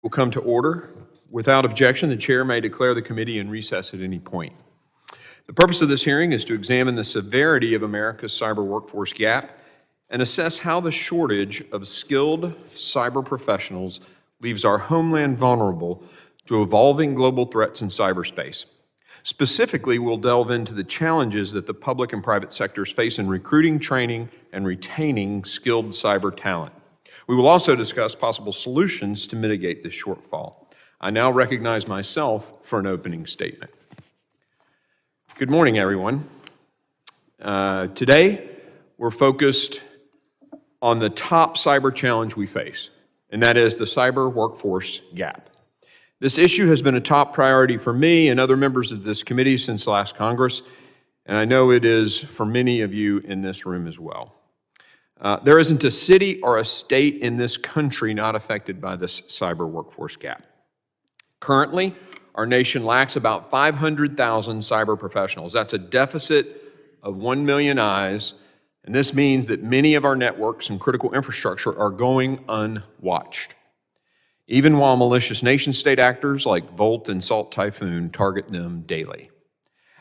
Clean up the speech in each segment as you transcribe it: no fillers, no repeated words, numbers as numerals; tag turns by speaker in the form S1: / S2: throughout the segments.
S1: Will come to order. Without objection, the chair may declare the committee in recess at any point. The purpose of this hearing is to examine the severity of America's cyber workforce gap and assess how the shortage of skilled cyber professionals leaves our homeland vulnerable to evolving global threats in cyberspace. Specifically, we'll delve into the challenges that the public and private sectors face in recruiting, training, and retaining skilled cyber talent. We will also discuss possible solutions to mitigate this shortfall. I now recognize myself for an opening statement. Good morning, everyone. Today, we're focused on the top cyber challenge we face, and that is the cyber workforce gap. This issue has been a top priority for me and other members of this committee since last Congress, and I know it is for many of you in this room as well. There isn't a city or a state in this country not affected by this cyber workforce gap. Currently, our nation lacks about 500,000 cyber professionals. That's a deficit of 1 million eyes, and this means that many of our networks and critical infrastructure are going unwatched, even while malicious nation-state actors like Volt and Salt Typhoon target them daily.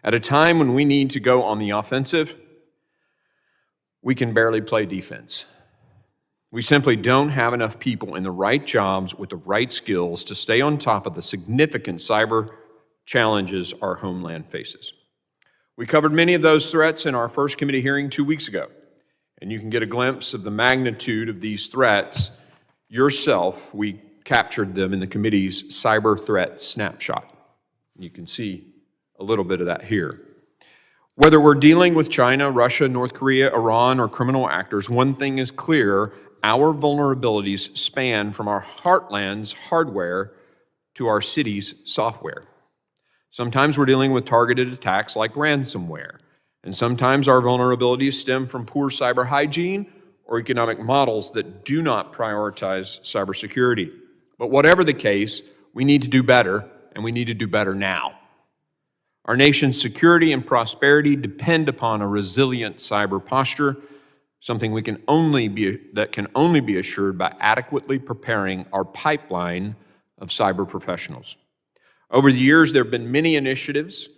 S1: At a time when we need to go on the offensive, we can barely play defense. We simply don't have enough people in the right jobs with the right skills to stay on top of the significant cyber challenges our homeland faces. We covered many of those threats in our first committee hearing 2 weeks ago, and you can get a glimpse of the magnitude of these threats yourself. We captured them in the committee's cyber threat snapshot. You can see a little bit of that here. Whether we're dealing with China, Russia, North Korea, Iran, or criminal actors, one thing is clear: our vulnerabilities span from our heartland's hardware to our city's software. Sometimes we're dealing with targeted attacks like ransomware, and sometimes our vulnerabilities stem from poor cyber hygiene or economic models that do not prioritize cybersecurity. But whatever the case, we need to do better, and we need to do better now. Our nation's security and prosperity depend upon a resilient cyber posture, something that can only be assured by adequately preparing our pipeline of cyber professionals. Over the years, there have been many initiatives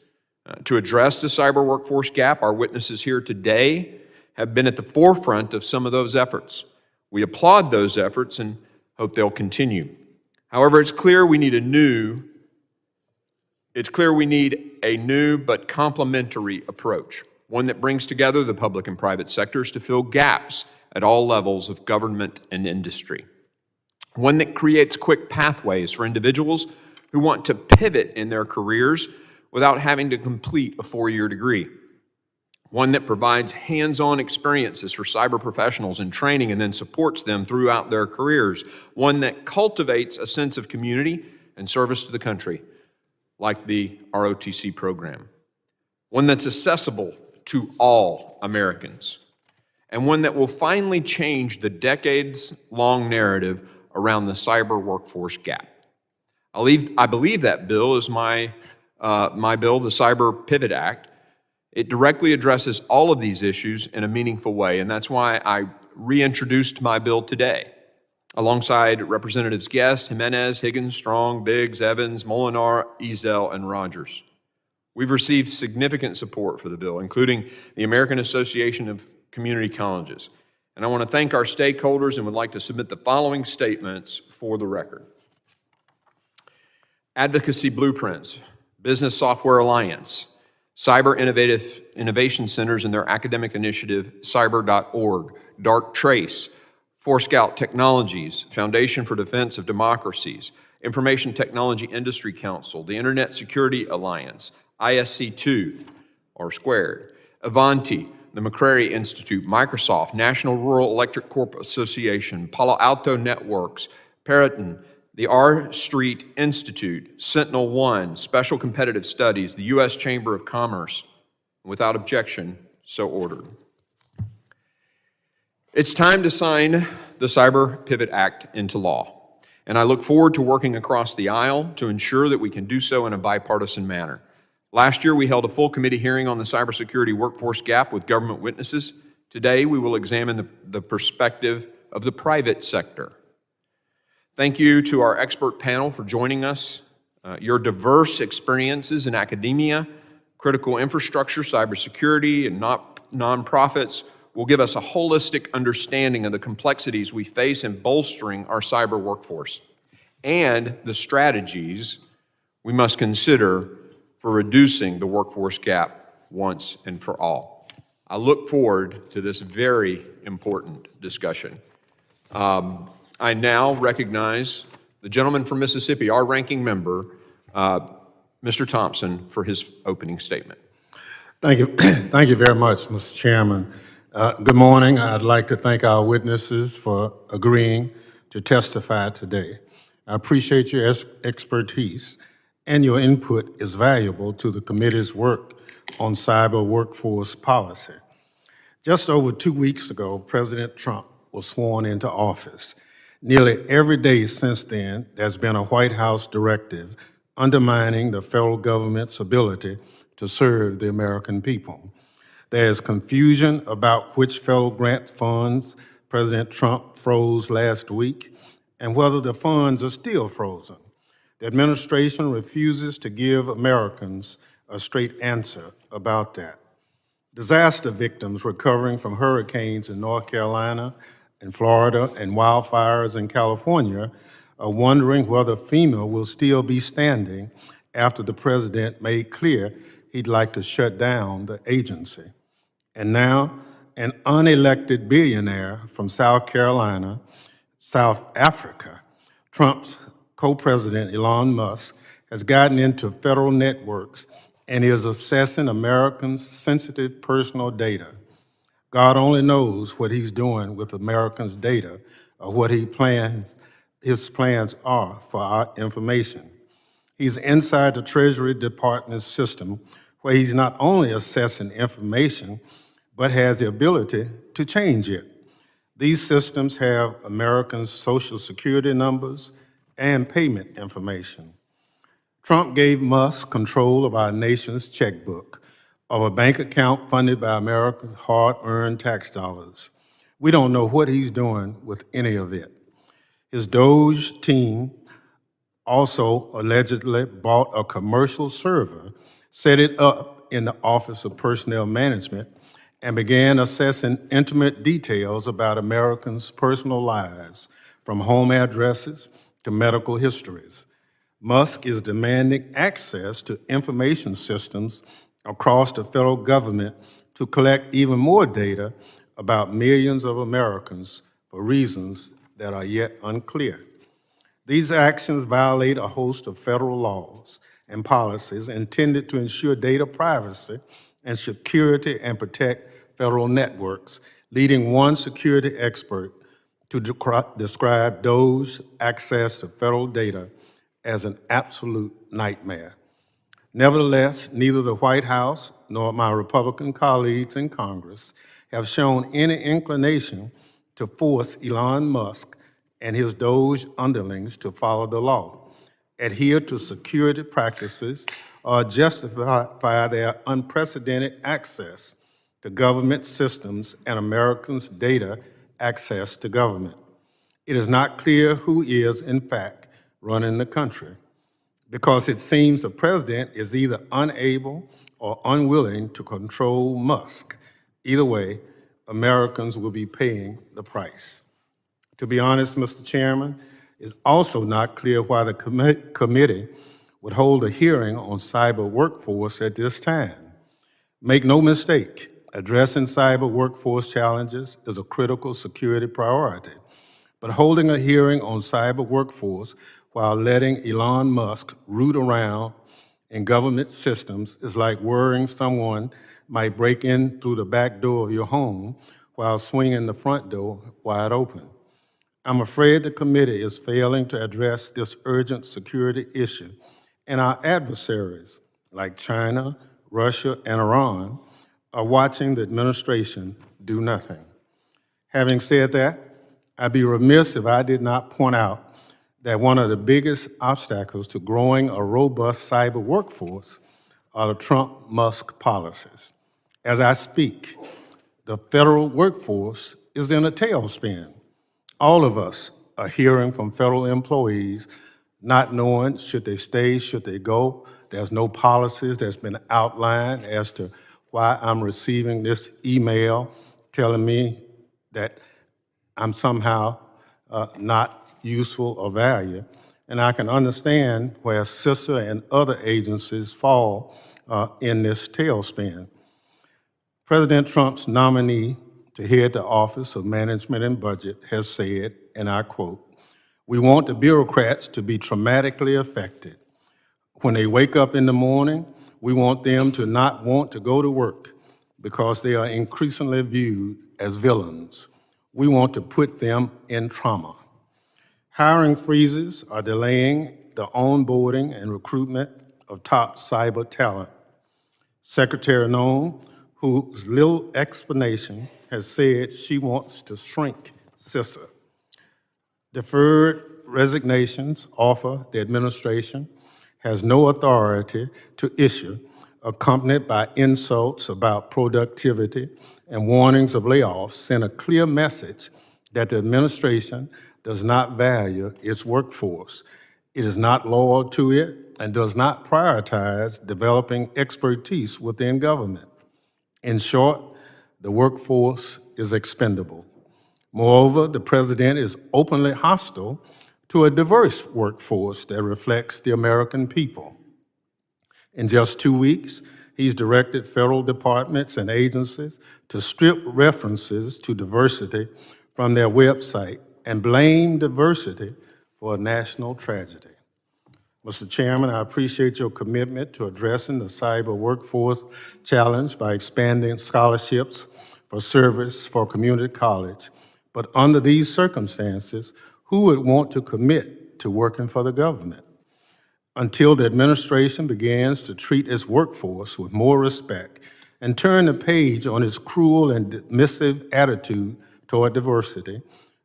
S1: to address the cyber workforce gap. Our witnesses here today have been at the forefront of some of those efforts. We applaud those efforts and hope they'll continue. However, it's clear we need a new but complementary approach, one that brings together the public and private sectors to fill gaps at all levels of government and industry, one that creates quick pathways for individuals who want to pivot in their careers without having to complete a 4-year degree, one that provides hands-on experiences for cyber professionals in training and then supports them throughout their careers, one that cultivates a sense of community and service to the country, like the ROTC program, one that's accessible to all Americans, and one that will finally change the decades-long narrative around the cyber workforce gap. I believe that bill is my bill, the Cyber Pivot Act. It directly addresses all of these issues in a meaningful way, and that's why I reintroduced my bill today, alongside Representatives Guest, Jimenez, Higgins, Strong, Biggs, Evans, Molinar, Ezell, and Rogers. We've received significant support for the bill, including the American Association of Community Colleges. And I want to thank our stakeholders and would like to submit the following statements for the record. Advocacy Blueprints, Business Software Alliance, Cyber Innovation Centers and their academic initiative, cyber.org, Dark Trace, Forescout Technologies, Foundation for Defense of Democracies, Information Technology Industry Council, the Internet Security Alliance, ISC2, or Squared, Avanti, the McCrary Institute, Microsoft, National Rural Electric Corp Association, Palo Alto Networks, Periton, the R Street Institute, Sentinel One, Special Competitive Studies, the U.S. Chamber of Commerce. Without objection, so ordered. It's time to sign the Cyber Pivot Act into law, and I look forward to working across the aisle to ensure that we can do so in a bipartisan manner. Last year, we held a full committee hearing on the cybersecurity workforce gap with government witnesses. Today, we will examine the perspective of the private sector. Thank you to our expert panel for joining us. Your diverse experiences in academia, critical infrastructure, cybersecurity, and nonprofits will give us a holistic understanding of the complexities we face in bolstering our cyber workforce and the strategies we must consider for reducing the workforce gap once and for all. I look forward to this very important discussion. I now recognize the gentleman from Mississippi, our ranking member, Mr. Thompson, for his opening statement.
S2: Thank you. Thank you very much, Mr. Chairman. Good morning. I'd like to thank our witnesses for agreeing to testify today. I appreciate your expertise, and your input is valuable to the committee's work on cyber workforce policy. Just over 2 weeks ago, President Trump was sworn into office. Nearly every day since then, there's been a White House directive undermining the federal government's ability to serve the American people. There is confusion about which federal grant funds President Trump froze last week and whether the funds are still frozen. The administration refuses to give Americans a straight answer about that. Disaster victims recovering from hurricanes in North Carolina and Florida and wildfires in California are wondering whether FEMA will still be standing after the president made clear he'd like to shut down the agency. And now, an unelected billionaire from South Carolina, South Africa, Trump's co-president Elon Musk, has gotten into federal networks and is assessing Americans' sensitive personal data. God only knows what he's doing with Americans' data or what his plans are for our information. He's inside the Treasury Department's system where he's not only assessing information, but has the ability to change it. These systems have Americans' social security numbers and payment information. Trump gave Musk control of our nation's checkbook, of a bank account funded by Americans' hard-earned tax dollars. We don't know what he's doing with any of it. His Doge team also allegedly bought a commercial server, set it up in the Office of Personnel Management, and began assessing intimate details about Americans' personal lives, from home addresses to medical histories. Musk is demanding access to information systems across the federal government to collect even more data about millions of Americans for reasons that are yet unclear. These actions violate a host of federal laws and policies intended to ensure data privacy and security and protect federal networks, leading one security expert to describe Doge's access to federal data as an absolute nightmare. Nevertheless, neither the White House nor my Republican colleagues in Congress have shown any inclination to force Elon Musk and his Doge underlings to follow the law, adhere to security practices, or justify their unprecedented access to government systems and Americans' data access to government. It is not clear who is, in fact, running the country, because it seems the president is either unable or unwilling to control Musk. Either way, Americans will be paying the price. To be honest, Mr. Chairman, it's also not clear why the committee would hold a hearing on cyber workforce at this time. Make no mistake, addressing cyber workforce challenges is a critical security priority. But holding a hearing on cyber workforce while letting Elon Musk root around in government systems is like worrying someone might break in through the back door of your home while swinging the front door wide open. I'm afraid the committee is failing to address this urgent security issue, and our adversaries, like China, Russia, and Iran, are watching the administration do nothing. Having said that, I'd be remiss if I did not point out that one of the biggest obstacles to growing a robust cyber workforce are the Trump-Musk policies. As I speak, the federal workforce is in a tailspin. All of us a hearing from federal employees, not knowing should they stay, should they go. There's no policies that's been outlined as to why I'm receiving this email telling me that I'm somehow not useful or value. And I can understand where CISA and other agencies fall in this tailspin. President Trump's nominee to head the Office of Management and Budget has said, and I quote, "We want the bureaucrats to be traumatically affected. When they wake up in the morning, we want them to not want to go to work because they are increasingly viewed as villains. We want to put them in trauma." Hiring freezes are delaying the onboarding and recruitment of top cyber talent. Secretary Noem, whose little explanation, has said she wants to shrink CISA. Deferred resignations offer the administration has no authority to issue, accompanied by insults about productivity and warnings of layoffs, send a clear message that the administration does not value its workforce. It is not loyal to it and does not prioritize developing expertise within government. In short, the workforce is expendable. Moreover, the president is openly hostile to a diverse workforce that reflects the American people. In just 2 weeks, he's directed federal departments and agencies to strip references to diversity from their website and blame diversity for a national tragedy. Mr. Chairman, I appreciate your commitment to addressing the cyber workforce challenge by expanding scholarships for service for community college. But under these circumstances, who would want to commit to working for the government? Until the administration begins to treat its workforce with more respect and turn the page on its cruel and dismissive attitude toward diversity,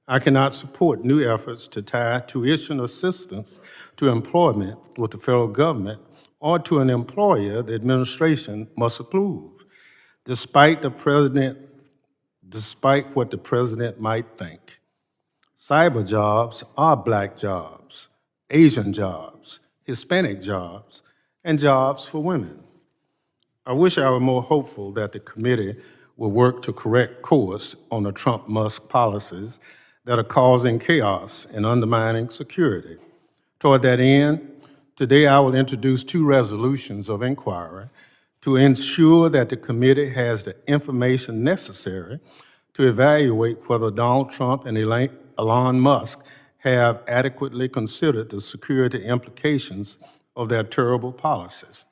S2: I cannot support new efforts to tie tuition assistance to employment with the federal government or to an employer the administration must approve. Despite what the president might think, cyber jobs are Black jobs, Asian jobs, Hispanic jobs, and jobs for women. I wish I were more hopeful that the committee will work to correct course on the Trump-Musk policies that are causing chaos and undermining security. Toward that end, today I will introduce 2 resolutions of inquiry to ensure that the committee has the information necessary to evaluate whether Donald Trump and Elon Musk have adequately considered the security implications of their terrible policies.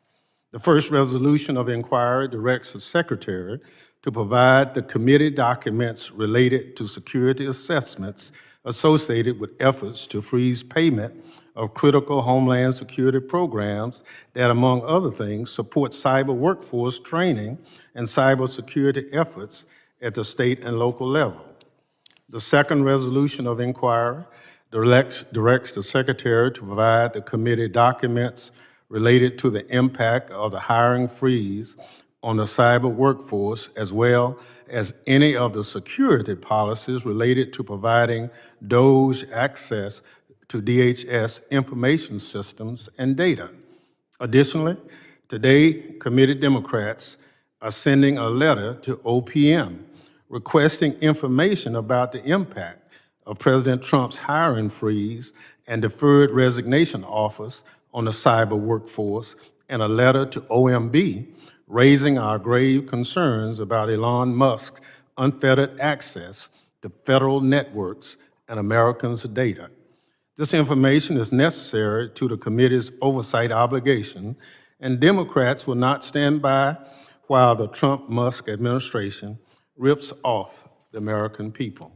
S2: The first resolution of inquiry directs the Secretary to provide the committee documents related to security assessments associated with efforts to freeze payment of critical Homeland Security programs that, among other things, support cyber workforce training and cybersecurity efforts at the state and local level. The second resolution of inquiry directs the Secretary to provide the committee documents related to the impact of the hiring freeze on the cyber workforce, as well as any of the security policies related to providing DOJ access to DHS information systems and data. Additionally, today, committee Democrats are sending a letter to OPM requesting information about the impact of President Trump's hiring freeze and deferred resignation offers on the cyber workforce, and a letter to OMB raising our grave concerns about Elon Musk's unfettered access to federal networks and Americans' data. This information is necessary to the committee's oversight obligation, and Democrats will not stand by while the Trump-Musk administration rips off the American people.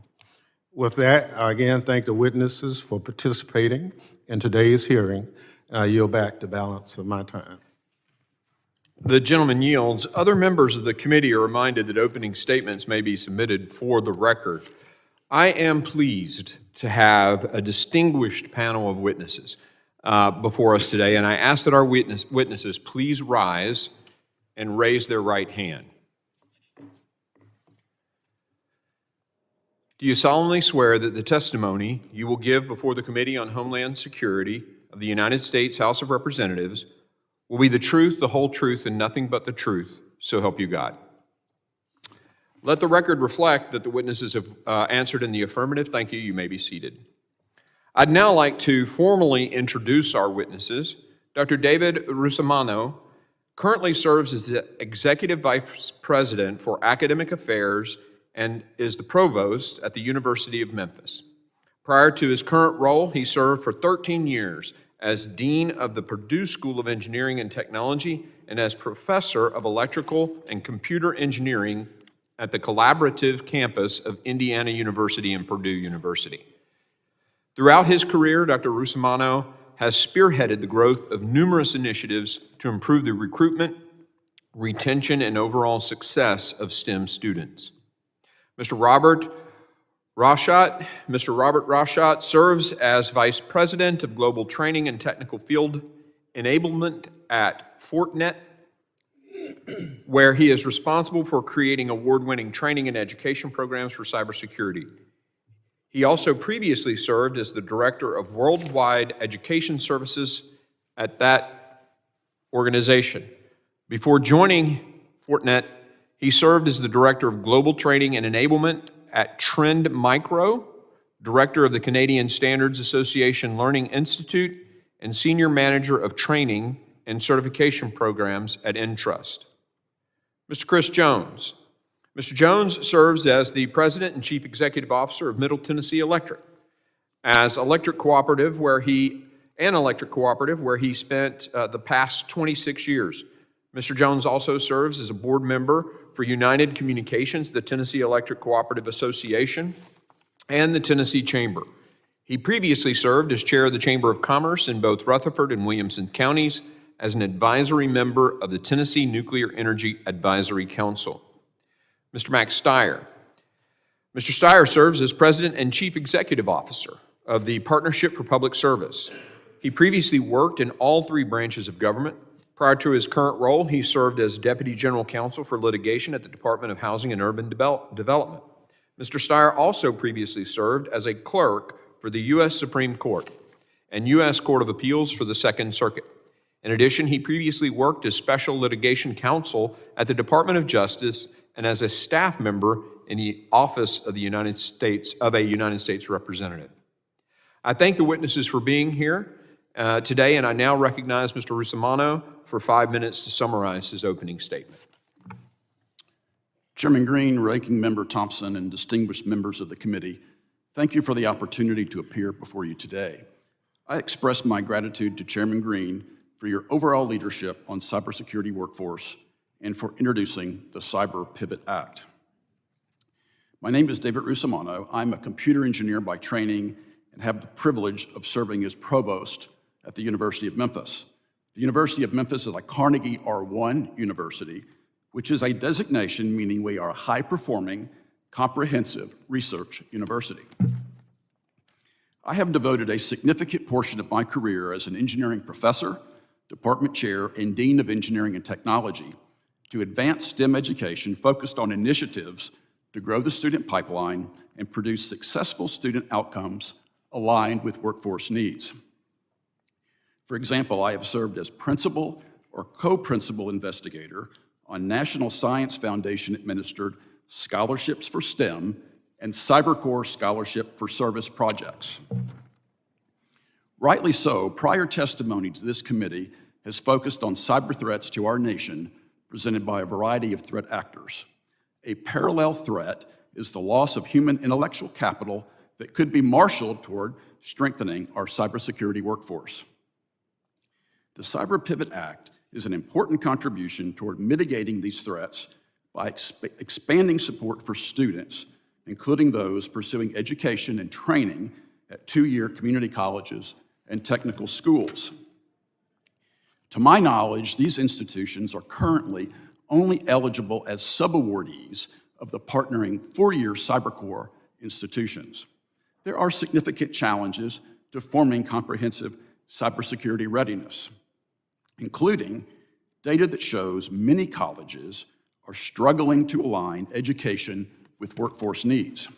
S2: With that, I again thank the witnesses for participating in today's hearing, and I yield back the balance of my time.
S1: The gentleman yields. Other members of the committee are reminded that opening statements may be submitted for the record. I am pleased to have a distinguished panel of witnesses before us today, and I ask that our witnesses please rise and raise their right hand. Do you solemnly swear that the testimony you will give before the Committee on Homeland Security of the United States House of Representatives will be the truth, the whole truth, and nothing but the truth, so help you God? Let the record reflect that the witnesses have answered in the affirmative. Thank you. You may be seated. I'd now like to formally introduce our witnesses. Dr. David Russomanno currently serves as the Executive Vice President for Academic Affairs and is the Provost at the University of Memphis. Prior to his current role, he served for 13 years as Dean of the Purdue School of Engineering and Technology and as Professor of Electrical and Computer Engineering at the collaborative campus of Indiana University and Purdue University. Throughout his career, Dr. Russomanno has spearheaded the growth of numerous initiatives to improve the recruitment, retention, and overall success of STEM students. Mr. Robert Rashotte serves as Vice President of Global Training and Technical Field Enablement at Fortinet, where he is responsible for creating award-winning training and education programs for cybersecurity. He also previously served as the Director of Worldwide Education Services at that organization. Before joining Fortinet, he served as the Director of Global Training and Enablement at Trend Micro, Director of the Canadian Standards Association Learning Institute, and Senior Manager of Training and Certification Programs at Entrust. Mr. Chris Jones. Mr. Jones serves as the President and Chief Executive Officer of Middle Tennessee Electric, as electric cooperative where he spent the past 26 years. Mr. Jones also serves as a board member for United Communications, the Tennessee Electric Cooperative Association, and the Tennessee Chamber. He previously served as chair of the Chamber of Commerce in both Rutherford and Williamson counties as an advisory member of the Tennessee Nuclear Energy Advisory Council. Mr. Max Stier. Mr. Stier serves as President and Chief Executive Officer of the Partnership for Public Service. He previously worked in all three branches of government. Prior to his current role, he served as Deputy General Counsel for Litigation at the Department of Housing and Urban Development. Mr. Stier also previously served as a clerk for the U.S. Supreme Court and U.S. Court of Appeals for the Second Circuit. In addition, he previously worked as Special Litigation Counsel at the Department of Justice and as a staff member in the Office of a United States Representative. I thank the witnesses for being here today, and I now recognize Mr. Russomanno for 5 minutes to summarize his opening statement.
S3: Chairman Green, Ranking Member Thompson, and distinguished members of the committee, thank you for the opportunity to appear before you today. I express my gratitude to Chairman Green for your overall leadership on cybersecurity workforce and for introducing the Cyber Pivot Act. My name is David Russomanno. I'm a computer engineer by training and have the privilege of serving as provost at the University of Memphis. The University of Memphis is a Carnegie R1 university, which is a designation meaning we are a high-performing, comprehensive research university. I have devoted a significant portion of my career as an engineering professor, department chair, and dean of engineering and technology to advance STEM education focused on initiatives to grow the student pipeline and produce successful student outcomes aligned with workforce needs. For example, I have served as principal or co-principal investigator on National Science Foundation administered scholarships for STEM and CyberCorps Scholarship for Service projects. Rightly so, prior testimony to this committee has focused on cyber threats to our nation presented by a variety of threat actors. A parallel threat is the loss of human intellectual capital that could be marshaled toward strengthening our cybersecurity workforce. The Cyber Pivot Act is an important contribution toward mitigating these threats by expanding support for students, including those pursuing education and training at two-year community colleges and technical schools. To my knowledge, these institutions are currently only eligible as subawardees of the partnering four-year CyberCorps institutions. There are significant challenges to forming comprehensive cybersecurity readiness, including data that shows many colleges are struggling to align education with workforce needs.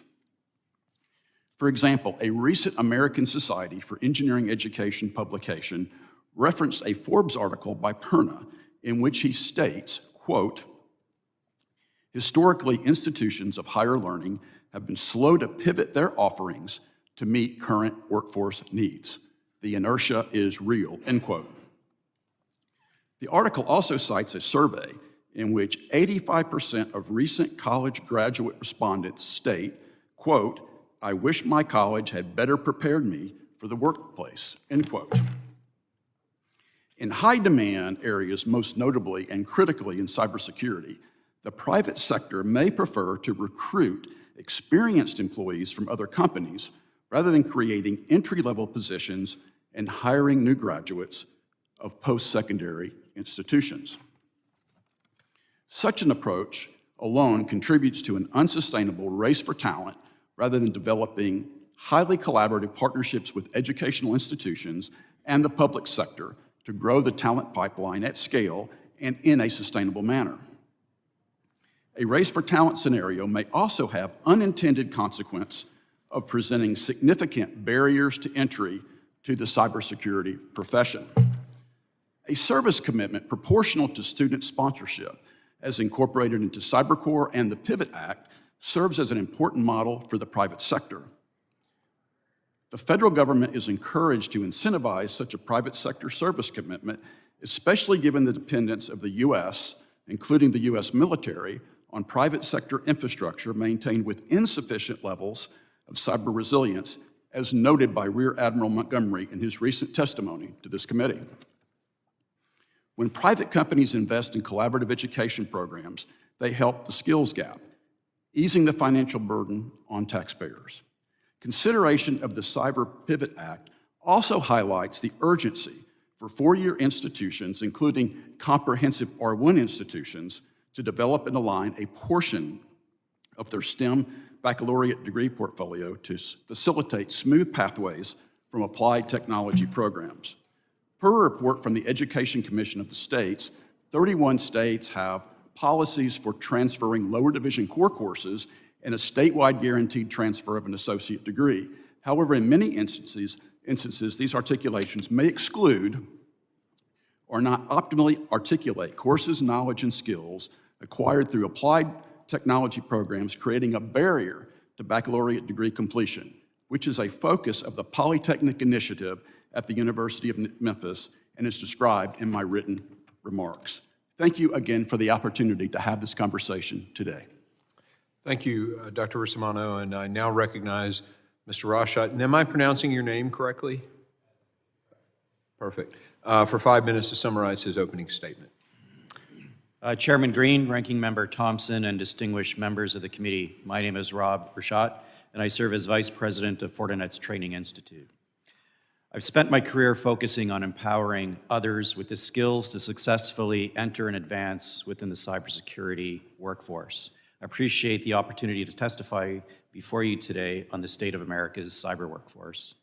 S3: For example, a recent American Society for Engineering Education publication referenced a Forbes article by Perna in which he states, quote, "Historically, institutions of higher learning have been slow to pivot their offerings to meet current workforce needs. The inertia is real," end quote. The article also cites a survey in which 85% of recent college graduate respondents state, quote, "I wish my college had better prepared me for the workplace," end quote. In high-demand areas, most notably and critically in cybersecurity, the private sector may prefer to recruit experienced employees from other companies rather than creating entry-level positions and hiring new graduates of post-secondary institutions. Such an approach alone contributes to an unsustainable race for talent rather than developing highly collaborative partnerships with educational institutions and the public sector to grow the talent pipeline at scale and in a sustainable manner. A race for talent scenario may also have unintended consequence of presenting significant barriers to entry to the cybersecurity profession. A service commitment proportional to student sponsorship, as incorporated into CyberCorps and the Pivot Act, serves as an important model for the private sector. The federal government is encouraged to incentivize such a private sector service commitment, especially given the dependence of the U.S., including the U.S. military, on private sector infrastructure maintained with insufficient levels of cyber resilience, as noted by Rear Admiral Montgomery in his recent testimony to this committee. When private companies invest in collaborative education programs, they help the skills gap, easing the financial burden on taxpayers. Consideration of the Cyber Pivot Act also highlights the urgency for four-year institutions, including comprehensive R1 institutions, to develop and align a portion of their STEM baccalaureate degree portfolio to facilitate smooth pathways from applied technology programs. Per a report from the Education Commission of the states, 31 states have policies for transferring lower division core courses and a statewide guaranteed transfer of an associate degree. However, in many instances, these articulations may exclude or not optimally articulate courses, knowledge, and skills acquired through applied technology programs, creating a barrier to baccalaureate degree completion, which is a focus of the Polytechnic Initiative at the University of Memphis and is described in my written remarks. Thank you again for the opportunity to have this conversation today.
S1: Thank you, Dr. Russomanno, and I now recognize Mr. Rashotte. And am I pronouncing your name correctly? Perfect. For 5 minutes to summarize his opening statement.
S4: Chairman Green, Ranking Member Thompson, and distinguished members of the committee, my name is Rob Rashotte, and I serve as Vice President of Fortinet's Training Institute. I've spent my career focusing on empowering others with the skills to successfully enter and advance within the cybersecurity workforce. I appreciate the opportunity to testify before you today on the state of America's cyber workforce.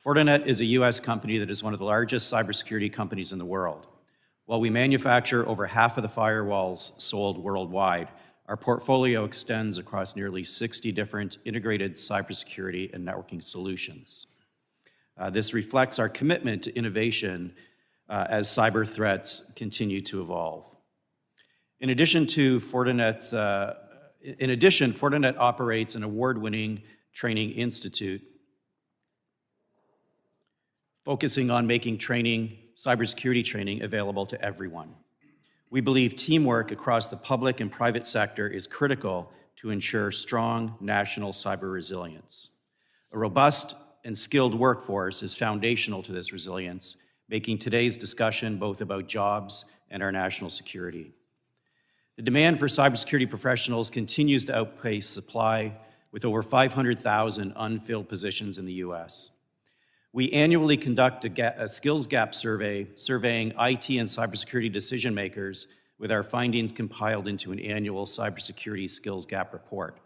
S4: Fortinet is a U.S. company that is one of the largest cybersecurity companies in the world. While we manufacture over half of the firewalls sold worldwide, our portfolio extends across nearly 60 different integrated cybersecurity and networking solutions. This reflects our commitment to innovation as cyber threats continue to evolve. In addition, Fortinet operates an award-winning training institute focusing on making cybersecurity training available to everyone. We believe teamwork across the public and private sector is critical to ensure strong national cyber resilience. A robust and skilled workforce is foundational to this resilience, making today's discussion both about jobs and our national security. The demand for cybersecurity professionals continues to outpace supply, with over 500,000 unfilled positions in the U.S. We annually conduct a skills gap survey, surveying IT and cybersecurity decision makers, with our findings compiled into an annual cybersecurity skills gap report.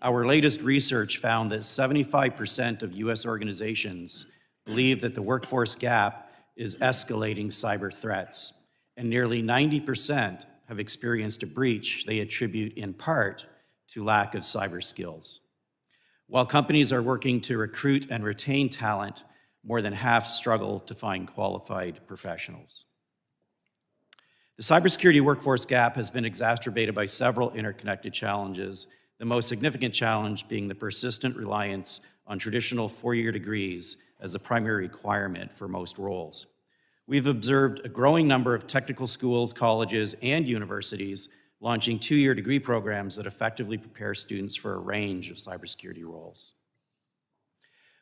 S4: Our latest research found that 75% of U.S. organizations believe that the workforce gap is escalating cyber threats, and nearly 90% have experienced a breach they attribute in part to lack of cyber skills. While companies are working to recruit and retain talent, more than half struggle to find qualified professionals. The cybersecurity workforce gap has been exacerbated by several interconnected challenges, the most significant challenge being the persistent reliance on traditional four-year degrees as the primary requirement for most roles. We've observed a growing number of technical schools, colleges, and universities launching two-year degree programs that effectively prepare students for a range of cybersecurity roles.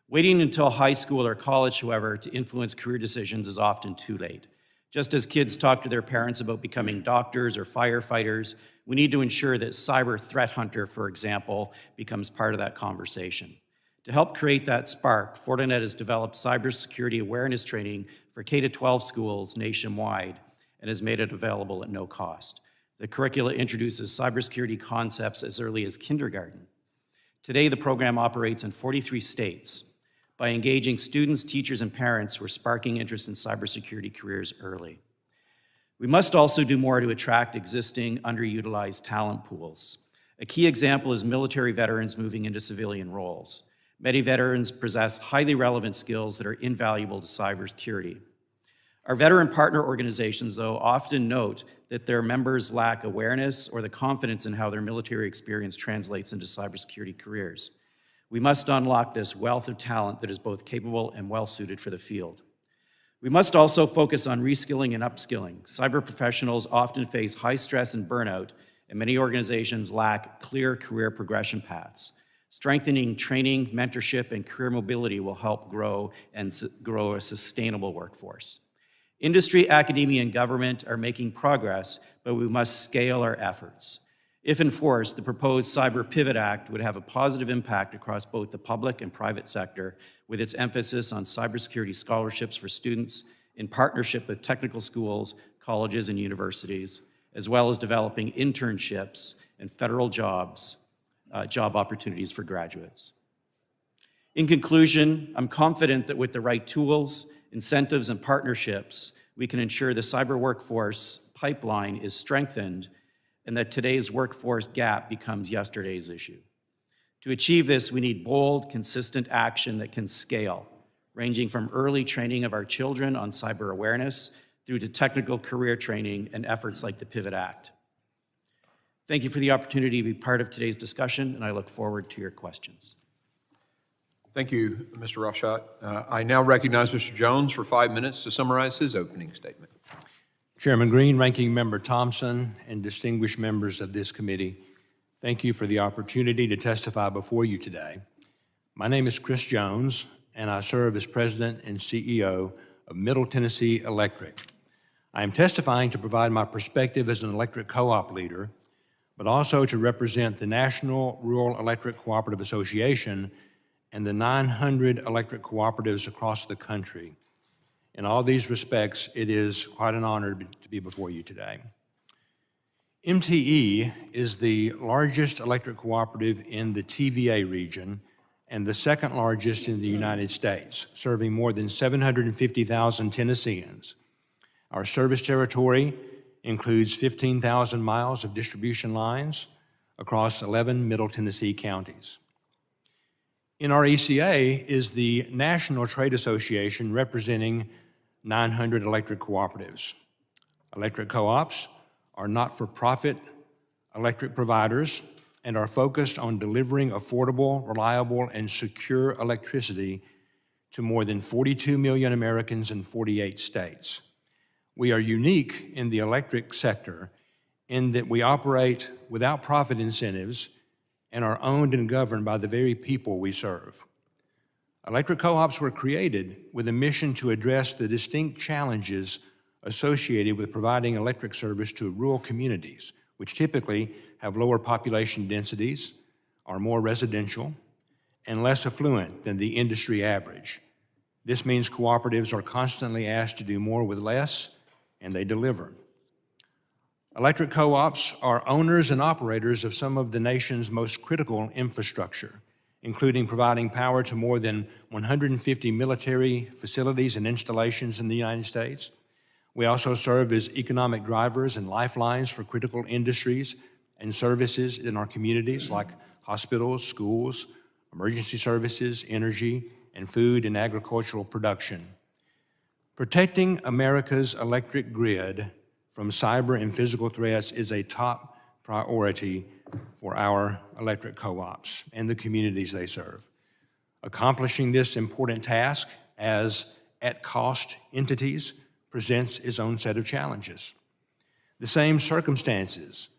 S4: Waiting until high school or college, however, to influence career decisions is often too late. Just as kids talk to their parents about becoming doctors or firefighters, we need to ensure that cyber threat hunter, for example, becomes part of that conversation. To help create that spark, Fortinet has developed cybersecurity awareness training for K-12 schools nationwide and has made it available at no cost. The curricula introduces cybersecurity concepts as early as kindergarten. Today, the program operates in 43 states. By engaging students, teachers, and parents, we're sparking interest in cybersecurity careers early. We must also do more to attract existing underutilized talent pools. A key example is military veterans moving into civilian roles. Many veterans possess highly relevant skills that are invaluable to cybersecurity. Our veteran partner organizations, though, often note that their members lack awareness or the confidence in how their military experience translates into cybersecurity careers. We must unlock this wealth of talent that is both capable and well-suited for the field. We must also focus on reskilling and upskilling. Cyber professionals often face high stress and burnout, and many organizations lack clear career progression paths. Strengthening training, mentorship, and career mobility will help grow a sustainable workforce. Industry, academia, and government are making progress, but we must scale our efforts. If enforced, the proposed Cyber Pivot Act would have a positive impact across both the public and private sector, with its emphasis on cybersecurity scholarships for students in partnership with technical schools, colleges, and universities, as well as developing internships and federal job opportunities for graduates. In conclusion, I'm confident that with the right tools, incentives, and partnerships, we can ensure the cyber workforce pipeline is strengthened and that today's workforce gap becomes yesterday's issue. To achieve this, we need bold, consistent action that can scale, ranging from early training of our children on cyber awareness through to technical career training and efforts like the Pivot Act. Thank you for the opportunity to be part of today's discussion, and I look forward to your questions.
S1: Thank you, Mr. Rashotte. I now recognize Mr. Jones for 5 minutes to summarize his opening statement.
S5: Chairman Green, Ranking Member Thompson, and distinguished members of this committee, thank you for the opportunity to testify before you today. My name is Chris Jones, and I serve as President and CEO of Middle Tennessee Electric. I am testifying to provide my perspective as an electric co-op leader, but also to represent the National Rural Electric Cooperative Association and the 900 electric cooperatives across the country. In all these respects, it is quite an honor to be before you today. MTE is the largest electric cooperative in the TVA region and the second largest in the United States, serving more than 750,000 Tennesseans. Our service territory includes 15,000 miles of distribution lines across 11 Middle Tennessee counties. NRECA is the national trade association representing 900 electric cooperatives. Electric co-ops are not-for-profit electric providers and are focused on delivering affordable, reliable, and secure electricity to more than 42 million Americans in 48 states. We are unique in the electric sector in that we operate without profit incentives and are owned and governed by the very people we serve. Electric co-ops were created with a mission to address the distinct challenges associated with providing electric service to rural communities, which typically have lower population densities, are more residential, and less affluent than the industry average. This means cooperatives are constantly asked to do more with less, and they deliver. Electric co-ops are owners and operators of some of the nation's most critical infrastructure, including providing power to more than 150 military facilities and installations in the United States. We also serve as economic drivers and lifelines for critical industries and services in our communities like hospitals, schools, emergency services, energy, and food and agricultural production. Protecting America's electric grid from cyber and physical threats is a top priority for our electric co-ops and the communities they serve. Accomplishing this important task as at-cost entities presents its own set of challenges. The same circumstances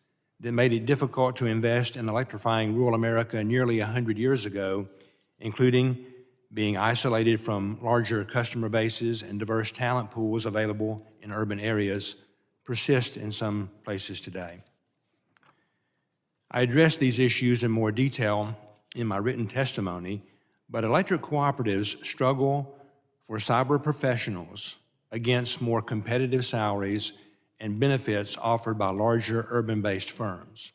S5: that made it difficult to invest in electrifying rural America nearly 100 years ago, including being isolated from larger customer bases and diverse talent pools available in urban areas, persist in some places today. I addressed these issues in more detail in my written testimony, but electric cooperatives struggle for cyber professionals against more competitive salaries and benefits offered by larger urban-based firms.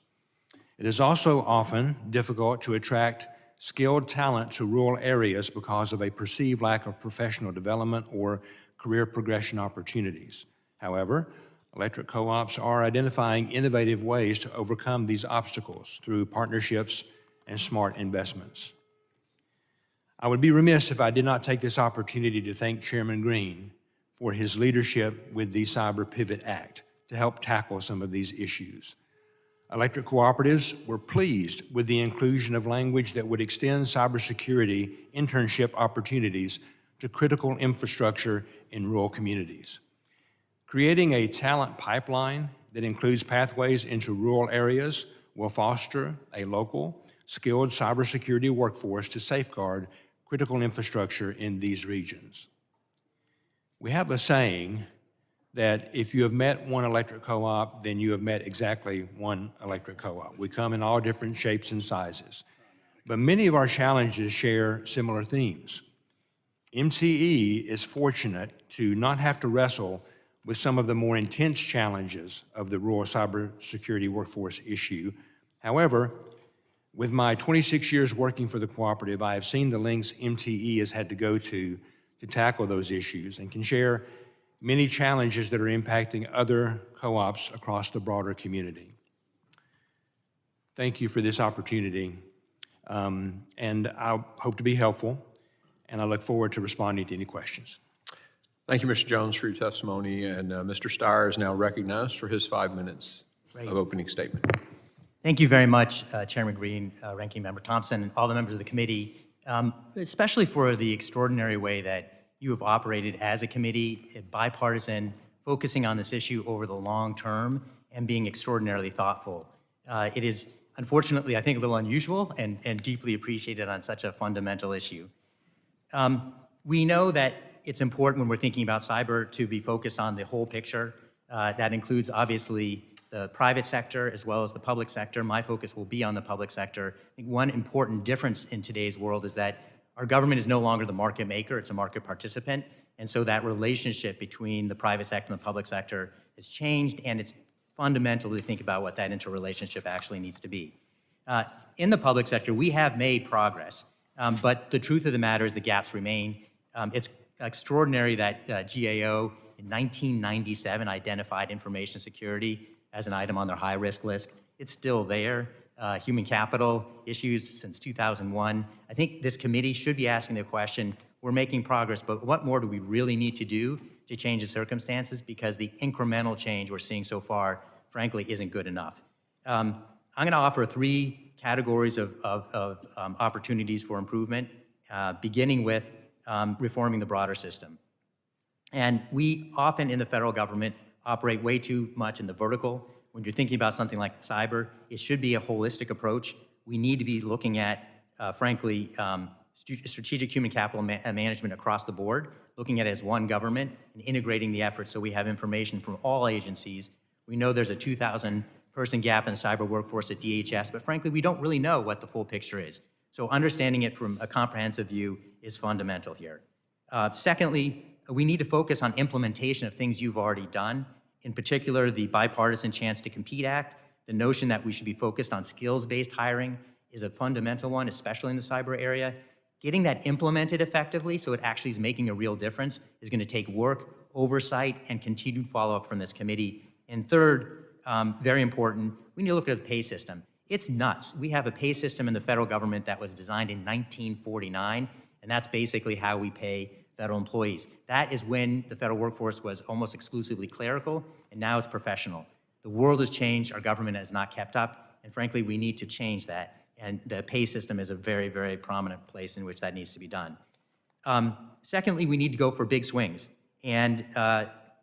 S5: It is also often difficult to attract skilled talent to rural areas because of a perceived lack of professional development or career progression opportunities. However, electric co-ops are identifying innovative ways to overcome these obstacles through partnerships and smart investments. I would be remiss if I did not take this opportunity to thank Chairman Green for his leadership with the Cyber Pivot Act to help tackle some of these issues. Electric cooperatives were pleased with the inclusion of language that would extend cybersecurity internship opportunities to critical infrastructure in rural communities. Creating a talent pipeline that includes pathways into rural areas will foster a local, skilled cybersecurity workforce to safeguard critical infrastructure in these regions. We have a saying that if you have met one electric co-op, then you have met exactly one electric co-op. We come in all different shapes and sizes. But many of our challenges share similar themes. MCE is fortunate to not have to wrestle with some of the more intense challenges of the rural cybersecurity workforce issue. However, with my 26 years working for the cooperative, I have seen the lengths MTE has had to go to tackle those issues and can share many challenges that are impacting other co-ops across the broader community. Thank you for this opportunity, and I hope to be helpful, and I look forward to responding to any questions.
S1: Thank you, Mr. Jones, for your testimony, and Mr. Stier is now recognized for his 5 minutes of opening statement.
S6: Thank you very much, Chairman Green, Ranking Member Thompson, and all the members of the committee, especially for the extraordinary way that you have operated as a committee, bipartisan, focusing on this issue over the long term and being extraordinarily thoughtful. It is, unfortunately, I think, a little unusual and deeply appreciated on such a fundamental issue. We know that it's important when we're thinking about cyber to be focused on the whole picture. That includes, obviously, the private sector as well as the public sector. My focus will be on the public sector. I think one important difference in today's world is that our government is no longer the market maker, it's a market participant. And so that relationship between the private sector and the public sector has changed, and it's fundamental to think about what that interrelationship actually needs to be. In the public sector, we have made progress, but the truth of the matter is the gaps remain. It's extraordinary that GAO in 1997 identified information security as an item on their high-risk list. It's still there. Human capital issues since 2001. I think this committee should be asking the question, we're making progress, but what more do we really need to do to change the circumstances? Because the incremental change we're seeing so far, frankly, isn't good enough. I'm going to offer 3 categories of opportunities for improvement, beginning with reforming the broader system. And we often in the federal government operate way too much in the vertical. When you're thinking about something like cyber, it should be a holistic approach. We need to be looking at, frankly, strategic human capital management across the board, looking at it as one government and integrating the efforts so we have information from all agencies. We know there's a 2,000-person gap in the cyber workforce at DHS, but frankly, we don't really know what the full picture is. So understanding it from a comprehensive view is fundamental here. Secondly, we need to focus on implementation of things you've already done. In particular, the Bipartisan Chance to Compete Act, the notion that we should be focused on skills-based hiring is a fundamental one, especially in the cyber area. Getting that implemented effectively so it actually is making a real difference is going to take work, oversight, and continued follow-up from this committee. And third, very important, we need to look at the pay system. It's nuts. We have a pay system in the federal government that was designed in 1949, and that's basically how we pay federal employees. That is when the federal workforce was almost exclusively clerical, and now it's professional. The world has changed, our government has not kept up, and frankly, we need to change that. And the pay system is a very, very prominent place in which that needs to be done. Secondly, we need to go for big swings. And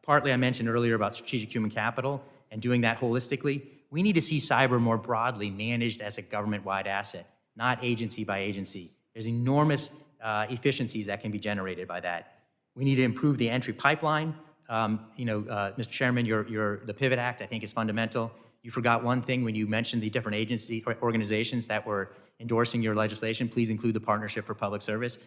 S6: partly I mentioned earlier about strategic human capital and doing that holistically. We need to see cyber more broadly managed as a government-wide asset, not agency by agency. There's enormous efficiencies that can be generated by that. We need to improve the entry pipeline. Mr. Chairman, the Pivot Act, I think, is fundamental. You forgot one thing when you mentioned the different agency or organizations that were endorsing your legislation. Please include the Partnership for Public Service.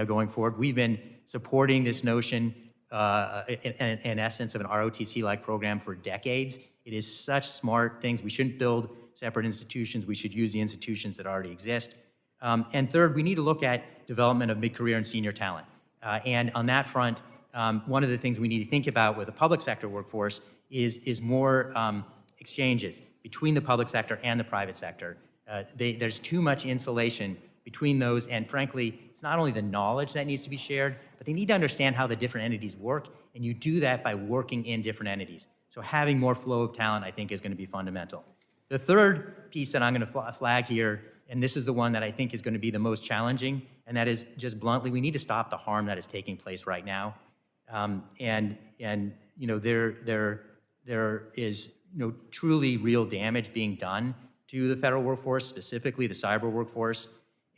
S6: Going forward, we've been supporting this notion, in essence, of an ROTC-like program for decades. It is such smart things. We shouldn't build separate institutions. We should use the institutions that already exist. And third, we need to look at development of mid-career and senior talent. And on that front, one of the things we need to think about with the public sector workforce is more exchanges between the public sector and the private sector. There's too much insulation between those, and frankly, it's not only the knowledge that needs to be shared, but they need to understand how the different entities work, and you do that by working in different entities. So having more flow of talent, I think, is going to be fundamental. The third piece that I'm going to flag here, and this is the one that I think is going to be the most challenging, and that is just bluntly, we need to stop the harm that is taking place right now. There is truly real damage being done to the federal workforce, specifically the cyber workforce,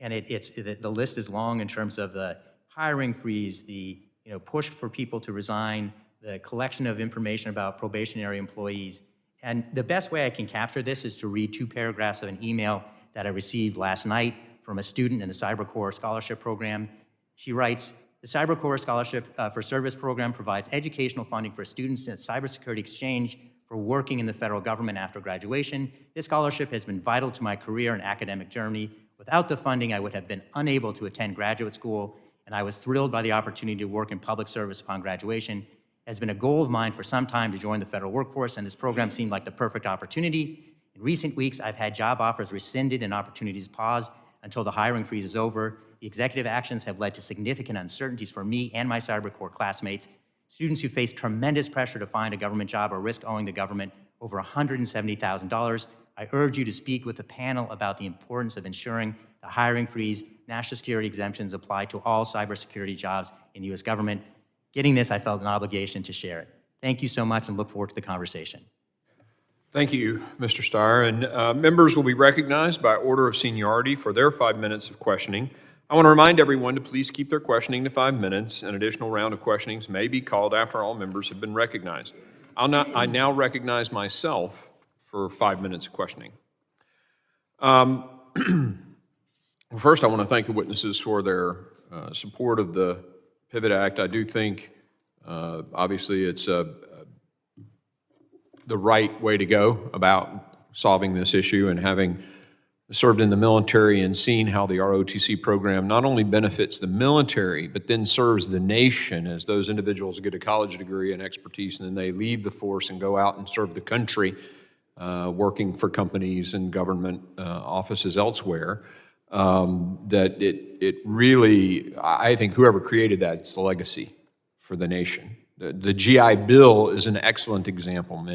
S6: and the list is long in terms of the hiring freeze, the push for people to resign, the collection of information about probationary employees. And the best way I can capture this is to read 2 paragraphs of an email that I received last night from a student in the Cyber Corps Scholarship Program. She writes, "The Cyber Corps Scholarship for Service Program provides educational funding for students in cybersecurity exchange for working in the federal government after graduation. This scholarship has been vital to my career and academic journey. Without the funding, I would have been unable to attend graduate school, and I was thrilled by the opportunity to work in public service upon graduation. It has been a goal of mine for some time to join the federal workforce, and this program seemed like the perfect opportunity. In recent weeks, I've had job offers rescinded and opportunities paused until the hiring freeze is over. The executive actions have led to significant uncertainties for me and my Cyber Corps classmates. Students who face tremendous pressure to find a government job or risk owing the government over $170,000. I urge you to speak with the panel about the importance of ensuring the hiring freeze, national security exemptions apply to all cybersecurity jobs in the U.S. government." Getting this, I felt an obligation to share it. Thank you so much and look forward to the conversation.
S1: Thank you, Mr. Stier. And members will be recognized by order of seniority for their 5 minutes of questioning. I want to remind everyone to please keep their questioning to 5 minutes. An additional round of questionings may be called after all members have been recognized. I now recognize myself for 5 minutes of questioning. First, I want to thank the witnesses for their support of the Pivot Act. I do think, obviously, it's the right way to go about solving this issue, and having served in the military and seen how the ROTC program not only benefits the military, but then serves the nation as those individuals get a college degree and expertise, and then they leave the force and go out and serve the country, working for companies and government offices elsewhere. That it really, I think whoever created that, it's the legacy for the nation. The GI Bill is an excellent example.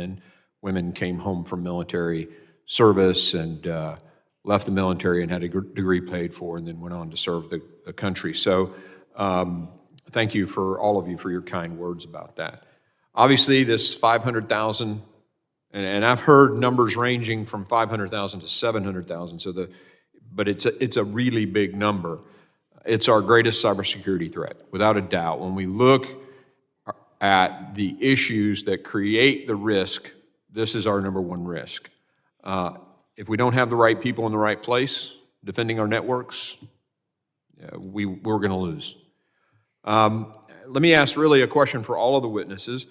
S1: Women came home from military service and left the military and had a degree paid for, and then went on to serve the country. So thank you for all of you for your kind words about that. Obviously, this 500,000, and I've heard numbers ranging from 500,000 to 700,000. But it's a really big number. It's our greatest cybersecurity threat, without a doubt. When we look at the issues that create the risk, this is our number one risk. If we don't have the right people in the right place defending our networks, we're going to lose. Let me ask really a question for all of the witnesses.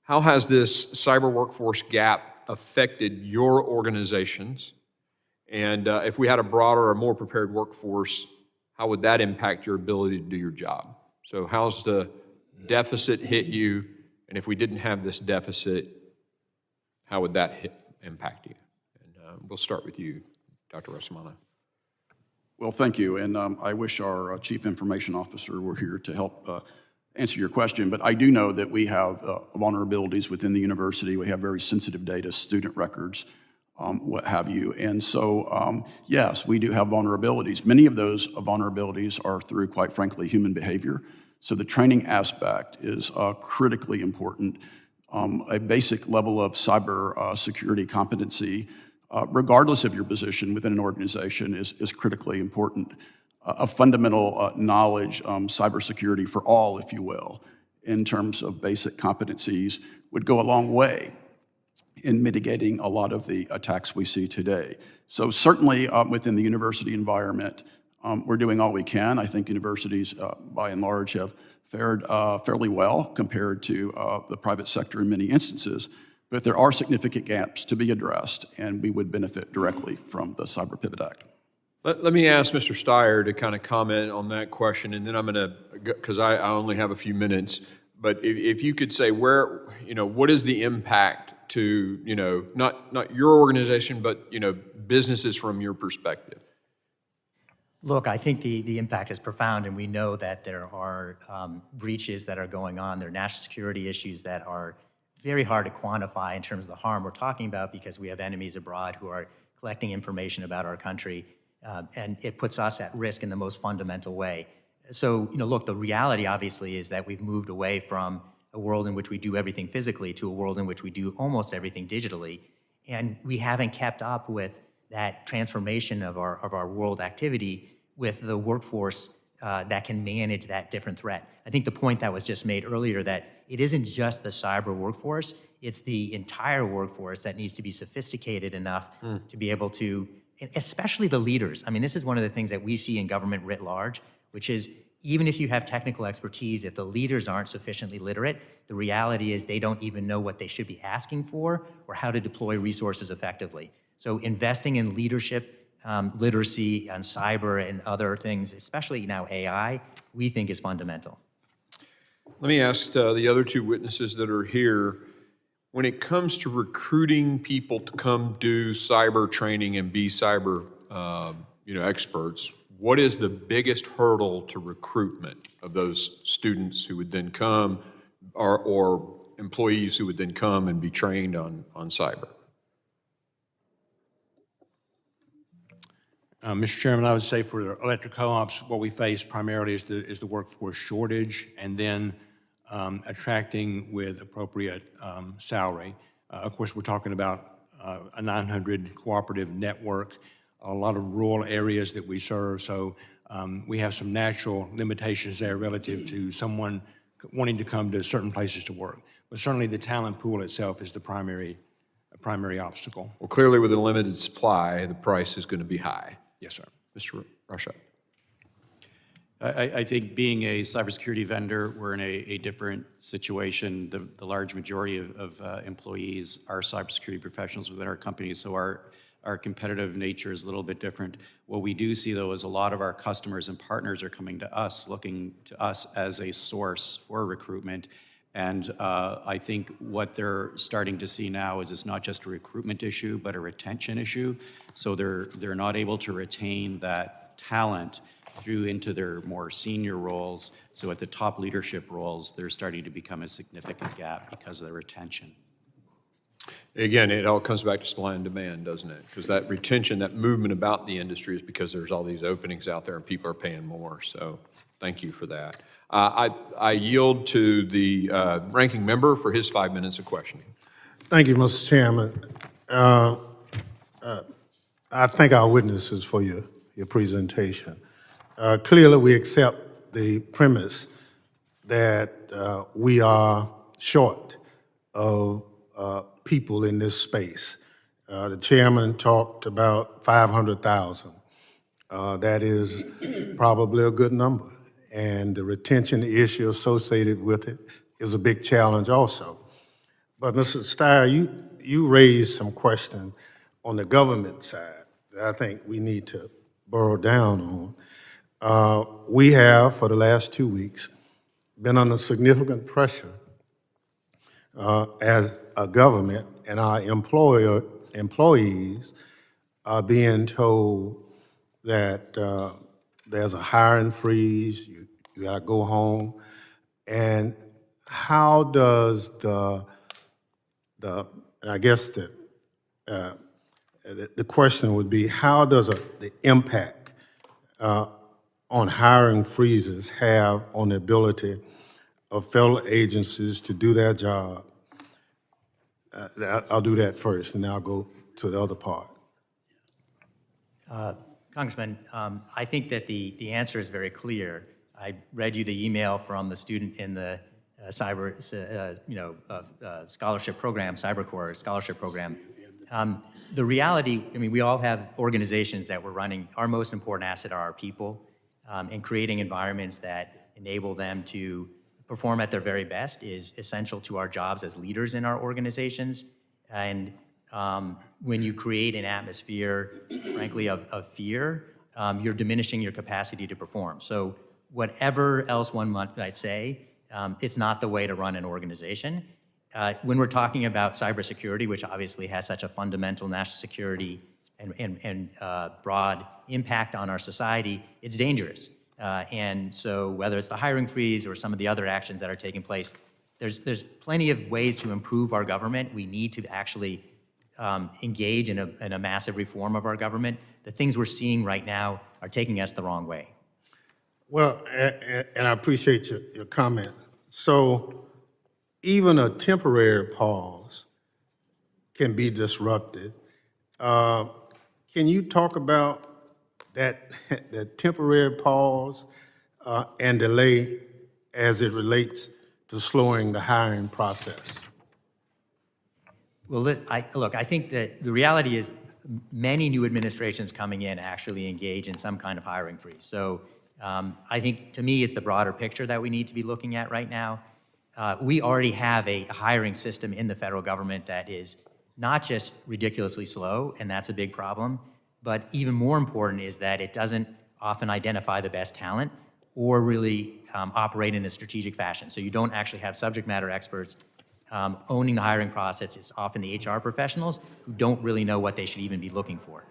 S1: How has this cyber workforce gap affected your organizations? And if we had a broader or more prepared workforce, how would that impact your ability to do your job? So how's the deficit hit you? And if we didn't have this deficit, how would that impact you? And we'll start with you, Dr. Russomanno.
S3: Well, thank you, and I wish our Chief Information Officer were here to help answer your question, but I do know that we have vulnerabilities within the university. We have very sensitive data, student records, what have you, and so, yes, we do have vulnerabilities. Many of those vulnerabilities are through, quite frankly, human behavior, so the training aspect is critically important. A basic level of cyber security competency, regardless of your position within an organization, is critically important. A fundamental knowledge, cybersecurity for all, if you will, in terms of basic competencies would go a long way in mitigating a lot of the attacks we see today. So certainly within the university environment, we're doing all we can. I think universities, by and large, have fared fairly well compared to the private sector in many instances, but there are significant gaps to be addressed, and we would benefit directly from the Cyber Pivot Act.
S1: Let me ask Mr. Stier to kind of comment on that question, and then I'm going to, because I only have a few minutes, but if you could say where, what is the impact to, not your organization, but, businesses from your perspective?
S6: Look, I think the impact is profound, and we know that there are breaches that are going on. There are national security issues that are very hard to quantify in terms of the harm we're talking about, because we have enemies abroad who are collecting information about our country, and it puts us at risk in the most fundamental way. So, look, the reality obviously is that we've moved away from a world in which we do everything physically to a world in which we do almost everything digitally, and we haven't kept up with that transformation of our world activity with the workforce that can manage that different threat. I think the point that was just made earlier, that it isn't just the cyber workforce, it's the entire workforce that needs to be sophisticated enough to be able to, especially the leaders. I mean, this is one of the things that we see in government writ large, which is even if you have technical expertise, if the leaders aren't sufficiently literate, the reality is they don't even know what they should be asking for or how to deploy resources effectively. So investing in leadership, literacy on cyber and other things, especially now AI, we think is fundamental.
S1: Let me ask the other two witnesses that are here, when it comes to recruiting people to come do cyber training and be cyber experts, what is the biggest hurdle to recruitment of those students who would then come, or employees who would then come and be trained on cyber?
S5: Mr. Chairman, I would say for electric co-ops, what we face primarily is the workforce shortage, and then attracting with appropriate salary. Of course, we're talking about a 900 cooperative network, a lot of rural areas that we serve, so we have some natural limitations there relative to someone wanting to come to certain places to work. But certainly the talent pool itself is the primary obstacle.
S1: Well, clearly with a limited supply, the price is going to be high.
S5: Yes, sir.
S1: Mr. Rashotte.
S4: I think being a cybersecurity vendor, we're in a different situation. The large majority of employees are cybersecurity professionals within our company, so our competitive nature is a little bit different. What we do see, though, is a lot of our customers and partners are coming to us, looking to us as a source for recruitment. And I think what they're starting to see now is it's not just a recruitment issue, but a retention issue. So they're not able to retain that talent through into their more senior roles. So at the top leadership roles, there's starting to become a significant gap because of the retention.
S1: Again, it all comes back to supply and demand, doesn't it? Because that retention, that movement about the industry is because there's all these openings out there and people are paying more. So thank you for that. I yield to the ranking member for his 5 minutes of questioning.
S2: Thank you, Mr. Chairman. I thank our witnesses for your presentation. Clearly, we accept the premise that we are short of people in this space. The chairman talked about 500,000. That is probably a good number. And the retention issue associated with it is a big challenge also. But Mr. Stier, you raised some questions on the government side that I think we need to burrow down on. We have, for the last 2 weeks, been under significant pressure as a government and our employees are being told that there's a hiring freeze, you gotta go home. And how does and I guess the question would be, how does the impact on hiring freezes have on the ability of federal agencies to do their job? I'll do that first, and then I'll go to the other part.
S6: Congressman, I think that the answer is very clear. I read you the email from the student in the scholarship program, CyberCore scholarship program. The reality, I mean, we all have organizations that we're running. Our most important asset are our people, and creating environments that enable them to perform at their very best is essential to our jobs as leaders in our organizations. And when you create an atmosphere, frankly, of fear, you're diminishing your capacity to perform. So whatever else one might say, it's not the way to run an organization. When we're talking about cybersecurity, which obviously has such a fundamental national security and broad impact on our society, it's dangerous. And so whether it's the hiring freeze or some of the other actions that are taking place, there's plenty of ways to improve our government. We need to actually engage in a massive reform of our government. The things we're seeing right now are taking us the wrong way.
S2: Well, and I appreciate your comment. So even a temporary pause can be disrupted. Can you talk about that temporary pause and delay as it relates to slowing the hiring process?
S6: Well, look, I think that the reality is many new administrations coming in actually engage in some kind of hiring freeze. So I think, to me, it's the broader picture that we need to be looking at right now. We already have a hiring system in the federal government that is not just ridiculously slow, and that's a big problem, but even more important is that it doesn't often identify the best talent or really operate in a strategic fashion. So you don't actually have subject matter experts owning the hiring process. It's often the HR professionals who don't really know what they should even be looking for.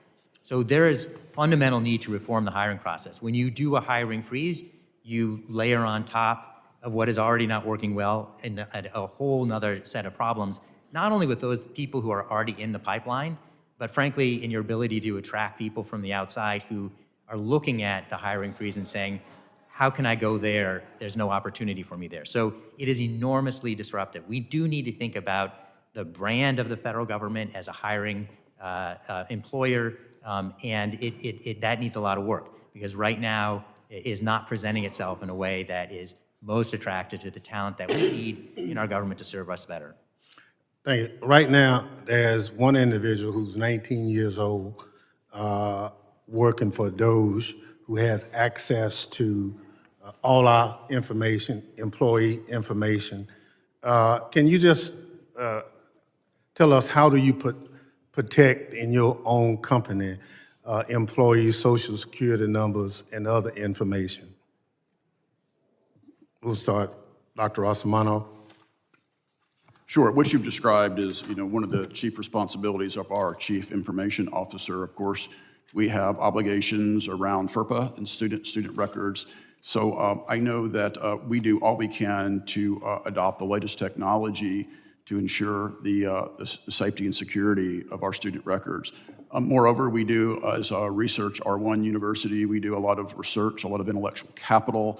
S6: So there is fundamental need to reform the hiring process. When you do a hiring freeze, you layer on top of what is already not working well and a whole nother set of problems, not only with those people who are already in the pipeline, but frankly, in your ability to attract people from the outside who are looking at the hiring freeze and saying, how can I go there? There's no opportunity for me there. So it is enormously disruptive. We do need to think about the brand of the federal government as a hiring employer, and that needs a lot of work, because right now it is not presenting itself in a way that is most attractive to the talent that we need in our government to serve us better.
S2: Thank you. Right now, there's one individual who's 19 years old, working for DOJ, who has access to all our information, employee information. Can you just tell us, how do you protect in your own company employees' social security numbers and other information? We'll start, Dr. Russomanno.
S3: Sure. What you've described is, one of the chief responsibilities of our chief information officer. Of course, we have obligations around FERPA and student records. So I know that we do all we can to adopt the latest technology to ensure the safety and security of our student records. Moreover, we do, as a research R1 university, we do a lot of research, a lot of intellectual capital,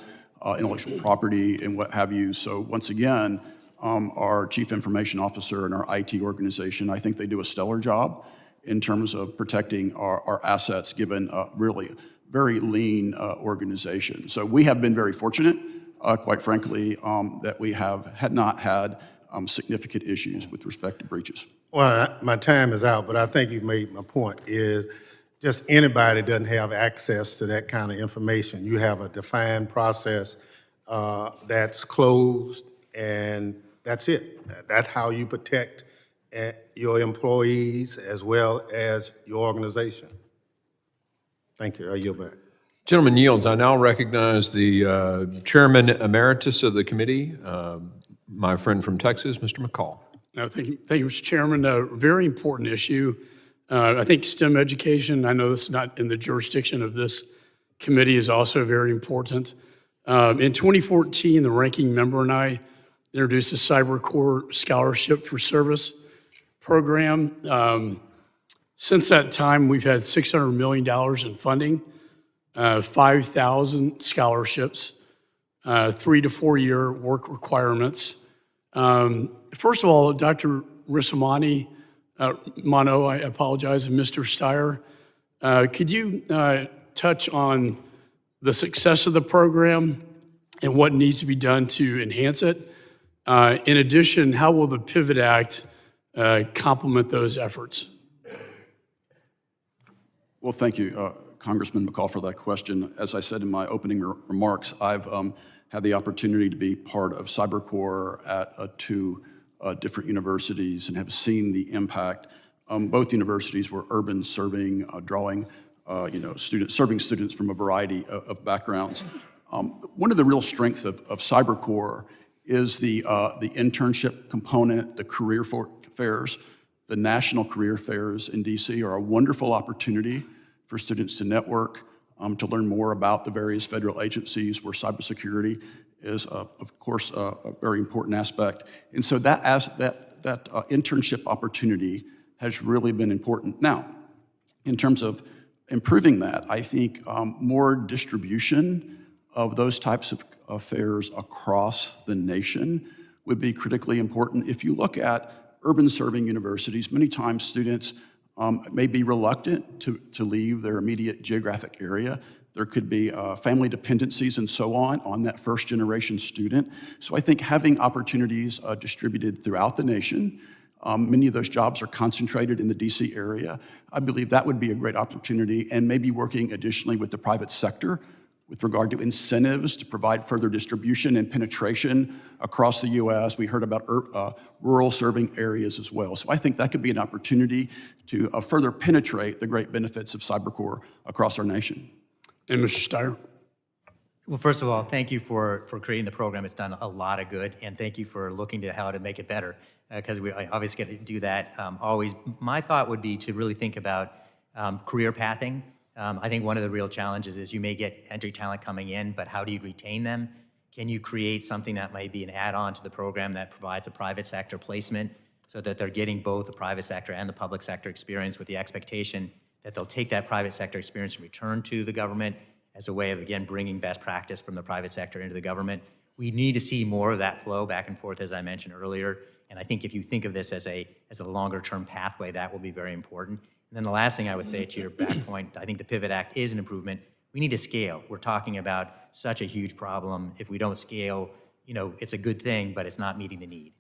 S3: intellectual property, and what have you. So once again, our chief information officer and our IT organization, I think they do a stellar job in terms of protecting our assets, given really very lean organization. So we have been very fortunate, quite frankly, that we had not had significant issues with respect to breaches.
S2: Well, my time is out, but I think you've made my point, is just anybody doesn't have access to that kind of information. You have a defined process that's closed, and that's it. That's how you protect your employees as well as your organization. Thank you. I yield back.
S1: Gentleman yields. I now recognize the Chairman Emeritus of the committee, my friend from Texas, Mr. McCall.
S7: No, thank you, Mr. Chairman. A very important issue. I think STEM education, I know this is not in the jurisdiction of this committee, is also very important. In 2014, the ranking member and I introduced a Cyber Corps Scholarship for Service program. Since that time, we've had $600 million in funding, 5,000 scholarships, 3 to 4 year work requirements. First of all, Dr. Russomanno, I apologize, and Mr. Stier, could you touch on the success of the program and what needs to be done to enhance it? In addition, how will the Pivot Act complement those efforts?
S3: Well, thank you, Congressman McCall, for that question. As I said in my opening remarks, I've had the opportunity to be part of Cyber Corps at 2 different universities and have seen the impact. Both universities were urban serving, drawing, serving students from a variety of backgrounds. One of the real strengths of Cyber Corps is the internship component, the career fairs. The national career fairs in DC are a wonderful opportunity for students to network, to learn more about the various federal agencies where cybersecurity is, of course, a very important aspect. And so that internship opportunity has really been important. Now, in terms of improving that, I think more distribution of those types of fairs across the nation would be critically important. If you look at urban serving universities, many times students may be reluctant to leave their immediate geographic area. There could be family dependencies and so on that first generation student. So I think having opportunities distributed throughout the nation, many of those jobs are concentrated in the DC area. I believe that would be a great opportunity, and maybe working additionally with the private sector with regard to incentives to provide further distribution and penetration across the U.S. We heard about rural serving areas as well. So I think that could be an opportunity to further penetrate the great benefits of Cyber Corps across our nation.
S7: And Mr. Stier?
S6: Well, first of all, thank you for creating the program. It's done a lot of good, and thank you for looking to how to make it better, because we obviously get to do that always. My thought would be to really think about career pathing. I think one of the real challenges is you may get entry talent coming in, but how do you retain them? Can you create something that might be an add-on to the program that provides a private sector placement so that they're getting both the private sector and the public sector experience, with the expectation that they'll take that private sector experience and return to the government as a way of, again, bringing best practice from the private sector into the government? We need to see more of that flow back and forth, as I mentioned earlier. And I think if you think of this as a longer-term pathway, that will be very important. And then the last thing I would say, to your back point, I think the Pivot Act is an improvement. We need to scale. We're talking about such a huge problem. If we don't scale, it's a good thing, but it's not meeting the need.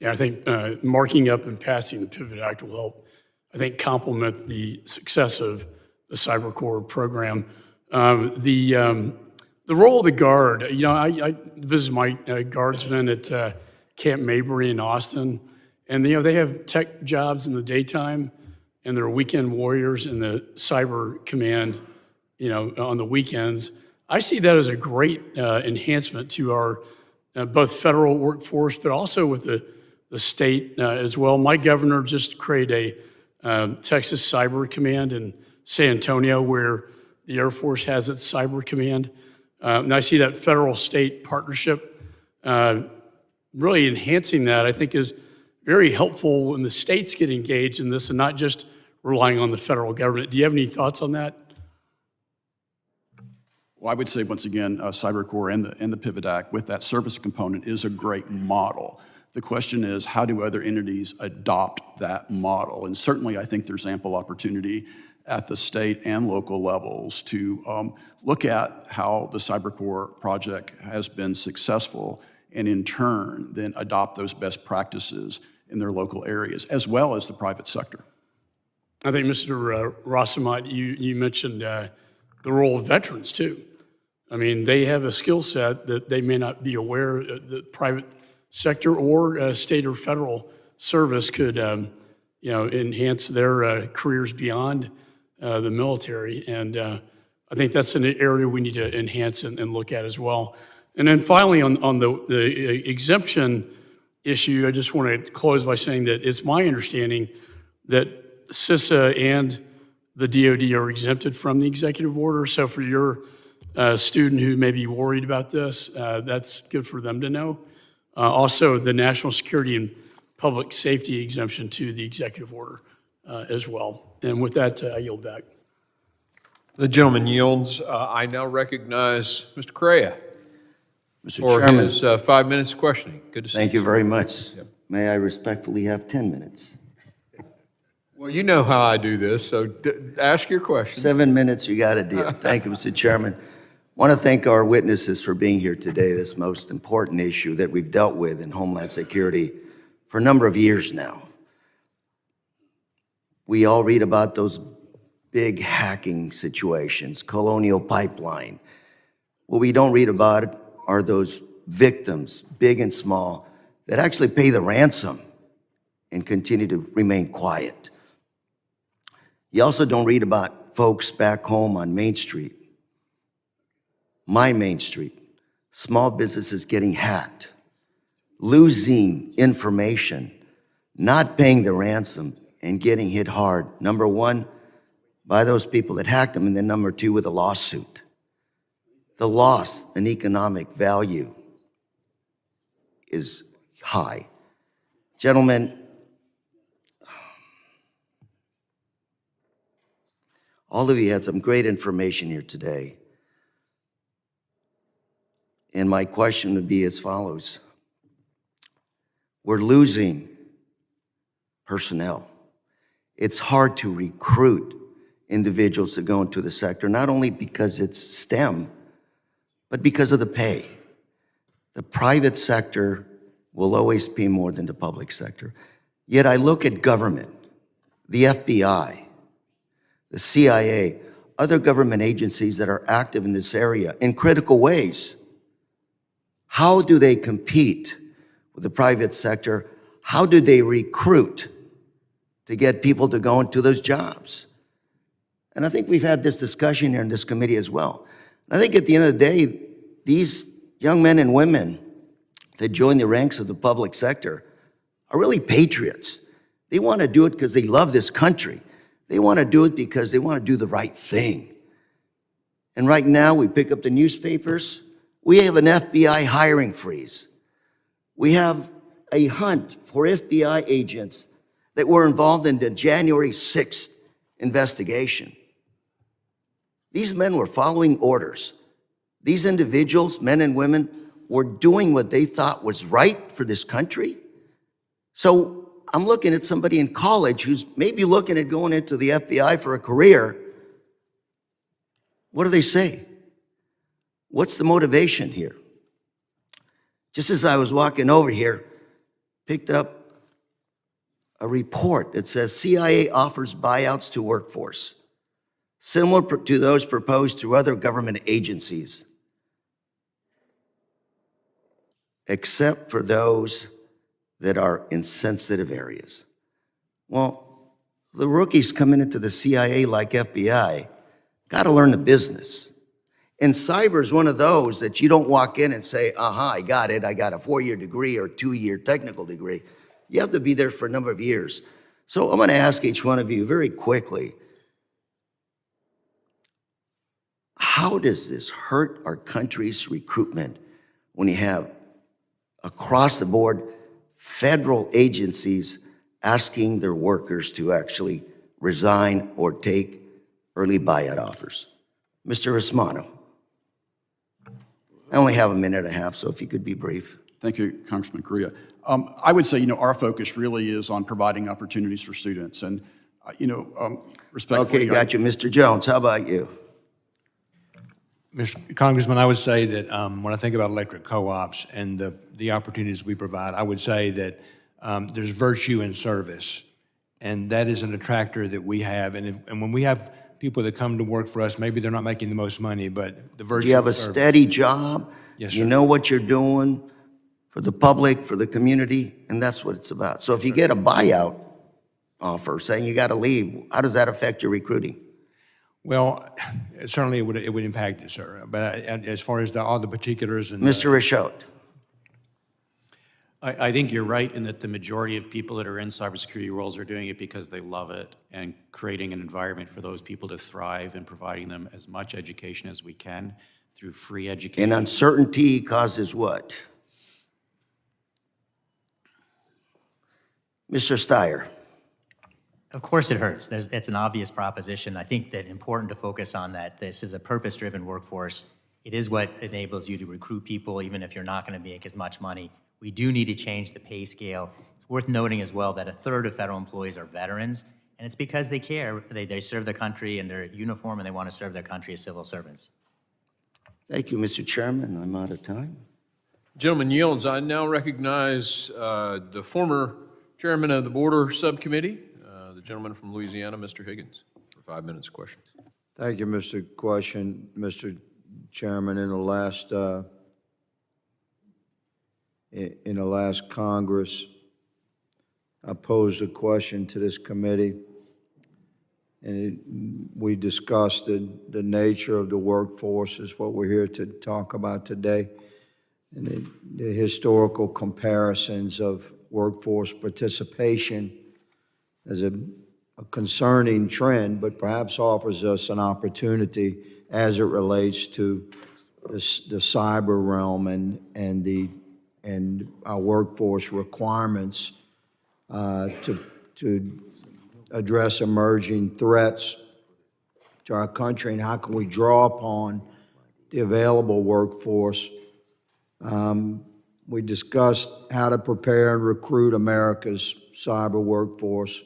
S7: Yeah, I think marking up and passing the Pivot Act will help, I think, complement the success of the Cyber Corps program. The role of the Guard, I visited my guardsmen at Camp Mabry in Austin, and they have tech jobs in the daytime, and they're weekend warriors in the cyber command, on the weekends. I see that as a great enhancement to our both federal workforce, but also with the state as well. My governor just created a Texas Cyber Command in San Antonio, where the Air Force has its cyber command. And I see that federal-state partnership really enhancing that, I think, is very helpful when the states get engaged in this and not just relying on the federal government. Do you have any thoughts on that?
S3: Well, I would say, once again, Cyber Corps and the Pivot Act, with that service component, is a great model. The question is, how do other entities adopt that model? And certainly, I think there's ample opportunity at the state and local levels to look at how the Cyber Corps project has been successful, and in turn, then adopt those best practices in their local areas, as well as the private sector.
S7: I think, Mr. Russomanno, you mentioned the role of veterans, too. I mean, they have a skill set that they may not be aware of. The private sector or state or federal service could, enhance their careers beyond the military. And I think that's an area we need to enhance and look at as well. And then finally, on the exemption issue, I just want to close by saying that it's my understanding that CISA and the DoD are exempted from the executive order. So for your student who may be worried about this, that's good for them to know. Also, the national security and public safety exemption to the executive order as well. And with that, I yield back.
S1: The gentleman yields. I now recognize Mr. Correa
S8: Mr.
S1: for
S8: Chairman,
S1: his 5 minutes of questioning. Good to see you.
S8: thank you very much. May I respectfully have 10 minutes?
S1: Well, you know how I do this, so ask your question.
S8: 7 minutes, you got a deal. Thank you, Mr. Chairman. Want to thank our witnesses for being here today, this most important issue that we've dealt with in Homeland Security for a number of years now. We all read about those big hacking situations, Colonial Pipeline. What we don't read about are those victims, big and small, that actually pay the ransom and continue to remain quiet. You also don't read about folks back home on Main Street, my Main Street, small businesses getting hacked, losing information, not paying the ransom, and getting hit hard. Number one, by those people that hacked them, and then number two, with a lawsuit. The loss in economic value is high. Gentlemen, all of you had some great information here today. And my question would be as follows. We're losing personnel. It's hard to recruit individuals to go into the sector, not only because it's STEM, but because of the pay. The private sector will always pay more than the public sector. Yet I look at government, the FBI, the CIA, other government agencies that are active in this area in critical ways. How do they compete with the private sector? How do they recruit to get people to go into those jobs? And I think we've had this discussion here in this committee as well. And I think at the end of the day, these young men and women that join the ranks of the public sector are really patriots. They want to do it because they love this country. They want to do it because they want to do the right thing. And right now, we pick up the newspapers. We have an FBI hiring freeze. We have a hunt for FBI agents that were involved in the January 6th investigation. These men were following orders. These individuals, men and women, were doing what they thought was right for this country. So I'm looking at somebody in college who's maybe looking at going into the FBI for a career. What do they say? What's the motivation here? Just as I was walking over here, picked up a report that says CIA offers buyouts to workforce, similar to those proposed through other government agencies, except for those that are in sensitive areas. Well, the rookies coming into the CIA like FBI got to learn the business. And cyber is one of those that you don't walk in and say, aha, I got it. I got a 4-year degree or 2-year technical degree. You have to be there for a number of years. So I'm going to ask each one of you very quickly, how does this hurt our country's recruitment when you have across the board federal agencies asking their workers to actually resign or take early buyout offers? Mr. Russomanno. I only have a minute and a half, so if you could be brief.
S3: Thank you, Congressman Correa. I would say, our focus really is on providing opportunities for students. And, respectfully.
S8: Okay, got you. Mr. Jones, how about you?
S5: Mr. Congressman, I would say that when I think about electric co-ops and the opportunities we provide, I would say that there's virtue in service, and that is an attractor that we have. And when we have people that come to work for us, maybe they're not making the most money, but the virtue
S8: Do you have a
S5: of service.
S8: steady job?
S5: Yes,
S8: You
S5: sir.
S8: know what you're doing for the public, for the community, and that's what it's about. So if you get a buyout offer saying you got to leave, how does that affect your recruiting?
S5: Well, certainly it would impact it, sir. But as far as all the particulars and
S8: Mr. Rashotte.
S4: I think you're right in that the majority of people that are in cybersecurity roles are doing it because they love it and creating an environment for those people to thrive and providing them as much education as we can through free education.
S8: And uncertainty causes what? Mr. Stier.
S6: Of course it hurts. It's an obvious proposition. I think that important to focus on that this is a purpose-driven workforce. It is what enables you to recruit people even if you're not going to make as much money. We do need to change the pay scale. It's worth noting as well that 1/3 of federal employees are veterans, and it's because they care. They serve the country in their uniform and they want to serve their country as civil servants.
S8: Thank you, Mr. Chairman. I'm out of time.
S1: Gentleman yields. I now recognize the former chairman of the Border Subcommittee, the gentleman from Louisiana, Mr. Higgins, for 5 minutes of questions.
S9: Thank you, Mr. Chairman. In the last Congress, I posed a question to this committee, and we discussed the nature of the workforce is what we're here to talk about today, and the historical comparisons of workforce participation as a concerning trend, but perhaps offers us an opportunity as it relates to the cyber realm and our workforce requirements to address emerging threats to our country, and how can we draw upon the available workforce. We discussed how to prepare and recruit America's cyber workforce,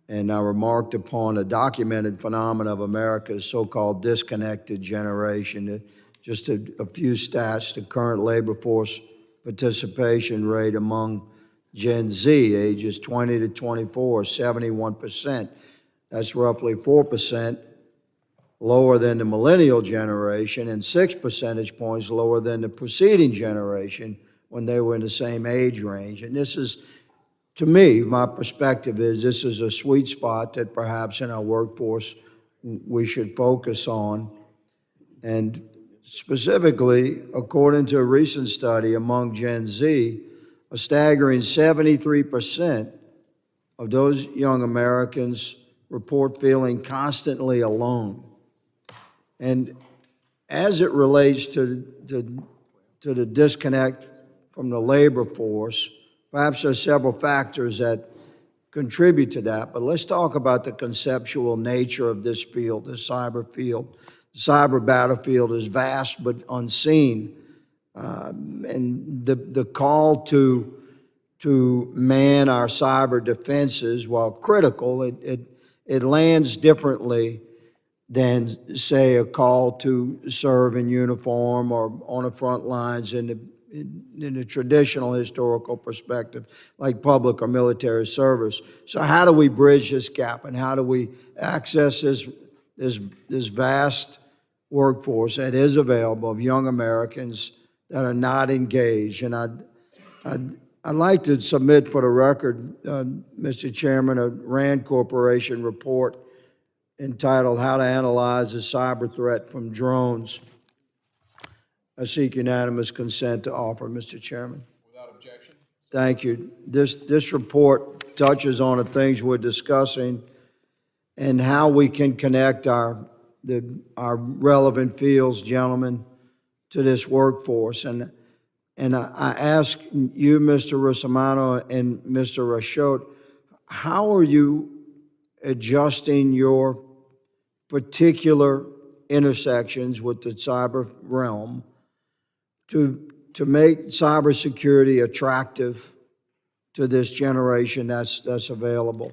S9: and I remarked upon a documented phenomenon of America's so-called disconnected generation. Just a few stats: the current labor force participation rate among Gen Z, ages 20 to 24, 71%. That's roughly 4% lower than the millennial generation and 6 percentage points lower than the preceding generation when they were in the same age range. And this is, to me, my perspective is this is a sweet spot that perhaps in our workforce we should focus on. And specifically, according to a recent study among Gen Z, a staggering 73% of those young Americans report feeling constantly alone. And as it relates to the disconnect from the labor force, perhaps there are several factors that contribute to that, but let's talk about the conceptual nature of this field, the cyber field. The cyber battlefield is vast but unseen, and the call to man our cyber defenses, while critical, it lands differently than, say, a call to serve in uniform or on the front lines in the traditional historical perspective, like public or military service. So how do we bridge this gap, and how do we access this vast workforce that is available of young Americans that are not engaged? And I'd like to submit for the record, Mr. Chairman, a RAND Corporation report entitled How to Analyze the Cyber Threat from Drones. I seek unanimous consent to offer, Mr. Chairman.
S1: Without objection.
S9: Thank you. This report touches on the things we're discussing and how we can connect our relevant fields, gentlemen, to this workforce. And I ask you, Mr. Russomanno and Mr. Rashotte, how are you adjusting your particular intersections with the cyber realm to make cybersecurity attractive to this generation that's available?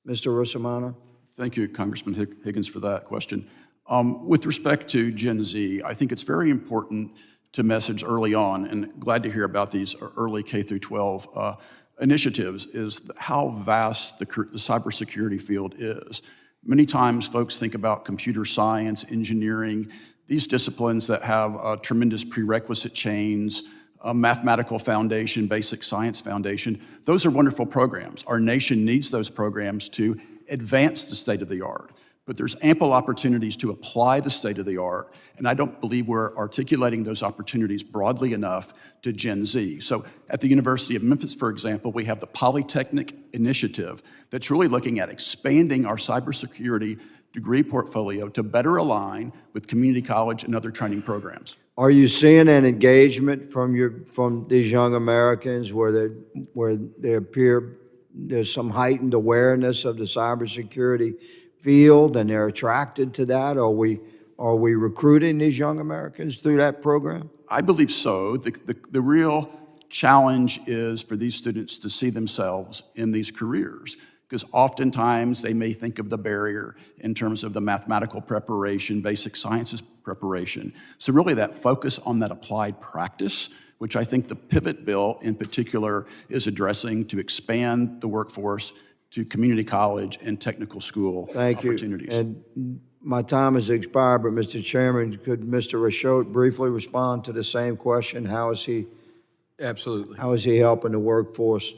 S9: Mr. Russomanno?
S3: Thank you, Congressman Higgins, for that question. With respect to Gen Z, I think it's very important to message early on, and glad to hear about these early K through 12 initiatives, is how vast the cybersecurity field is. Many times folks think about computer science, engineering, these disciplines that have tremendous prerequisite chains, a mathematical foundation, basic science foundation. Those are wonderful programs. Our nation needs those programs to advance the state of the art. but there's ample opportunities to apply the state-of-the-art, and I don't believe we're articulating those opportunities broadly enough to Gen Z. So at the University of Memphis, for example, we have the Polytechnic Initiative that's really looking at expanding our cybersecurity degree portfolio to better align with community college and other training programs.
S9: Are you seeing an engagement from these young Americans where they appear there's some heightened awareness of the cybersecurity field and they're attracted to that? Are we recruiting these young Americans through that program?
S3: I believe so. The real challenge is for these students to see themselves in these careers, because oftentimes they may think of the barrier in terms of the mathematical preparation, basic sciences preparation. So really that focus on that applied practice, which I think the pivot bill in particular is addressing to expand the workforce to community college and technical school opportunities.
S9: Thank you. And my time has expired, but Mr. Chairman, could Mr. Rashotte briefly respond to the same question? How is he helping the workforce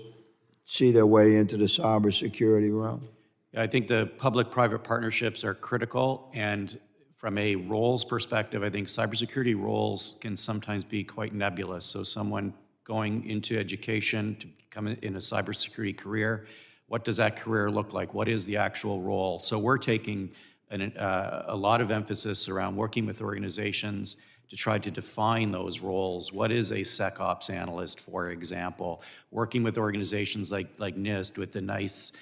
S9: see their way into the cybersecurity realm?
S4: Yeah, I think the public-private partnerships are critical, and from a roles perspective, I think cybersecurity roles can sometimes be quite nebulous. So someone going into education to become in a cybersecurity career, what does that career look like? What is the actual role? So we're taking a lot of emphasis around working with organizations to try to define those roles. What is a SecOps analyst, for example? Working with organizations like NIST with the NICE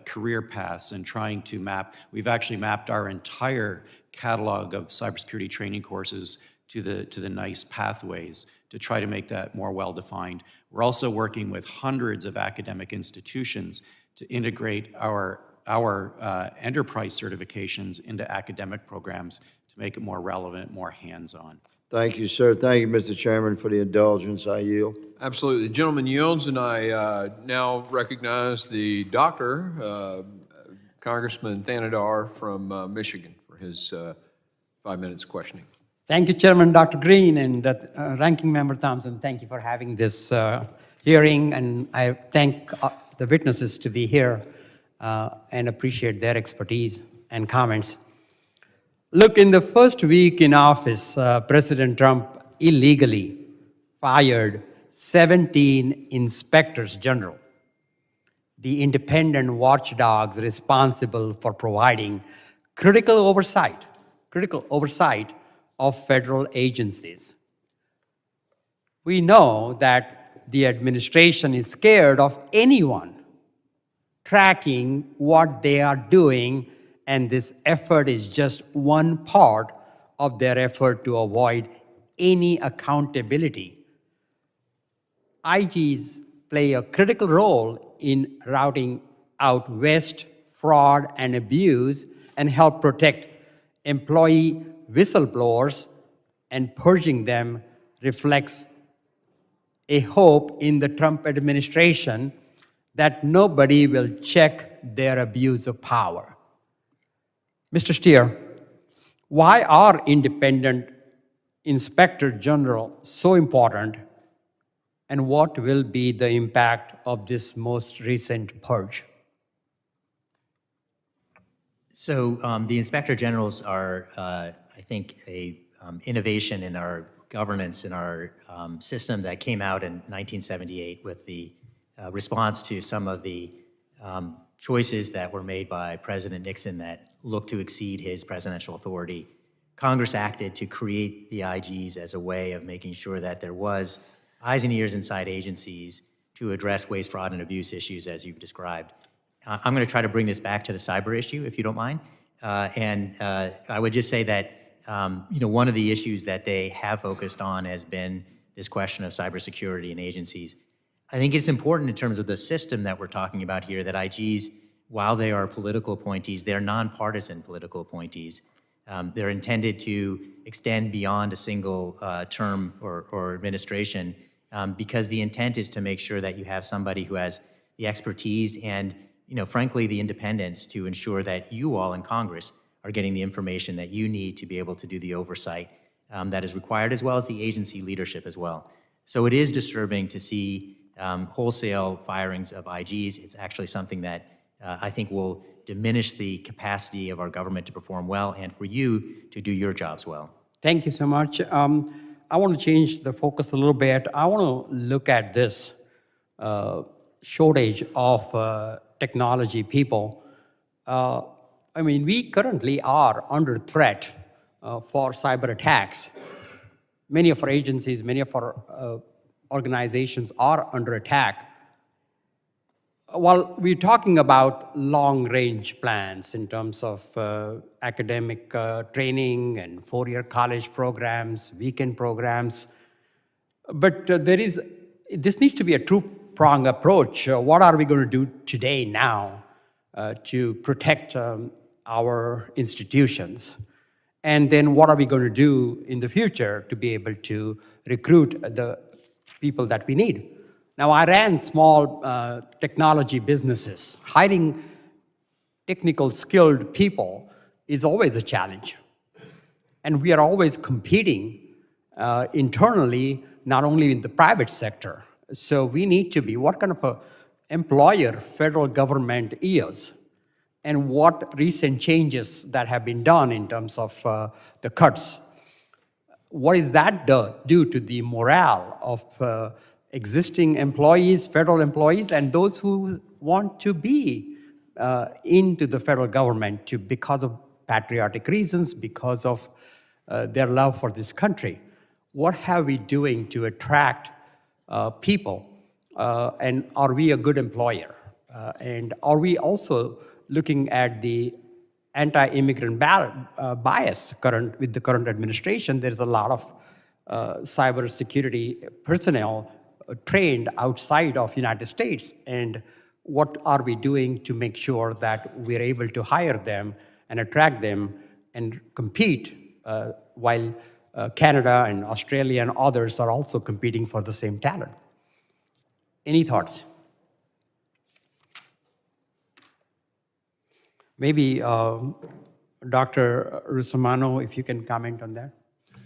S4: career paths and trying to map. We've actually mapped our entire catalog of cybersecurity training courses to the NICE pathways to try to make that more well-defined. We're also working with hundreds of academic institutions to integrate our enterprise certifications into academic programs to make it more relevant, more hands-on.
S9: Thank you, sir. Thank you, Mr. Chairman, for the indulgence. I yield.
S1: Absolutely. The gentleman yields, and I now recognize the doctor, Congressman Thanadar from Michigan, for his 5 minutes questioning.
S10: Thank you, Chairman Dr. Green, and Ranking Member Thompson. Thank you for having this hearing, and I thank the witnesses to be here and appreciate their expertise and comments. Look, in the first week in office, President Trump illegally fired 17 inspectors general, the independent watchdogs responsible for providing critical oversight of federal agencies. We know that the administration is scared of anyone tracking what they are doing, and this effort is just one part of their effort to avoid any accountability. IGs play a critical role in rooting out waste, fraud, and abuse, and help protect employee whistleblowers, and purging them reflects a hope in the Trump administration that nobody will check their abuse of power. Mr. Stier, why are independent inspector general so important, and what will be the impact of this most recent purge?
S6: So the inspector generals are, I think, a innovation in our governance, in our system that came out in 1978 with the response to some of the choices that were made by President Nixon that looked to exceed his presidential authority. Congress acted to create the IGs as a way of making sure that there was eyes and ears inside agencies to address waste, fraud, and abuse issues as you've described. I'm going to try to bring this back to the cyber issue, if you don't mind. I would just say that one of the issues that they have focused on has been this question of cybersecurity and agencies. I think it's important in terms of the system that we're talking about here that IGs, while they are political appointees, they're nonpartisan political appointees. They're intended to extend beyond a single term or administration because the intent is to make sure that you have somebody who has the expertise and, frankly, the independence to ensure that you all in Congress are getting the information that you need to be able to do the oversight that is required, as well as the agency leadership as well. So it is disturbing to see wholesale firings of IGs. It's actually something that I think will diminish the capacity of our government to perform well and for you to do your jobs well.
S10: Thank you so much. I want to change the focus a little bit. I want to look at this shortage of technology people. I mean, we currently are under threat for cyber attacks. Many of our agencies, many of our organizations are under attack. While we're talking about long-range plans in terms of academic training and four-year college programs, weekend programs, but this needs to be a two-pronged approach. What are we going to do today, now, to protect our institutions? And then what are we going to do in the future to be able to recruit the people that we need? Now, I ran small technology businesses. Hiring technical skilled people is always a challenge. And we are always competing internally, not only in the private sector. So we need to be, what kind of a employer federal government is, and what recent changes that have been done in terms of the cuts. What does that do to the morale of existing employees, federal employees, and those who want to be into the federal government because of patriotic reasons, because of their love for this country? What are we doing to attract people? And are we a good employer? And are we also looking at the anti-immigrant bias with the current administration? There's a lot of cybersecurity personnel trained outside of United States. And what are we doing to make sure that we're able to hire them and attract them and compete while Canada and Australia and others are also competing for the same talent? Any thoughts? Maybe Dr. Russomanno, if you can comment on that.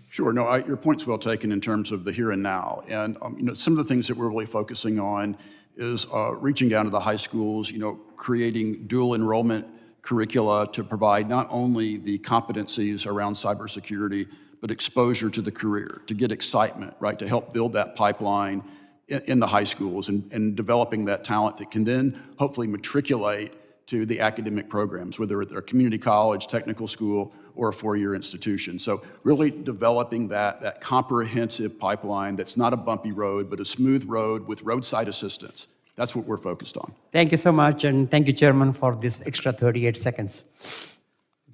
S3: Sure. No, your point's well taken in terms of the here and now. And some of the things that we're really focusing on is reaching down to the high schools, creating dual enrollment curricula to provide not only the competencies around cybersecurity, but exposure to the career, to get excitement, right, to help build that pipeline in the high schools and developing that talent that can then hopefully matriculate to the academic programs, whether they're a community college, technical school, or a four-year institution. So really developing that comprehensive pipeline that's not a bumpy road, but a smooth road with roadside assistance. That's what we're focused on.
S10: Thank you so much, and thank you, Chairman, for this extra 38 seconds.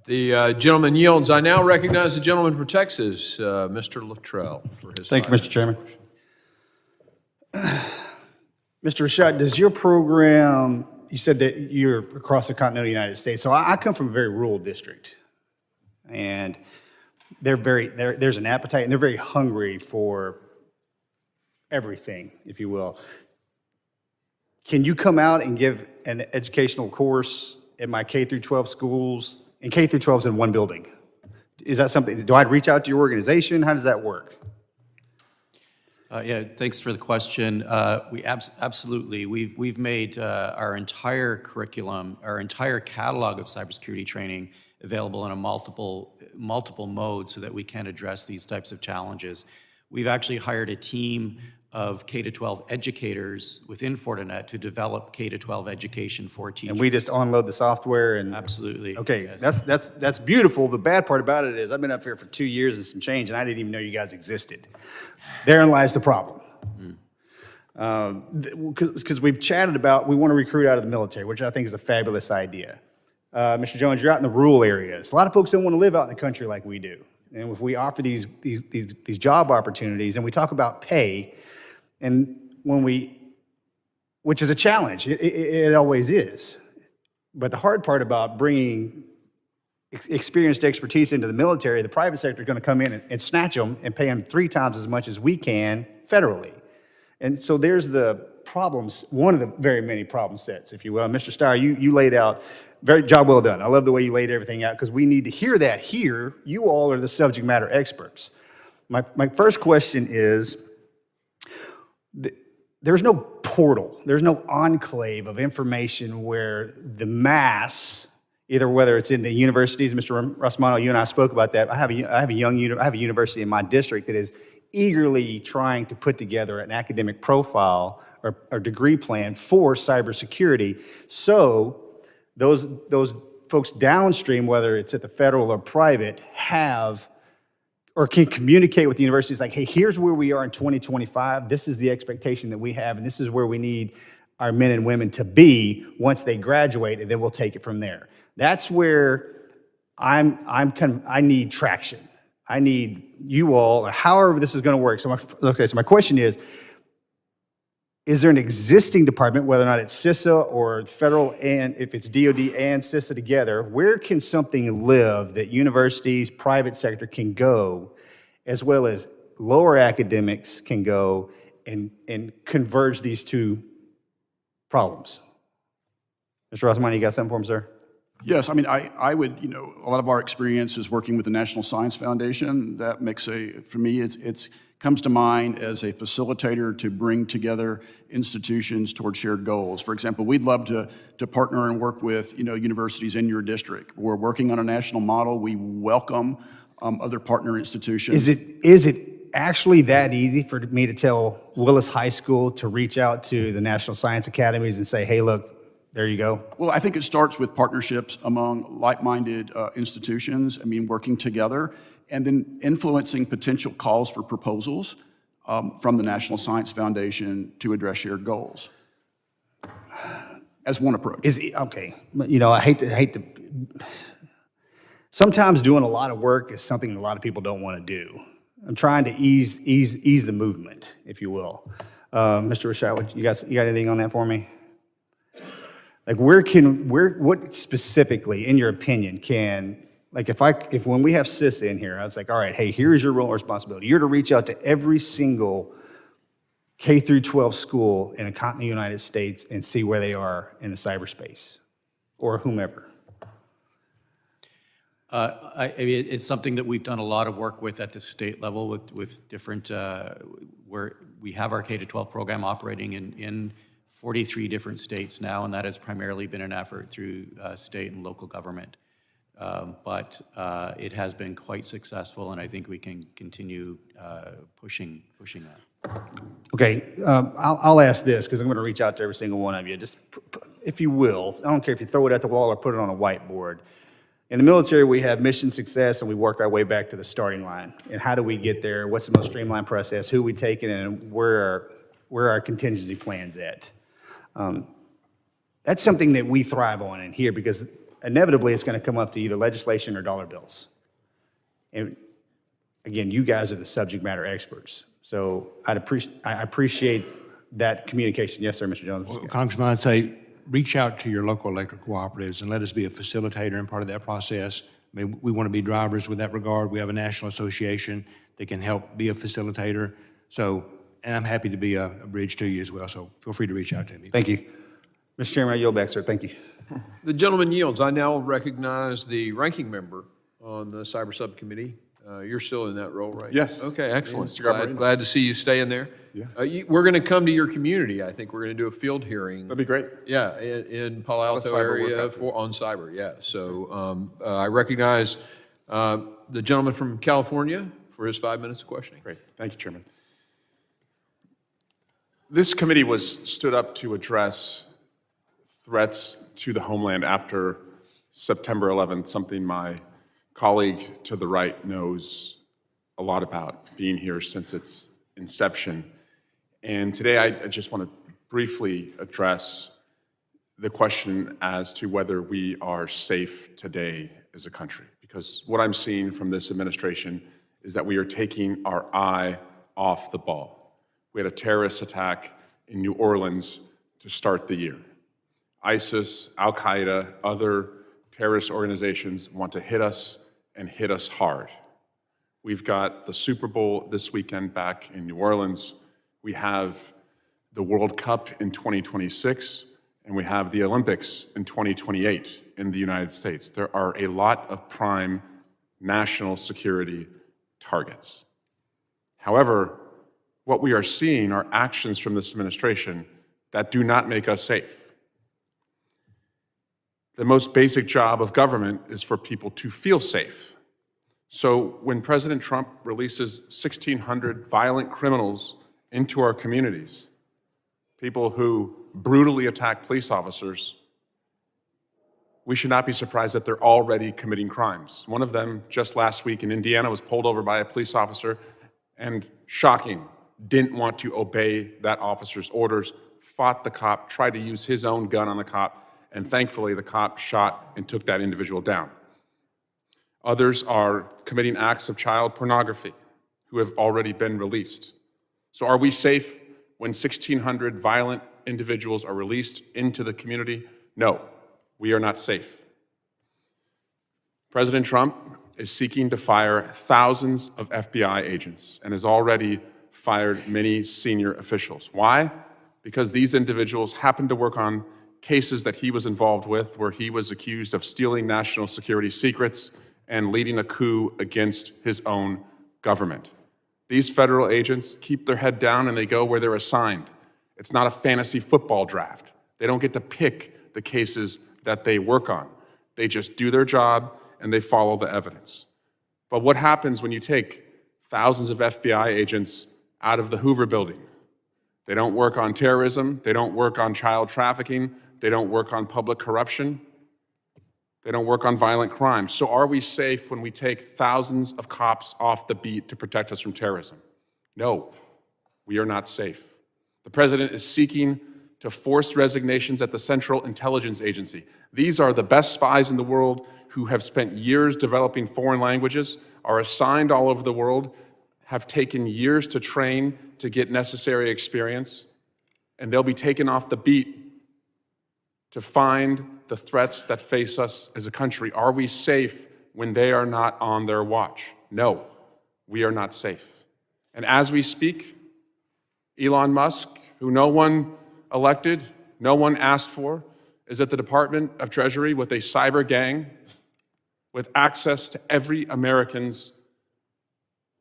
S1: The gentleman yields. I now recognize the gentleman from Texas, Mr. Luttrell, for his
S11: Thank you,
S1: final
S11: Mr. Chairman.
S1: question.
S11: Mr. Rashotte, does your program, you said that you're across the continental United States. So I come from a very rural district, and there's an appetite, and they're very hungry for everything, if you will. Can you come out and give an educational course at my K through 12 schools, and K through 12 is in one building? Is that something, do I reach out to your organization? How does that work?
S4: Yeah, thanks for the question. We absolutely, we've made our entire curriculum, our entire catalog of cybersecurity training available in a multiple modes so that we can address these types of challenges. We've actually hired a team of K-12 educators within Fortinet to develop K-12 education for teachers.
S11: And we just unload the software and...
S4: Absolutely.
S11: Okay,
S4: yes.
S11: that's beautiful. The bad part about it is I've been up here for 2 years and some change, and I didn't even know you guys existed. Therein lies the problem. Because we've chatted about, we want to recruit out of the military, which I think is a fabulous idea. Mr. Jones, you're out in the rural areas. A lot of folks don't want to live out in the country like we do. And if we offer these job opportunities and we talk about pay, and which is a challenge, it always is. But the hard part about bringing experienced expertise into the military, the private sector is going to come in and snatch them and pay them 3 times as much as we can federally. And so there's the problems, one of the very many problem sets, if you will. Mr. Stier, you laid out, job well done. I love the way you laid everything out because we need to hear that here. You all are the subject matter experts. My first question is, there's no portal, there's no enclave of information where the mass, either whether it's in the universities, Mr. Russomanno, you and I spoke about that. I have a university in my district that is eagerly trying to put together an academic profile or degree plan for cybersecurity. So those folks downstream, whether it's at the federal or private, have or can communicate with the universities like, hey, here's where we are in 2025. This is the expectation that we have, and this is where we need our men and women to be once they graduate, and then we'll take it from there. That's where I need traction. I need you all, however this is going to work. So my question is there an existing department, whether or not it's CISA or federal, and if it's DOD and CISA together, where can something live that universities, private sector can go, as well as lower academics can go and converge these two problems? Mr. Russomanno, you got something for him, sir?
S3: Yes, I mean, I would, a lot of our experience is working with the National Science Foundation. That makes for me, it's comes to mind as a facilitator to bring together institutions toward shared goals. For example, we'd love to partner and work with, universities in your district. We're working on a national model. We welcome other partner institutions.
S11: Is it actually that easy for me to tell Willis High School to reach out to the National Science Academies and say, hey, look, there you go?
S3: Well, I think it starts with partnerships among like-minded institutions, working together, and then influencing potential calls for proposals from the National Science Foundation to address shared goals as one approach.
S11: Okay, I hate to, sometimes doing a lot of work is something a lot of people don't want to do. I'm trying to ease the movement, if you will. Mr. Rashotte, you got anything on that for me? Like what specifically, in your opinion, if when we have CISA in here, I was like, all right, hey, here's your role and responsibility. You're to reach out to every single K through 12 school in a continental United States and see where they are in the cyberspace, or whomever.
S4: It's something that we've done a lot of work with at the state level with different, where we have our K-12 program operating in 43 different states now, and that has primarily been an effort through state and local government. But it has been quite successful, and I think we can continue pushing that.
S11: Okay, I'll ask this, because I'm going to reach out to every single one of you. Just, if you will, I don't care if you throw it at the wall or put it on a whiteboard. In the military, we have mission success, and we work our way back to the starting line. And how do we get there? What's the most streamlined process? Who we taking, and where are our contingency plans at? That's something that we thrive on in here, because inevitably it's going to come up to either legislation or dollar bills. And again, you guys are the subject matter experts. So I appreciate that communication. Yes, sir, Mr. Jones.
S5: Well, Congressman, I'd say reach out to your local electric cooperatives and let us be a facilitator and part of that process. We want to be drivers with that regard. We have a national association that can help be a facilitator. So, and I'm happy to be a bridge to you as well. So feel free to reach out to me.
S11: Thank you. Mr. Chairman, I yield back, sir. Thank you.
S1: The gentleman yields. I now recognize the ranking member on the Cyber Subcommittee. You're still in that role, right?
S12: Yes.
S1: Okay, excellent.
S12: Mr.
S1: Glad to see you staying there.
S12: Yeah.
S1: We're going to come to your community. I think we're going to do a field hearing.
S12: That'd be great.
S1: Yeah, in Palo Alto
S12: cyber work
S1: area
S12: happening.
S1: on cyber, yeah. So I recognize the gentleman from California for his 5 minutes of questioning.
S12: Great. Thank you, Chairman. This committee was stood up to address threats to the homeland after September 11th, something my colleague to the right knows a lot about, being here since its inception. And today I just want to briefly address the question as to whether we are safe today as a country. Because what I'm seeing from this administration is that we are taking our eye off the ball. We had a terrorist attack in New Orleans to start the year. ISIS, Al-Qaeda, other terrorist organizations want to hit us and hit us hard. We've got the Super Bowl this weekend back in New Orleans. We have the World Cup in 2026, and we have the Olympics in 2028 in the United States. There are a lot of prime national security targets. However, what we are seeing are actions from this administration that do not make us safe. The most basic job of government is for people to feel safe. So when President Trump releases 1,600 violent criminals into our communities, people who brutally attack police officers, we should not be surprised that they're already committing crimes. One of them, just last week in Indiana, was pulled over by a police officer and, shocking, didn't want to obey that officer's orders, fought the cop, tried to use his own gun on the cop, and thankfully the cop shot and took that individual down. Others are committing acts of child pornography who have already been released. So are we safe when 1,600 violent individuals are released into the community? No, we are not safe. President Trump is seeking to fire thousands of FBI agents and has already fired many senior officials. Why? Because these individuals happen to work on cases that he was involved with, where he was accused of stealing national security secrets and leading a coup against his own government. These federal agents keep their head down and they go where they're assigned. It's not a fantasy football draft. They don't get to pick the cases that they work on. They just do their job and they follow the evidence. But what happens when you take thousands of FBI agents out of the Hoover building? They don't work on terrorism, they don't work on child trafficking, they don't work on public corruption, they don't work on violent crime. So are we safe when we take thousands of cops off the beat to protect us from terrorism? No, we are not safe. The president is seeking to force resignations at the Central Intelligence Agency. These are the best spies in the world who have spent years developing foreign languages, are assigned all over the world, have taken years to train to get necessary experience, and they'll be taken off the beat to find the threats that face us as a country. Are we safe when they are not on their watch? No, we are not safe. And as we speak, Elon Musk, who no one elected, no one asked for, is at the Department of Treasury with a cyber gang with access to every American's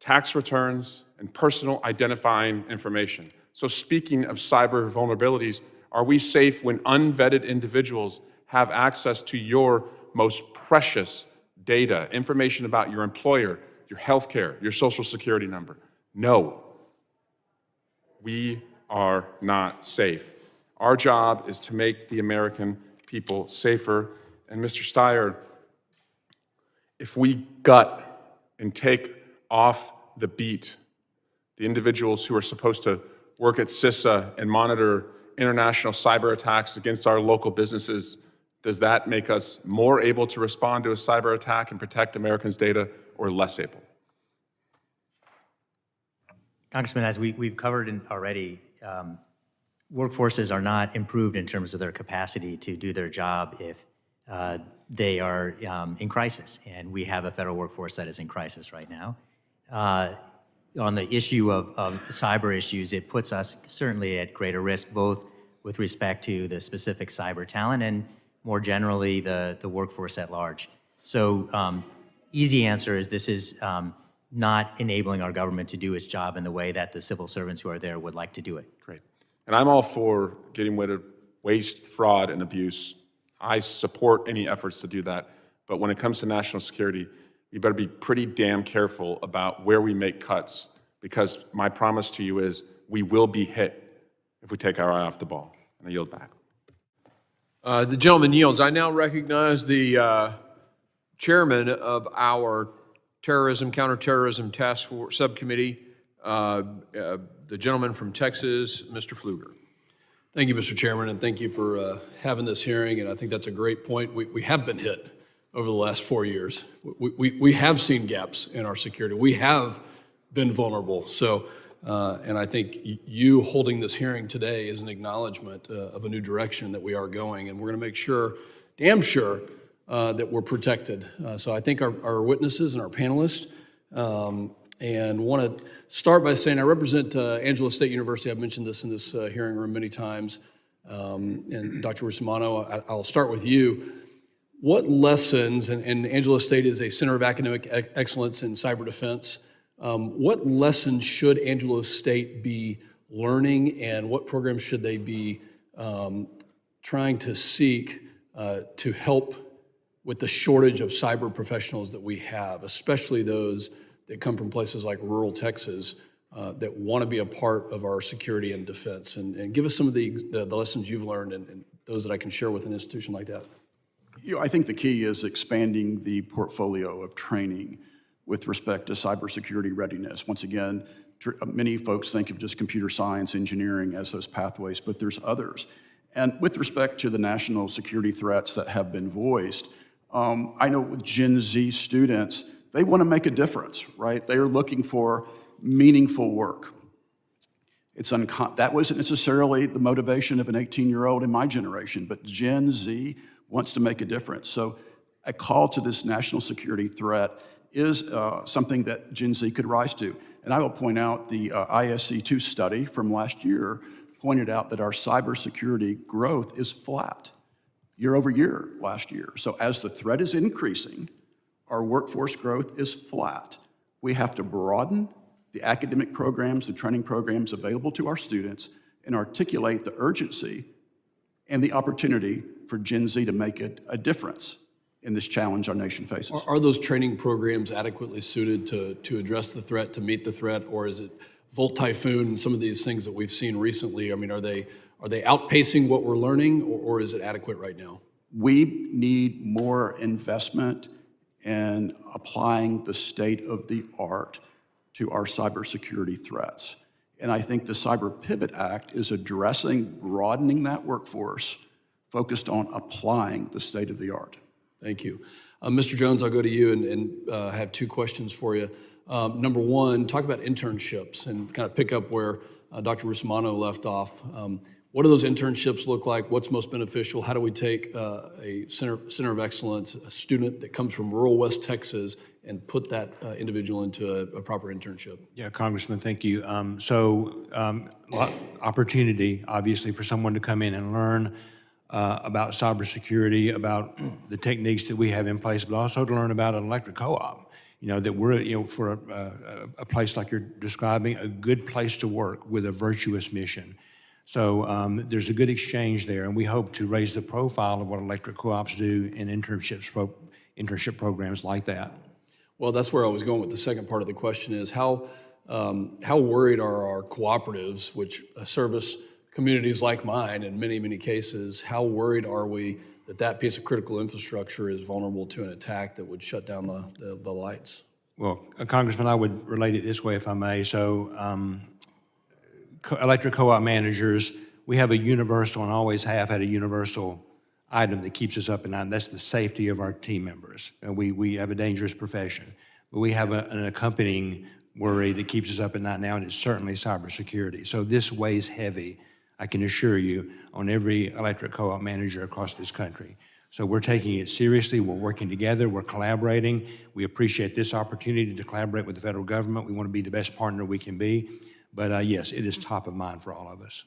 S12: tax returns and personal identifying information. So speaking of cyber vulnerabilities, are we safe when unvetted individuals have access to your most precious data, information about your employer, your health care, your social security number? No, we are not safe. Our job is to make the American people safer. And Mr. Stier, if we gut and take off the beat the individuals who are supposed to work at CISA and monitor international cyber attacks against our local businesses, does that make us more able to respond to a cyber attack and protect Americans' data, or less able?
S6: Congressman, as we've covered already, workforces are not improved in terms of their capacity to do their job if they are in crisis. And we have a federal workforce that is in crisis right now. On the issue of cyber issues, it puts us certainly at greater risk, both with respect to the specific cyber talent and more generally the workforce at large. So easy answer is this is not enabling our government to do its job in the way that the civil servants who are there would like to do it.
S12: Great. And I'm all for getting rid of waste, fraud, and abuse. I support any efforts to do that. But when it comes to national security, you better be pretty damn careful about where we make cuts, because my promise to you is we will be hit if we take our eye off the ball. And I yield back.
S1: The gentleman yields. I now recognize the chairman of our Counterterrorism Task Force Subcommittee, the gentleman from Texas, Mr. Pfluger.
S13: Thank you, Mr. Chairman, and thank you for having this hearing, and I think that's a great point. We have been hit over the last 4 years. We have seen gaps in our security. We have been vulnerable. So, and I think you holding this hearing today is an acknowledgement of a new direction that we are going, and we're going to make sure, damn sure, that we're protected. So I think our witnesses and our panelists, and want to start by saying I represent Angela State University. I've mentioned this in this hearing room many times. And Dr. Russomanno, I'll start with you. What lessons, and Angela State is a center of academic excellence in cyber defense. What lessons should Angelo State be learning, and what programs should they be trying to seek to help with the shortage of cyber professionals that we have, especially those that come from places like rural Texas that want to be a part of our security and defense? And give us some of the lessons you've learned and those that I can share with an institution like that.
S3: I think the key is expanding the portfolio of training with respect to cybersecurity readiness. Once again, many folks think of just computer science, engineering as those pathways, but there's others. And with respect to the national security threats that have been voiced, I know with Gen Z students, they want to make a difference, right? They are looking for meaningful work. That wasn't necessarily the motivation of an 18-year-old in my generation, but Gen Z wants to make a difference. So a call to this national security threat is something that Gen Z could rise to. And I will point out the ISC2 study from last year pointed out that our cybersecurity growth is flat year over year last year. So as the threat is increasing, our workforce growth is flat. We have to broaden the academic programs, the training programs available to our students, and articulate the urgency and the opportunity for Gen Z to make a difference in this challenge our nation faces.
S13: Are those training programs adequately suited to address the threat, to meet the threat, or is it Volt Typhoon and some of these things that we've seen recently? I mean, are they outpacing what we're learning, or is it adequate right now?
S3: We need more investment in applying the state of the art to our cybersecurity threats. And I think the Cyber Pivot Act is addressing, broadening that workforce, focused on applying the state of the art.
S13: Thank you. Mr. Jones, I'll go to you and have two questions for you. Number one, talk about internships and kind of pick up where Dr. Russomanno left off. What do those internships look like? What's most beneficial? How do we take a center of excellence, a student that comes from rural West Texas, and put that individual into a proper internship?
S5: Yeah, Congressman, thank you. Opportunity, obviously, for someone to come in and learn about cybersecurity, about the techniques that we have in place, but also to learn about an electric co-op. That we're, for a place like you're describing, a good place to work with a virtuous mission. So there's a good exchange there, and we hope to raise the profile of what electric co-ops do in internship programs like that.
S13: Well, that's where I was going with the second part of the question is how worried are our cooperatives, which service communities like mine in many, many cases, how worried are we that piece of critical infrastructure is vulnerable to an attack that would shut down the lights?
S5: Well, Congressman, I would relate it this way, if I may. So electric co-op managers, we have a universal and always have had a universal item that keeps us up at night, and that's the safety of our team members. And we have a dangerous profession, but we have an accompanying worry that keeps us up at night now, and it's certainly cybersecurity. So this weighs heavy, I can assure you, on every electric co-op manager across this country. So we're taking it seriously, we're working together, we're collaborating. We appreciate this opportunity to collaborate with the federal government. We want to be the best partner we can be. But yes, it is top of mind for all of us.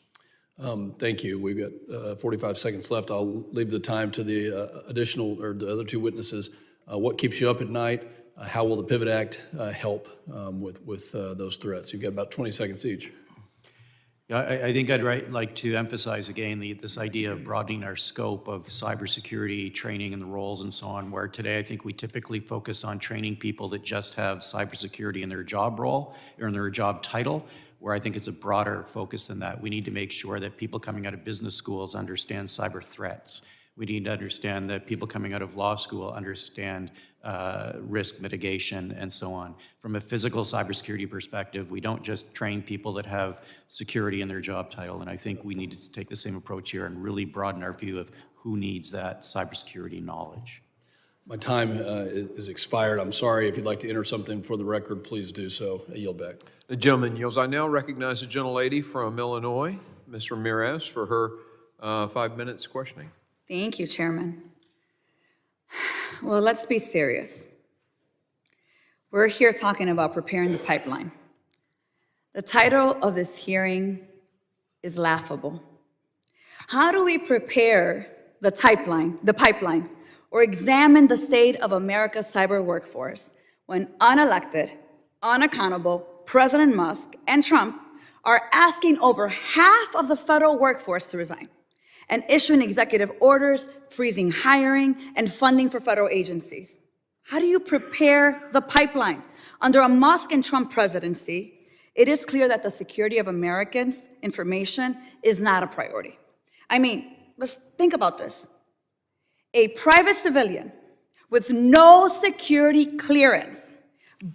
S13: Thank you. We've got 45 seconds left. I'll leave the time to the the other two witnesses. What keeps you up at night? How will the Pivot Act help with those threats? You've got about 20 seconds each.
S4: Yeah, I think I'd like to emphasize again this idea of broadening our scope of cybersecurity training and the roles and so on, where today I think we typically focus on training people that just have cybersecurity in their job role or in their job title, where I think it's a broader focus than that. We need to make sure that people coming out of business schools understand cyber threats. We need to understand that people coming out of law school understand risk mitigation and so on. From a physical cybersecurity perspective, we don't just train people that have security in their job title, and I think we need to take the same approach here and really broaden our view of who needs that cybersecurity knowledge.
S13: My time is expired. I'm sorry. If you'd like to enter something for the record, please do so. I yield back.
S1: The gentleman yields. I now recognize the gentlelady from Illinois, Ms. Ramirez, for her 5 minutes questioning.
S14: Thank you, Chairman. Well, let's be serious. We're here talking about preparing the pipeline. The title of this hearing is laughable. How do we prepare the pipeline, or examine the state of America's cyber workforce when unelected, unaccountable President Musk and Trump are asking over half of the federal workforce to resign and issuing executive orders, freezing hiring and funding for federal agencies. How do you prepare the pipeline? Under a Musk and Trump presidency, it is clear that the security of Americans' information is not a priority. I mean, let's think about this. A private civilian with no security clearance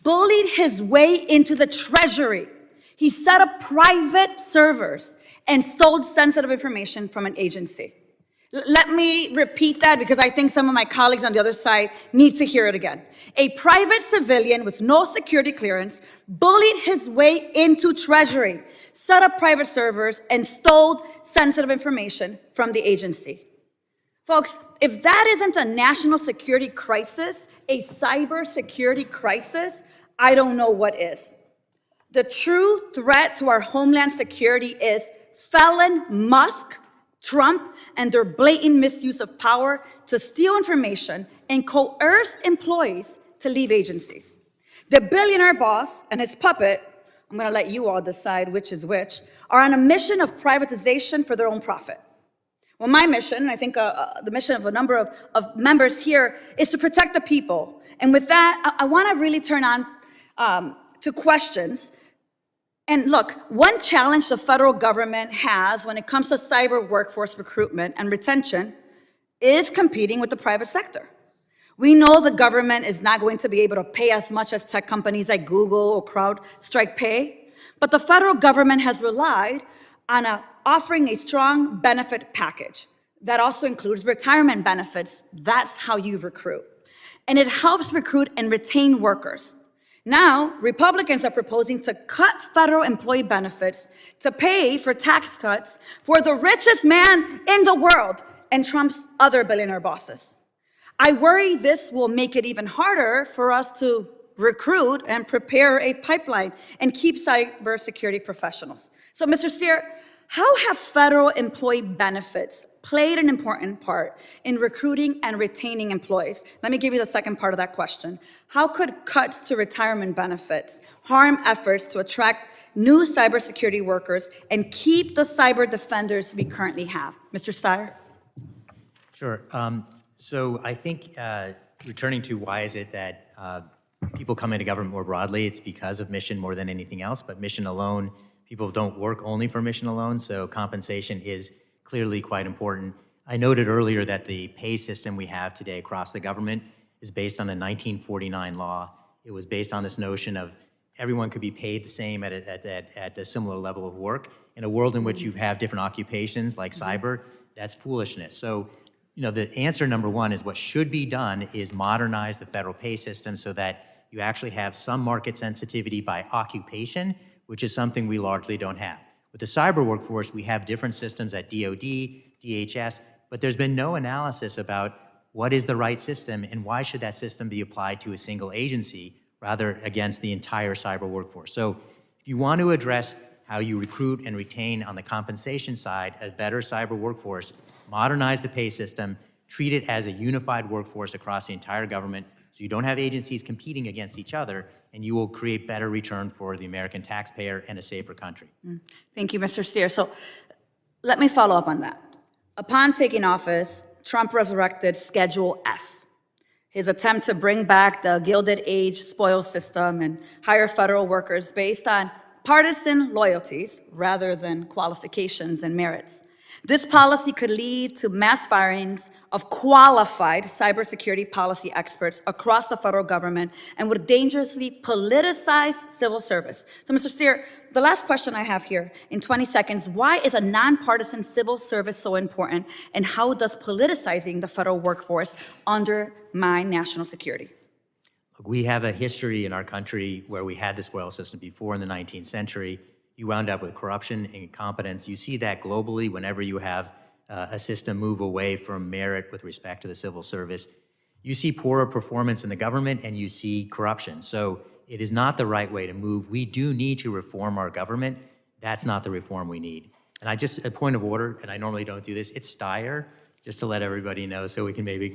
S14: bullied his way into the Treasury. He set up private servers and stole sensitive information from an agency. Let me repeat that because I think some of my colleagues on the other side need to hear it again. A private civilian with no security clearance bullied his way into Treasury, set up private servers, and stole sensitive information from the agency. Folks, if that isn't a national security crisis, a cyber security crisis, I don't know what is. The true threat to our homeland security is felon Musk, Trump, and their blatant misuse of power to steal information and coerce employees to leave agencies. The billionaire boss and his puppet, I'm going to let you all decide which is which, are on a mission of privatization for their own profit. Well, my mission, and I think the mission of a number of members here, is to protect the people. And with that, I want to really turn on to questions. And look, one challenge the federal government has when it comes to cyber workforce recruitment and retention is competing with the private sector. We know the government is not going to be able to pay as much as tech companies like Google or CrowdStrike pay, but the federal government has relied on offering a strong benefit package that also includes retirement benefits. That's how you recruit. And it helps recruit and retain workers. Now, Republicans are proposing to cut federal employee benefits to pay for tax cuts for the richest man in the world and Trump's other billionaire bosses. I worry this will make it even harder for us to recruit and prepare a pipeline and keep cybersecurity professionals. So, Mr. Stier, how have federal employee benefits played an important part in recruiting and retaining employees? Let me give you the second part of that question. How could cuts to retirement benefits harm efforts to attract new cybersecurity workers and keep the cyber defenders we currently have? Mr. Stier?
S6: Sure. So I think returning to why is it that people come into government more broadly, it's because of mission more than anything else, but mission alone, people don't work only for mission alone, so compensation is clearly quite important. I noted earlier that the pay system we have today across the government is based on a 1949 law. It was based on this notion of everyone could be paid the same at a similar level of work. In a world in which you have different occupations like cyber, that's foolishness. So, you know, the answer number one is what should be done is modernize the federal pay system so that you actually have some market sensitivity by occupation, which is something we largely don't have. With the cyber workforce, we have different systems at DoD, DHS, but there's been no analysis about what is the right system and why should that system be applied to a single agency rather against the entire cyber workforce. So if you want to address how you recruit and retain on the compensation side a better cyber workforce, modernize the pay system, treat it as a unified workforce across the entire government so you don't have agencies competing against each other, and you will create better return for the American taxpayer and a safer country.
S14: Thank you, Mr. Stier. So let me follow up on that. Upon taking office, Trump resurrected Schedule F, his attempt to bring back the Gilded Age spoils system and hire federal workers based on partisan loyalties rather than qualifications and merits. This policy could lead to mass firings of qualified cybersecurity policy experts across the federal government and would dangerously politicize civil service. So, Mr. Stier, the last question I have here in 20 seconds, why is a nonpartisan civil service so important, and how does politicizing the federal workforce undermine national security?
S6: We have a history in our country where we had the spoils system before in the 19th century. You wound up with corruption and incompetence. You see that globally whenever you have a system move away from merit with respect to the civil service. You see poorer performance in the government and you see corruption. So it is not the right way to move. We do need to reform our government. That's not the reform we need. And a point of order, and I normally don't do this, it's Stier. just to let everybody know, so we can maybe,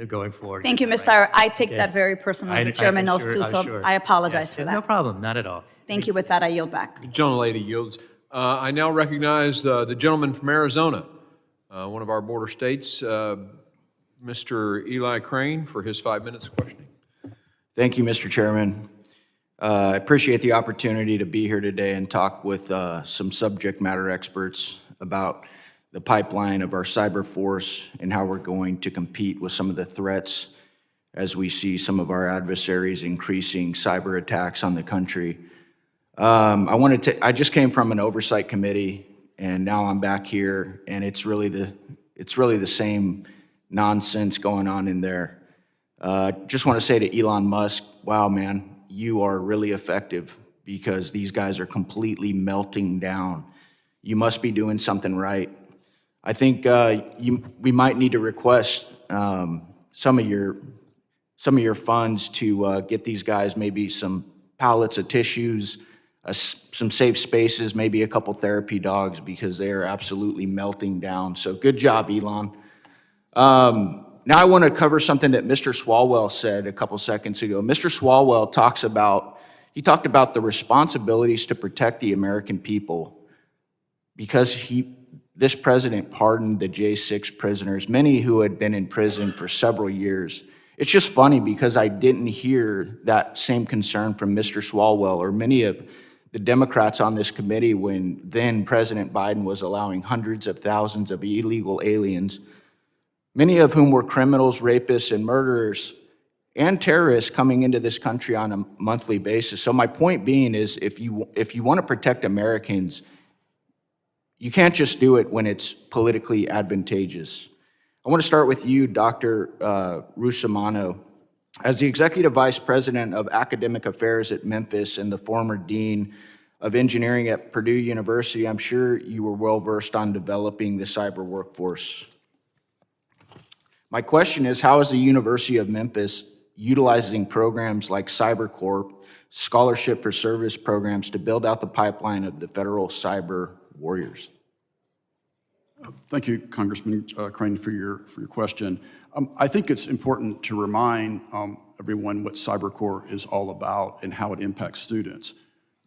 S6: going forward.
S14: Thank you, Ms. Stier. I take that very personal, as the chairman knows too, so I apologize for
S6: No
S14: that.
S6: problem, not at all.
S14: Thank you. With that, I yield back.
S1: The gentlelady yields. I now recognize the gentleman from Arizona, one of our border states, Mr. Eli Crane, for his 5 minutes of questioning.
S15: Thank you, Mr. Chairman. I appreciate the opportunity to be here today and talk with some subject matter experts about the pipeline of our cyber force and how we're going to compete with some of the threats as we see some of our adversaries increasing cyber attacks on the country. I just came from an oversight committee, and now I'm back here, and it's really the same nonsense going on in there. Just want to say to Elon Musk, wow, man, you are really effective because these guys are completely melting down. You must be doing something right. I think we might need to request some of your funds to get these guys maybe some pallets of tissues, some safe spaces, maybe a couple therapy dogs, because they are absolutely melting down. So good job, Elon. Now I want to cover something that Mr. Swalwell said a couple seconds ago. Mr. Swalwell talked about the responsibilities to protect the American people because this president pardoned the J6 prisoners, many who had been in prison for several years. It's just funny because I didn't hear that same concern from Mr. Swalwell or many of the Democrats on this committee when then President Biden was allowing hundreds of thousands of illegal aliens, many of whom were criminals, rapists, and murderers, and terrorists coming into this country on a monthly basis. So my point being is if you want to protect Americans, you can't just do it when it's politically advantageous. I want to start with you, Dr. Russomanno. As the Executive Vice President of Academic Affairs at Memphis and the former Dean of Engineering at Purdue University, I'm sure you were well-versed on developing the cyber workforce. My question is, how is the University of Memphis utilizing programs like CyberCorp, Scholarship for Service programs to build out the pipeline of the federal cyber warriors?
S3: Thank you, Congressman Crane, for your question. I think it's important to remind everyone what CyberCorp is all about and how it impacts students.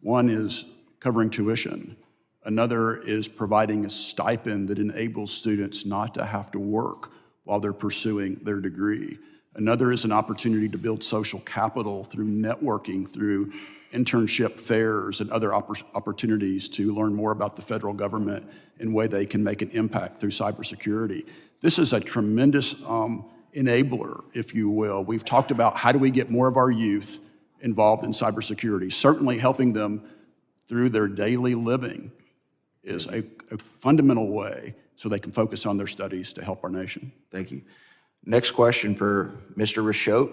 S3: One is covering tuition. Another is providing a stipend that enables students not to have to work while they're pursuing their degree. Another is an opportunity to build social capital through networking, through internship fairs and other opportunities to learn more about the federal government and way they can make an impact through cybersecurity. This is a tremendous enabler, if you will. We've talked about how do we get more of our youth involved in cybersecurity. Certainly helping them through their daily living is a fundamental way so they can focus on their studies to help our nation.
S15: Thank you. Next question for Mr. Rashotte.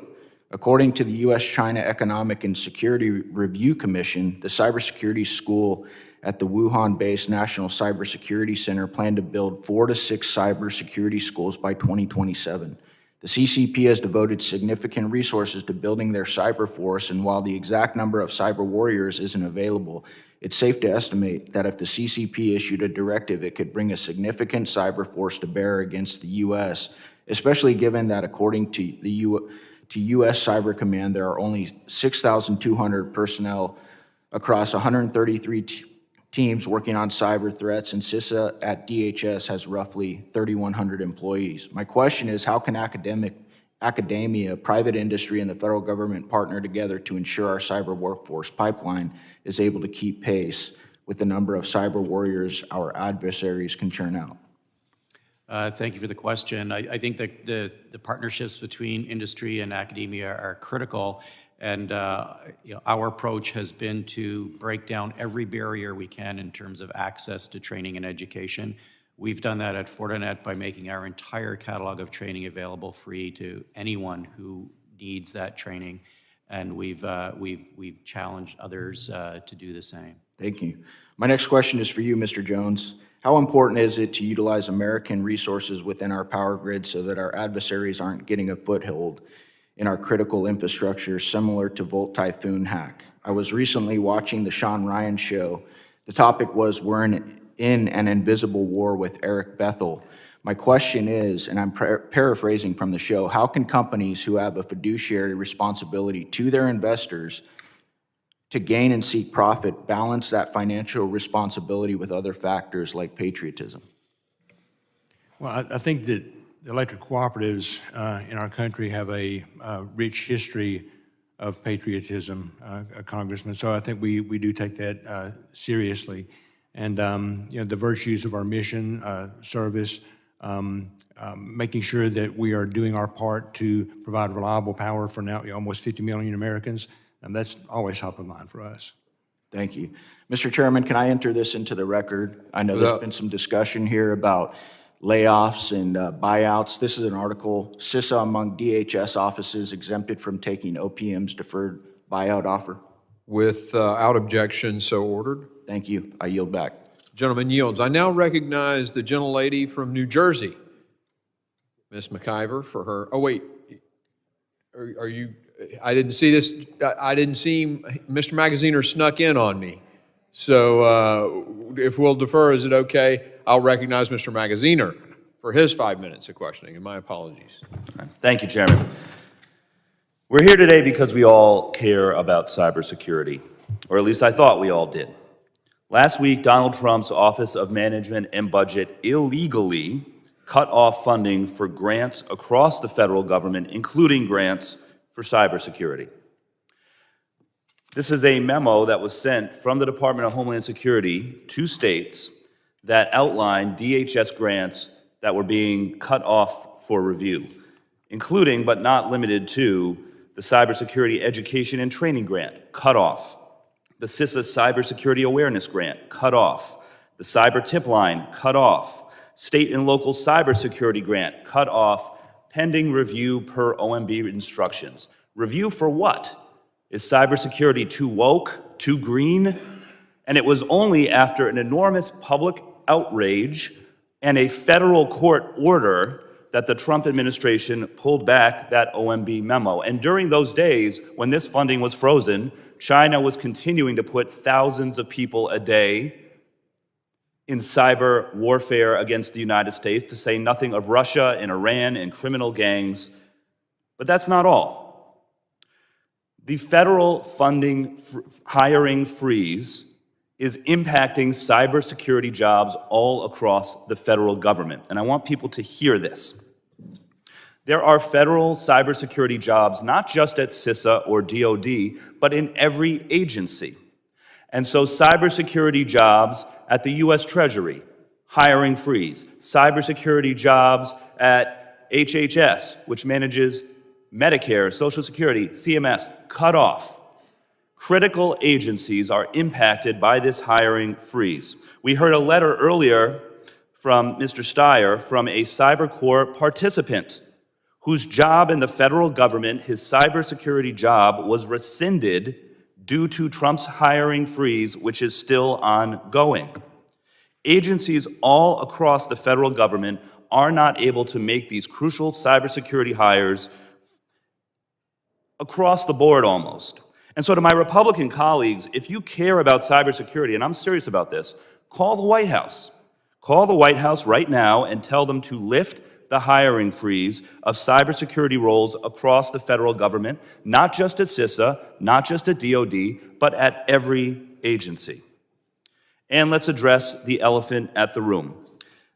S15: According to the U.S.-China Economic and Security Review Commission, the cybersecurity school at the Wuhan-based National Cybersecurity Center planned to build 4 to 6 cybersecurity schools by 2027. The CCP has devoted significant resources to building their cyber force, and while the exact number of cyber warriors isn't available, it's safe to estimate that if the CCP issued a directive, it could bring a significant cyber force to bear against the U.S., especially given that according to U.S. Cyber Command, there are only 6,200 personnel across 133 teams working on cyber threats, and CISA at DHS has roughly 3,100 employees. My question is, how can academia, private industry, and the federal government partner together to ensure our cyber workforce pipeline is able to keep pace with the number of cyber warriors our adversaries can churn out?
S4: Thank you for the question. I think that the partnerships between industry and academia are critical, and our approach has been to break down every barrier we can in terms of access to training and education. We've done that at Fortinet by making our entire catalog of training available free to anyone who needs that training, and we've challenged others to do the same.
S15: Thank you. My next question is for you, Mr. Jones. How important is it to utilize American resources within our power grid so that our adversaries aren't getting a foothold in our critical infrastructure similar to Volt Typhoon hack? I was recently watching the Sean Ryan show. The topic was, we're in an invisible war with Eric Bethel. My question is, and I'm paraphrasing from the show, how can companies who have a fiduciary responsibility to their investors to gain and seek profit balance that financial responsibility with other factors like patriotism?
S5: Well, I think that the electric cooperatives in our country have a rich history of patriotism, Congressman. So I think we do take that seriously. And the virtues of our mission, service, making sure that we are doing our part to provide reliable power for now almost 50 million Americans, and that's always top of mind for us.
S15: Thank you. Mr. Chairman, can I enter this into the record? I know there's been some discussion here about layoffs and buyouts. This is an article, CISA among DHS offices exempted from taking OPM's deferred buyout offer.
S1: Without objection, so ordered.
S15: Thank you. I yield back.
S1: Gentleman yields. I now recognize the gentlelady from New Jersey, Ms. McIver, for her, oh wait, are you, I didn't see this, I didn't see, Mr. Magaziner snuck in on me. So if we'll defer, is it okay? I'll recognize Mr. Magaziner for his 5 minutes of questioning, and my apologies.
S16: Thank you, Chairman. We're here today because we all care about cybersecurity, or at least I thought we all did. Last week, Donald Trump's Office of Management and Budget illegally cut off funding for grants across the federal government, including grants for cybersecurity. This is a memo that was sent from the Department of Homeland Security to states that outlined DHS grants that were being cut off for review, including but not limited to the Cybersecurity Education and Training Grant, cut off. The CISA Cybersecurity Awareness Grant, cut off. The Cyber Tip Line, cut off. State and Local Cybersecurity Grant, cut off, pending review per OMB instructions. Review for what? Is cybersecurity too woke, too green? And it was only after an enormous public outrage and a federal court order that the Trump administration pulled back that OMB memo. And during those days, when this funding was frozen, China was continuing to put thousands of people a day in cyber warfare against the United States, to say nothing of Russia and Iran and criminal gangs. But that's not all. The federal funding hiring freeze is impacting cybersecurity jobs all across the federal government. And I want people to hear this. There are federal cybersecurity jobs, not just at CISA or DOD, but in every agency. And so cybersecurity jobs at the US Treasury, hiring freeze. Cybersecurity jobs at HHS, which manages Medicare, Social Security, CMS, cut off. Critical agencies are impacted by this hiring freeze. We heard a letter earlier from Mr. Stier from a Cyber Corps participant whose job in the federal government, his cybersecurity job, was rescinded due to Trump's hiring freeze, which is still ongoing. Agencies all across the federal government are not able to make these crucial cybersecurity hires across the board almost. And so to my Republican colleagues, if you care about cybersecurity, and I'm serious about this, call the White House. Call the White House right now and tell them to lift the hiring freeze of cybersecurity roles across the federal government, not just at CISA, not just at DOD, but at every agency. And let's address the elephant at the room.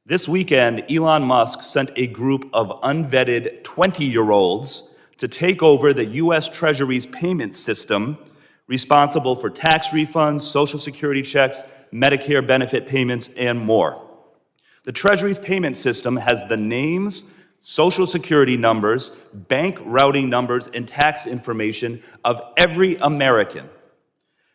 S16: This weekend, Elon Musk sent a group of unvetted 20-year-olds to take over the US Treasury's payment system, responsible for tax refunds, Social Security checks, Medicare benefit payments, and more. The Treasury's payment system has the names, Social Security numbers, bank routing numbers, and tax information of every American,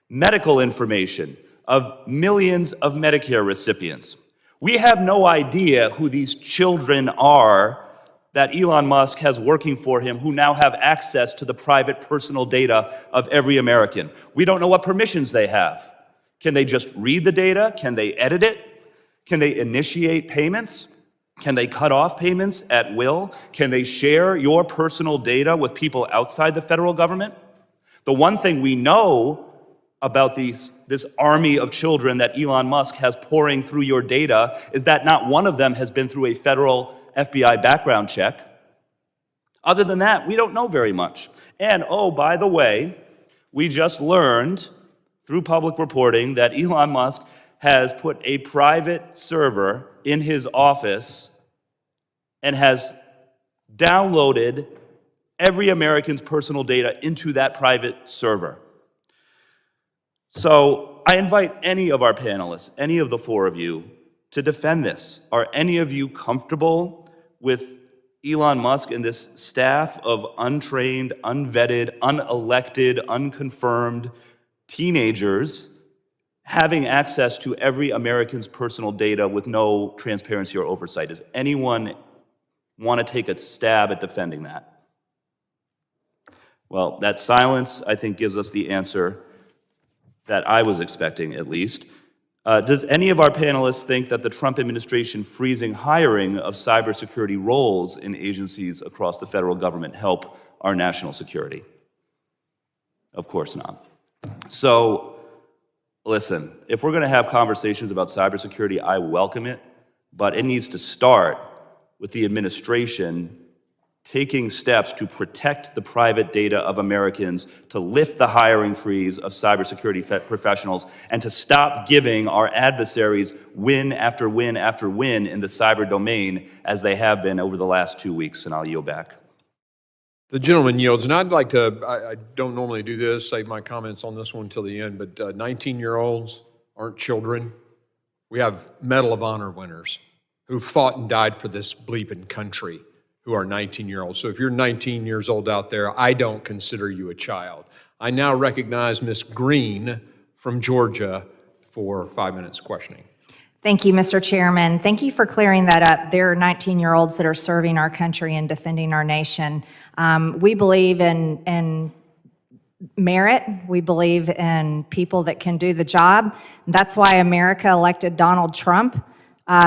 S16: medical information of millions of Medicare recipients. We have no idea who these children are that Elon Musk has working for him, who now have access to the private personal data of every American. We don't know what permissions they have. Can they just read the data? Can they edit it? Can they initiate payments? Can they cut off payments at will? Can they share your personal data with people outside the federal government? The one thing we know about this army of children that Elon Musk has pouring through your data is that not one of them has been through a federal FBI background check. Other than that, we don't know very much. And oh, by the way, we just learned through public reporting that Elon Musk has put a private server in his office and has downloaded every American's personal data into that private server. So I invite any of our panelists, any of the four of you, to defend this. Are any of you comfortable with Elon Musk and this staff of untrained, unvetted, unelected, unconfirmed teenagers having access to every American's personal data with no transparency or oversight? Does anyone want to take a stab at defending that? Well, that silence, I think, gives us the answer that I was expecting, at least. Does any of our panelists think that the Trump administration freezing hiring of cybersecurity roles in agencies across the federal government help our national security? Of course not. So, listen, if we're going to have conversations about cybersecurity, I welcome it, but it needs to start with the administration taking steps to protect the private data of Americans, to lift the hiring freeze of cybersecurity professionals, and to stop giving our adversaries win after win after win in the cyber domain as they have been over the last 2 weeks. And I'll yield back.
S1: The gentleman yields, and I'd like to, I don't normally do this, save my comments on this one until the end, but 19-year-olds aren't children. We have Medal of Honor winners who fought and died for this bleeping country who are 19-year-olds. So if you're 19 years old out there, I don't consider you a child. I now recognize Ms. Green from Georgia for 5 minutes questioning.
S17: Thank you, Mr. Chairman. Thank you for clearing that up. There are 19-year-olds that are serving our country and defending our nation. We believe in merit. We believe in people that can do the job. That's why America elected Donald Trump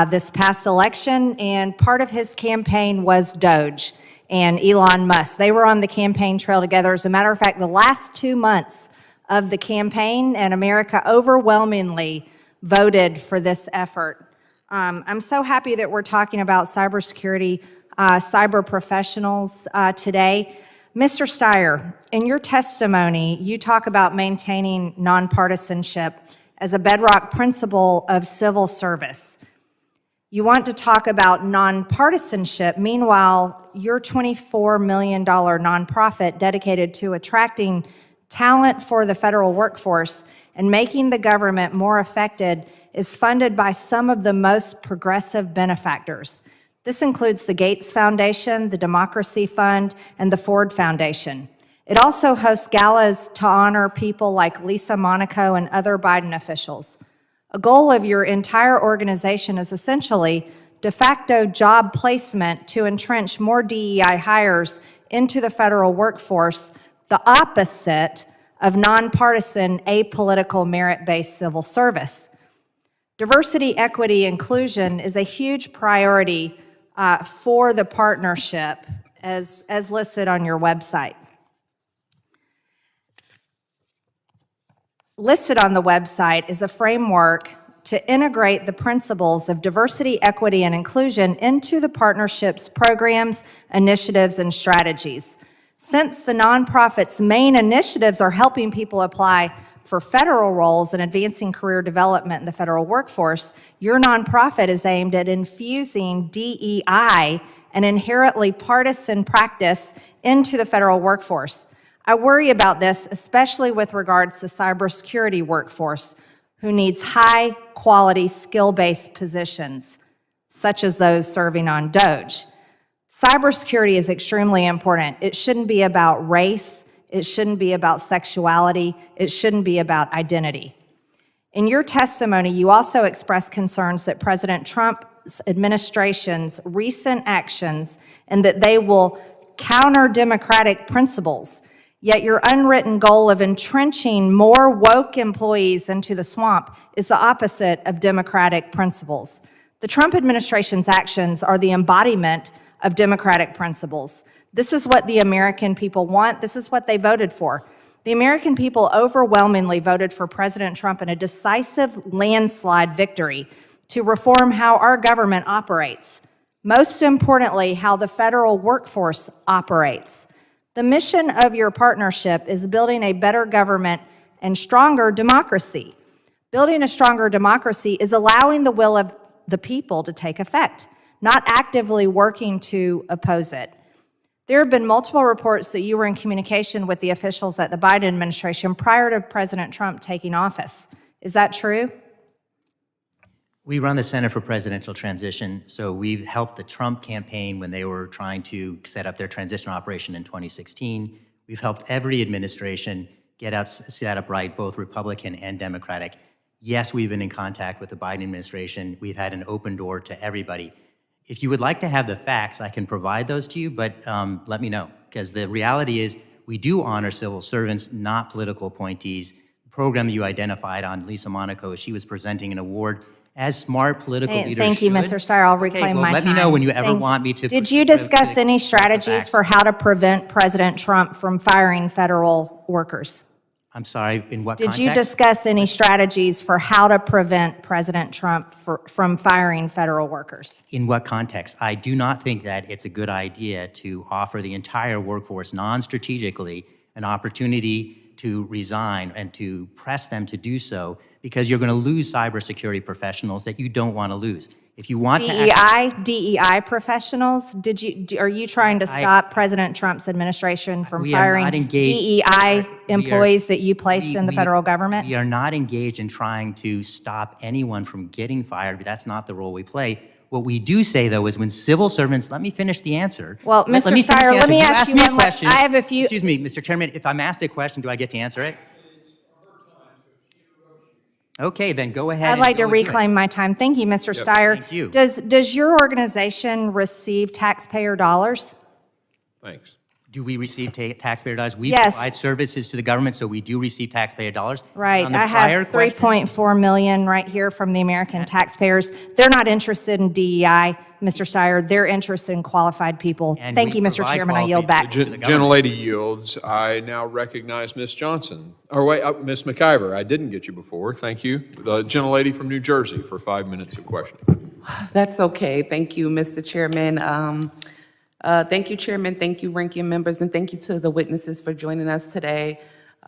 S17: this past election, and part of his campaign was Doge and Elon Musk. They were on the campaign trail together. As a matter of fact, the last 2 months of the campaign, and America overwhelmingly voted for this effort. I'm so happy that we're talking about cybersecurity, cyber professionals today. Mr. Stier, in your testimony, you talk about maintaining nonpartisanship as a bedrock principle of civil service. You want to talk about nonpartisanship. Meanwhile, your $24 million nonprofit dedicated to attracting talent for the federal workforce and making the government more effective is funded by some of the most progressive benefactors. This includes the Gates Foundation, the Democracy Fund, and the Ford Foundation. It also hosts galas to honor people like Lisa Monaco and other Biden officials. A goal of your entire organization is essentially de facto job placement to entrench more DEI hires into the federal workforce, the opposite of nonpartisan, apolitical, merit-based civil service. Diversity, equity, inclusion is a huge priority for the partnership as listed on your website. Listed on the website is a framework to integrate the principles of diversity, equity, and inclusion into the partnership's programs, initiatives, and strategies. Since the nonprofit's main initiatives are helping people apply for federal roles and advancing career development in the federal workforce, your nonprofit is aimed at infusing DEI, an inherently partisan practice, into the federal workforce. I worry about this, especially with regards to cybersecurity workforce, who needs high-quality, skill-based positions, such as those serving on Doge. Cybersecurity is extremely important. It shouldn't be about race. It shouldn't be about sexuality. It shouldn't be about identity. In your testimony, you also expressed concerns that President Trump's administration's recent actions and that they will counter democratic principles. Yet your unwritten goal of entrenching more woke employees into the swamp is the opposite of democratic principles. The Trump administration's actions are the embodiment of democratic principles. This is what the American people want. This is what they voted for. The American people overwhelmingly voted for President Trump in a decisive landslide victory to reform how our government operates. Most importantly, how the federal workforce operates. The mission of your partnership is building a better government and stronger democracy. Building a stronger democracy is allowing the will of the people to take effect, not actively working to oppose it. There have been multiple reports that you were in communication with the officials at the Biden administration prior to President Trump taking office. Is that true?
S6: We run the Center for Presidential Transition, so we've helped the Trump campaign when they were trying to set up their transition operation in 2016. We've helped every administration set up right, both Republican and Democratic. Yes, we've been in contact with the Biden administration. We've had an open door to everybody. If you would like to have the facts, I can provide those to you, but let me know, because the reality is we do honor civil servants, not political appointees. The program you identified on Lisa Monaco, she was presenting an award as smart political leaders
S17: Thank you,
S6: should.
S17: Mr. Steyer. I'll reclaim my time.
S6: Let me know when you ever want me to.
S17: Did you discuss any strategies for how to prevent President Trump from firing federal workers?
S6: I'm sorry, in what
S17: Did
S6: context?
S17: you discuss any strategies for how to prevent President Trump from firing federal workers?
S6: In what context? I do not think that it's a good idea to offer the entire workforce non-strategically an opportunity to resign and to press them to do so, because you're going to lose cybersecurity professionals that you don't want to lose. If you want
S17: DEI professionals? Are you trying to stop President Trump's administration from firing DEI employees that you placed in the federal government?
S6: We are not engaged in trying to stop anyone from getting fired. That's not the role we play. What we do say, though, is when civil servants, let me finish the answer.
S17: Well, Mr. Steyer, let me ask you one
S6: question.
S17: I have a few.
S6: Excuse me, Mr. Chairman, if I'm asked a question, do I get to answer it? Okay, then go ahead.
S17: I'd like to reclaim my time. Thank you, Mr. Steyer.
S6: Thank you.
S17: Does your organization receive taxpayer dollars?
S1: Thanks.
S6: Do we receive taxpayer dollars? We
S17: Yes.
S6: provide services to the government, so we do receive taxpayer dollars.
S17: Right.
S6: On the
S17: I
S6: prior
S17: have
S6: question-
S17: 3.4 million right here from the American taxpayers. They're not interested in DEI, Mr. Steyer. They're interested in qualified people.
S6: And
S17: Thank
S6: we
S17: you, Mr.
S6: provide
S17: Chairman. I yield back.
S6: to the government.
S1: Gentlelady yields. I now recognize Ms. Johnson. Or wait, Ms. McIver. I didn't get you before. Thank you. The gentlelady from New Jersey for 5 minutes of questioning.
S18: That's okay. Thank you, Mr. Chairman. Thank you, Chairman. Thank you, ranking members, and thank you to the witnesses for joining us today.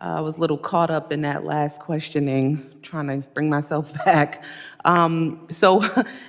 S18: I was a little caught up in that last questioning, trying to bring myself back. So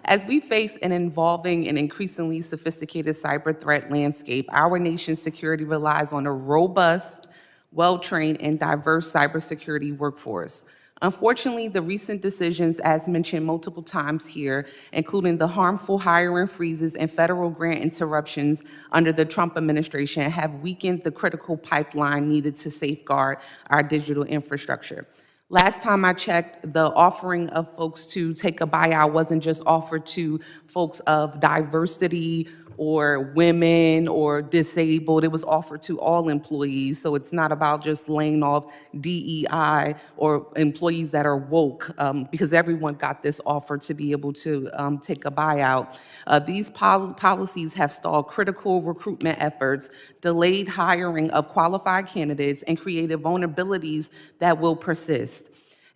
S18: as we face an evolving and increasingly sophisticated cyber threat landscape, our nation's security relies on a robust, well-trained, and diverse cybersecurity workforce. Unfortunately, the recent decisions, as mentioned multiple times here, including the harmful hiring freezes and federal grant interruptions under the Trump administration, have weakened the critical pipeline needed to safeguard our digital infrastructure. Last time I checked, the offering of folks to take a buyout wasn't just offered to folks of diversity or women or disabled. It was offered to all employees. So it's not about just laying off DEI or employees that are woke, because everyone got this offer to be able to take a buyout. These policies have stalled critical recruitment efforts, delayed hiring of qualified candidates, and created vulnerabilities that will persist.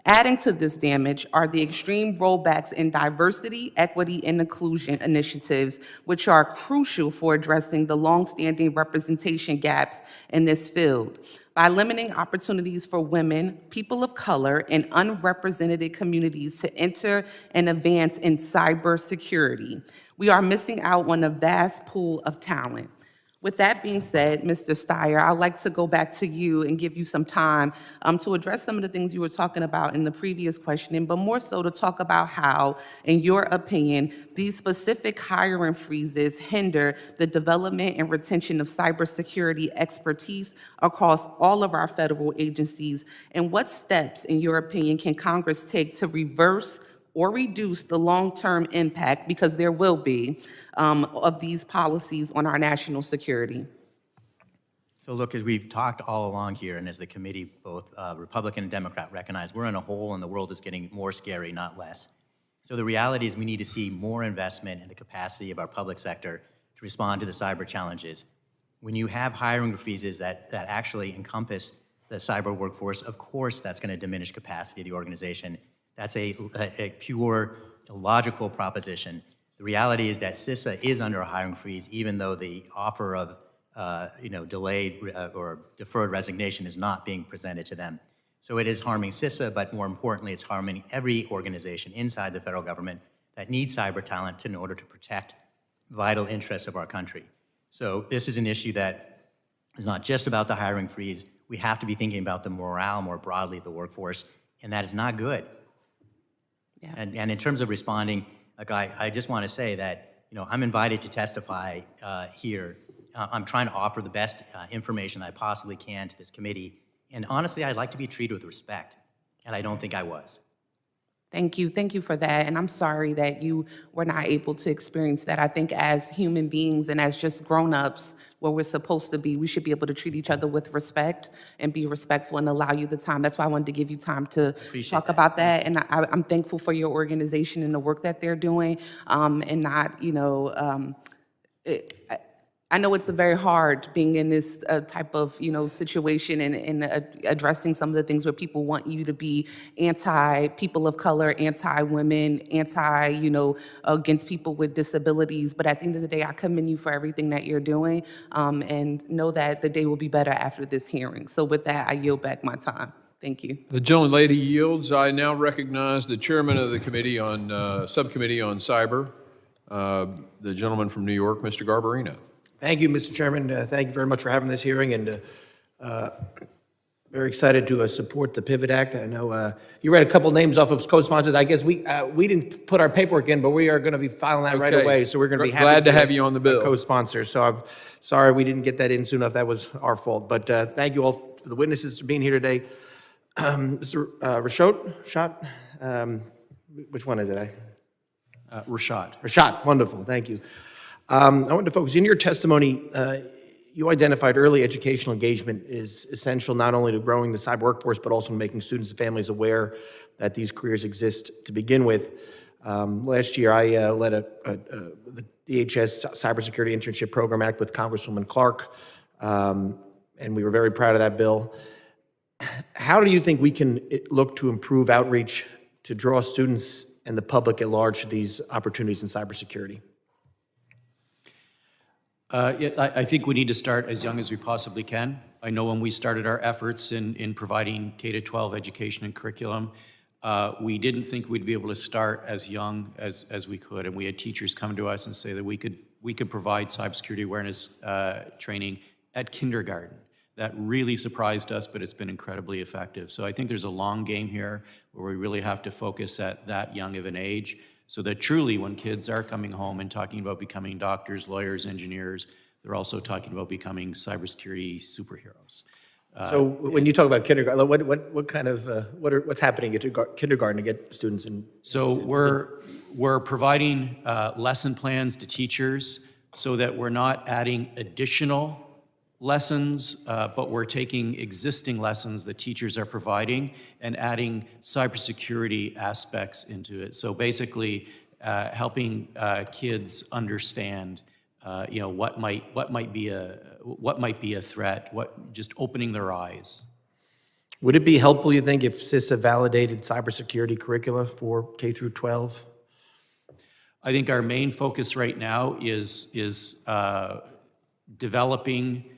S18: Adding to this damage are the extreme rollbacks in diversity, equity, and inclusion initiatives, which are crucial for addressing the longstanding representation gaps in this field. By limiting opportunities for women, people of color, and unrepresented communities to enter and advance in cybersecurity, we are missing out on a vast pool of talent. With that being said, Mr. Steyer, I'd like to go back to you and give you some time to address some of the things you were talking about in the previous questioning, but more so to talk about how, in your opinion, these specific hiring freezes hinder the development and retention of cybersecurity expertise across all of our federal agencies, and what steps, in your opinion, can Congress take to reverse or reduce the long-term impact, because there will be, of these policies on our national security?
S6: So look, as we've talked all along here, and as the committee, both Republican and Democrat, recognize, we're in a hole and the world is getting more scary, not less. So the reality is we need to see more investment in the capacity of our public sector to respond to the cyber challenges. When you have hiring freezes that actually encompass the cyber workforce, of course that's going to diminish capacity of the organization. That's a pure logical proposition. The reality is that CISA is under a hiring freeze, even though the offer of delayed or deferred resignation is not being presented to them. So it is harming CISA, but more importantly, it's harming every organization inside the federal government that needs cyber talent in order to protect vital interests of our country. So this is an issue that is not just about the hiring freeze. We have to be thinking about the morale more broadly of the workforce, and that is not good. Yeah. And in terms of responding, like I just want to say that I'm invited to testify here. I'm trying to offer the best information I possibly can to this committee, and honestly, I'd like to be treated with respect, and I don't think I was.
S18: Thank you for that, and I'm sorry that you were not able to experience that. I think as human beings and as just grown-ups, where we're supposed to be, we should be able to treat each other with respect and be respectful and allow you the time. That's why I wanted to give you time to talk about that, and I'm thankful for your organization and the work that they're doing, and not, I know it's very hard being in this type of, situation and addressing some of the things where people want you to be anti-people of color, anti-women, against people with disabilities. But at the end of the day, I commend you for everything that you're doing, and know that the day will be better after this hearing. So with that, I yield back my time. Thank you.
S1: The gentlelady yields. I now recognize the chairman of the committee on subcommittee on cyber, the gentleman from New York, Mr. Garbarino.
S19: Thank you, Mr. Chairman. Thank you very much for having this hearing, and very excited to support the Pivot Act. I know you read a couple names off of co-sponsors. I guess we didn't put our paperwork in, but we are going to be filing that right away. So we're going to be
S1: glad to have you on the bill.
S19: Co-sponsor. So I'm sorry we didn't get that in soon enough. That was our fault. But thank you all for the witnesses for being here today. Mr. Rashotte, which one is it?
S4: Rashotte.
S19: Rashotte, wonderful. Thank you. I wanted to focus, in your testimony, you identified early educational engagement is essential not only to growing the cyber workforce, but also making students and families aware that these careers exist to begin with. Last year, I led the DHS Cybersecurity Internship Program Act with Congresswoman Clark, and we were very proud of that bill. How do you think we can look to improve outreach to draw students and the public at large to these opportunities in cybersecurity?
S4: I think we need to start as young as we possibly can. I know when we started our efforts in providing K-12 education and curriculum, we didn't think we'd be able to start as young as we could, and we had teachers come to us and say that we could provide cybersecurity awareness training at kindergarten. That really surprised us, but it's been incredibly effective. So I think there's a long game here where we really have to focus at that young of an age, so that truly when kids are coming home and talking about becoming doctors, lawyers, engineers, they're also talking about becoming cybersecurity superheroes.
S19: So when you talk about kindergarten, what kind of, what's happening at kindergarten to get students in?
S4: So we're providing lesson plans to teachers so that we're not adding additional lessons, but we're taking existing lessons that teachers are providing and adding cybersecurity aspects into it. So basically, helping kids understand, what might be a threat, just opening their eyes.
S19: Would it be helpful, you think, if CISA validated cybersecurity curricula for K through 12?
S4: I think our main focus right now is developing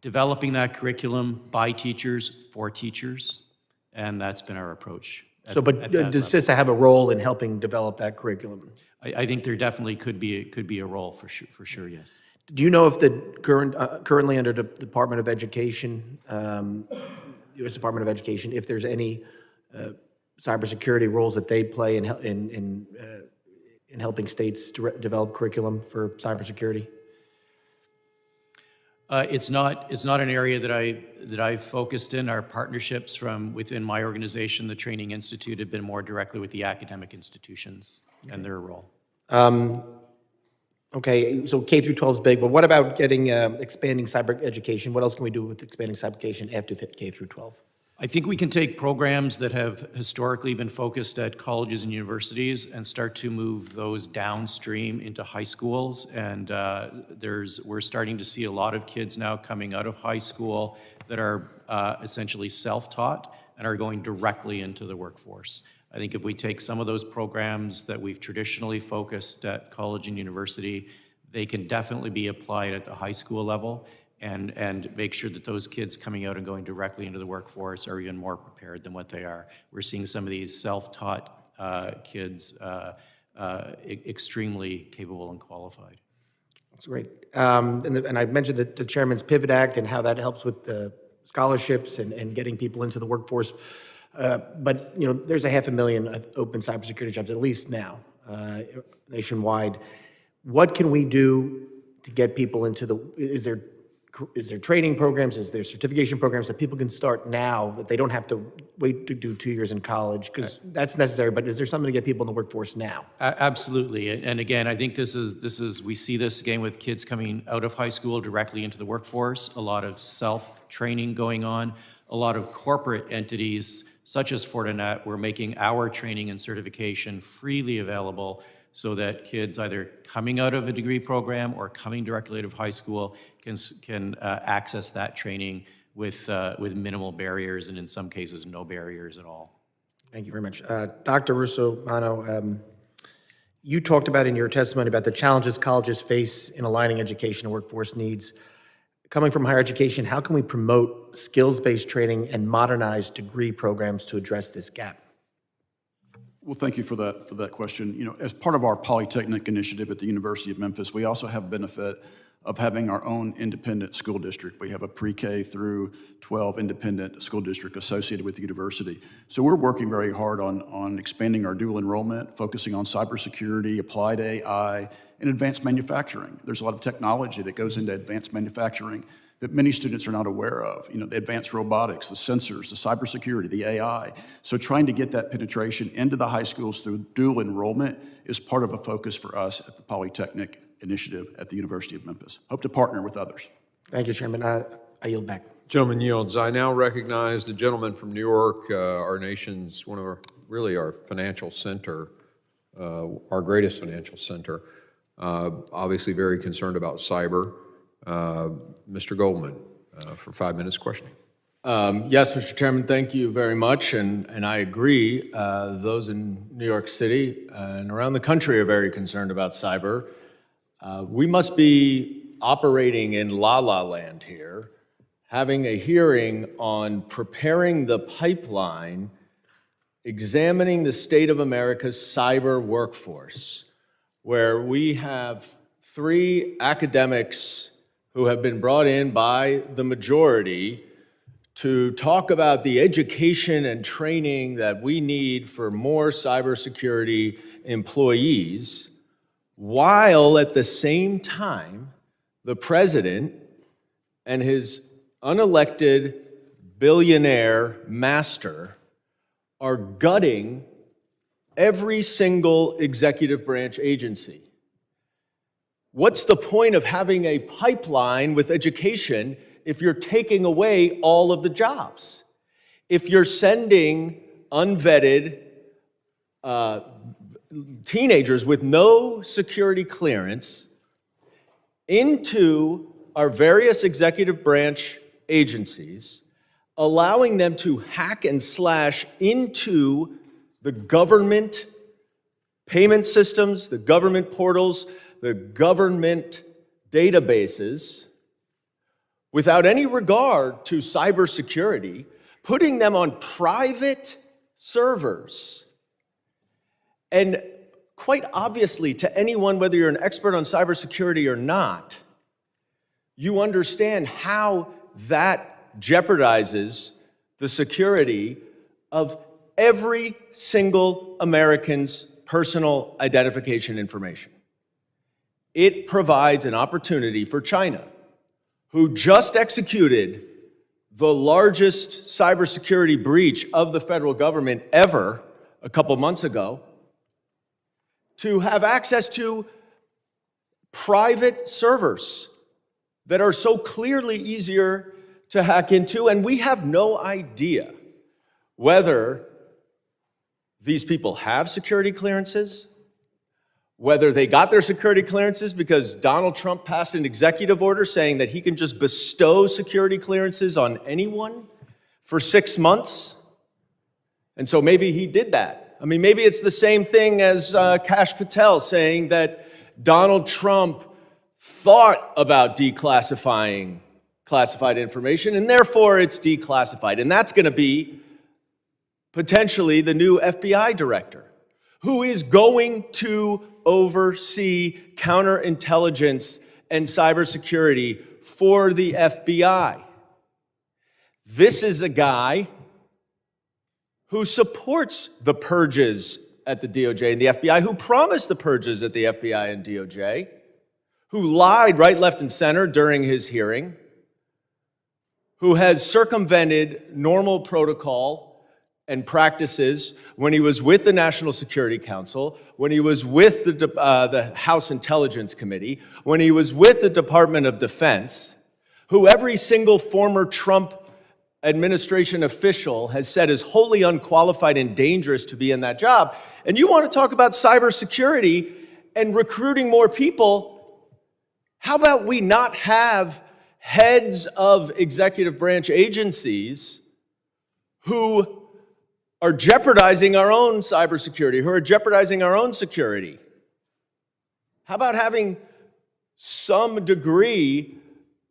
S4: that curriculum by teachers, for teachers, and that's been our approach.
S19: Does CISA have a role in helping develop that curriculum?
S4: I think there definitely could be a role for sure, yes.
S19: Do you know if the currently under the Department of Education, U.S. Department of Education, if there's any cybersecurity roles that they play in helping states to develop curriculum for cybersecurity?
S4: It's not an area that I've focused in. Our partnerships from within my organization, the Training Institute, have been more directly with the academic institutions and their role.
S19: Okay, so K through 12 is big, but what about getting expanding cyber education? What else can we do with expanding cyber education after K through 12?
S4: I think we can take programs that have historically been focused at colleges and universities and start to move those downstream into high schools. And we're starting to see a lot of kids now coming out of high school that are essentially self-taught and are going directly into the workforce. I think if we take some of those programs that we've traditionally focused at college and university, they can definitely be applied at the high school level and make sure that those kids coming out and going directly into the workforce are even more prepared than what they are. We're seeing some of these self-taught kids extremely capable and qualified.
S19: That's great. And I mentioned the Chairman's Pivot Act and how that helps with the scholarships and getting people into the workforce. But there's 500,000 open cybersecurity jobs, at least now, nationwide. What can we do to get people into is there training programs, is there certification programs that people can start now that they don't have to wait to do 2 years in college? Because that's necessary, but is there something to get people in the workforce now?
S4: Absolutely. And again, I think this is we see this again with kids coming out of high school directly into the workforce, a lot of self-training going on, a lot of corporate entities such as Fortinet, we're making our training and certification freely available so that kids either coming out of a degree program or coming directly out of high school can access that training with minimal barriers and in some cases no barriers at all.
S19: Thank you very much. Dr. Russomanno, you talked about in your testimony about the challenges colleges face in aligning education and workforce needs. Coming from higher education, how can we promote skills-based training and modernize degree programs to address this gap?
S3: Well, thank you for that question. As part of our Polytechnic initiative at the University of Memphis, we also have benefit of having our own independent school district. We have a pre-K through 12 independent school district associated with the university. So we're working very hard on expanding our dual enrollment, focusing on cybersecurity, applied AI, and advanced manufacturing. There's a lot of technology that goes into advanced manufacturing that many students are not aware of. The advanced robotics, the sensors, the cybersecurity, the AI. So trying to get that penetration into the high schools through dual enrollment is part of a focus for us at the Polytechnic initiative at the University of Memphis. Hope to partner with others.
S19: Thank you, Chairman. I yield back.
S1: Gentleman yields. I now recognize the gentleman from New York, our nation's our financial center, our greatest financial center. Obviously very concerned about cyber. Mr. Goldman, for 5 minutes questioning.
S20: Yes, Mr. Chairman, thank you very much, and I agree. Those in New York City and around the country are very concerned about cyber. We must be operating in la-la land here, having a hearing on preparing the pipeline, examining the state of America's cyber workforce, where we have 3 academics who have been brought in by the majority to talk about the education and training that we need for more cybersecurity employees, while at the same time, the president and his unelected billionaire master are gutting every single executive branch agency. What's the point of having a pipeline with education if you're taking away all of the jobs? If you're sending unvetted teenagers with no security clearance into our various executive branch agencies, allowing them to hack and slash into the government payment systems, the government portals, the government databases, without any regard to cybersecurity, putting them on private servers. And quite obviously, to anyone, whether you're an expert on cybersecurity or not, you understand how that jeopardizes the security of every single American's personal identification information. It provides an opportunity for China, who just executed the largest cybersecurity breach of the federal government ever a couple months ago, to have access to private servers that are so clearly easier to hack into, and we have no idea whether these people have security clearances, whether they got their security clearances because Donald Trump passed an executive order saying that he can just bestow security clearances on anyone for 6 months. And so maybe he did that. I mean, maybe it's the same thing as Kash Patel saying that Donald Trump thought about declassifying classified information, and therefore it's declassified. And that's going to be potentially the new FBI director, who is going to oversee counterintelligence and cybersecurity for the FBI. This is a guy who supports the purges at the DOJ and the FBI, who promised the purges at the FBI and DOJ, who lied right, left, and center during his hearing, who has circumvented normal protocol and practices when he was with the National Security Council, when he was with the House Intelligence Committee, when he was with the Department of Defense, who every single former Trump administration official has said is wholly unqualified and dangerous to be in that job. And you want to talk about cybersecurity and recruiting more people? How about we not have heads of executive branch agencies who are jeopardizing our own cybersecurity, who are jeopardizing our own security? How about having some degree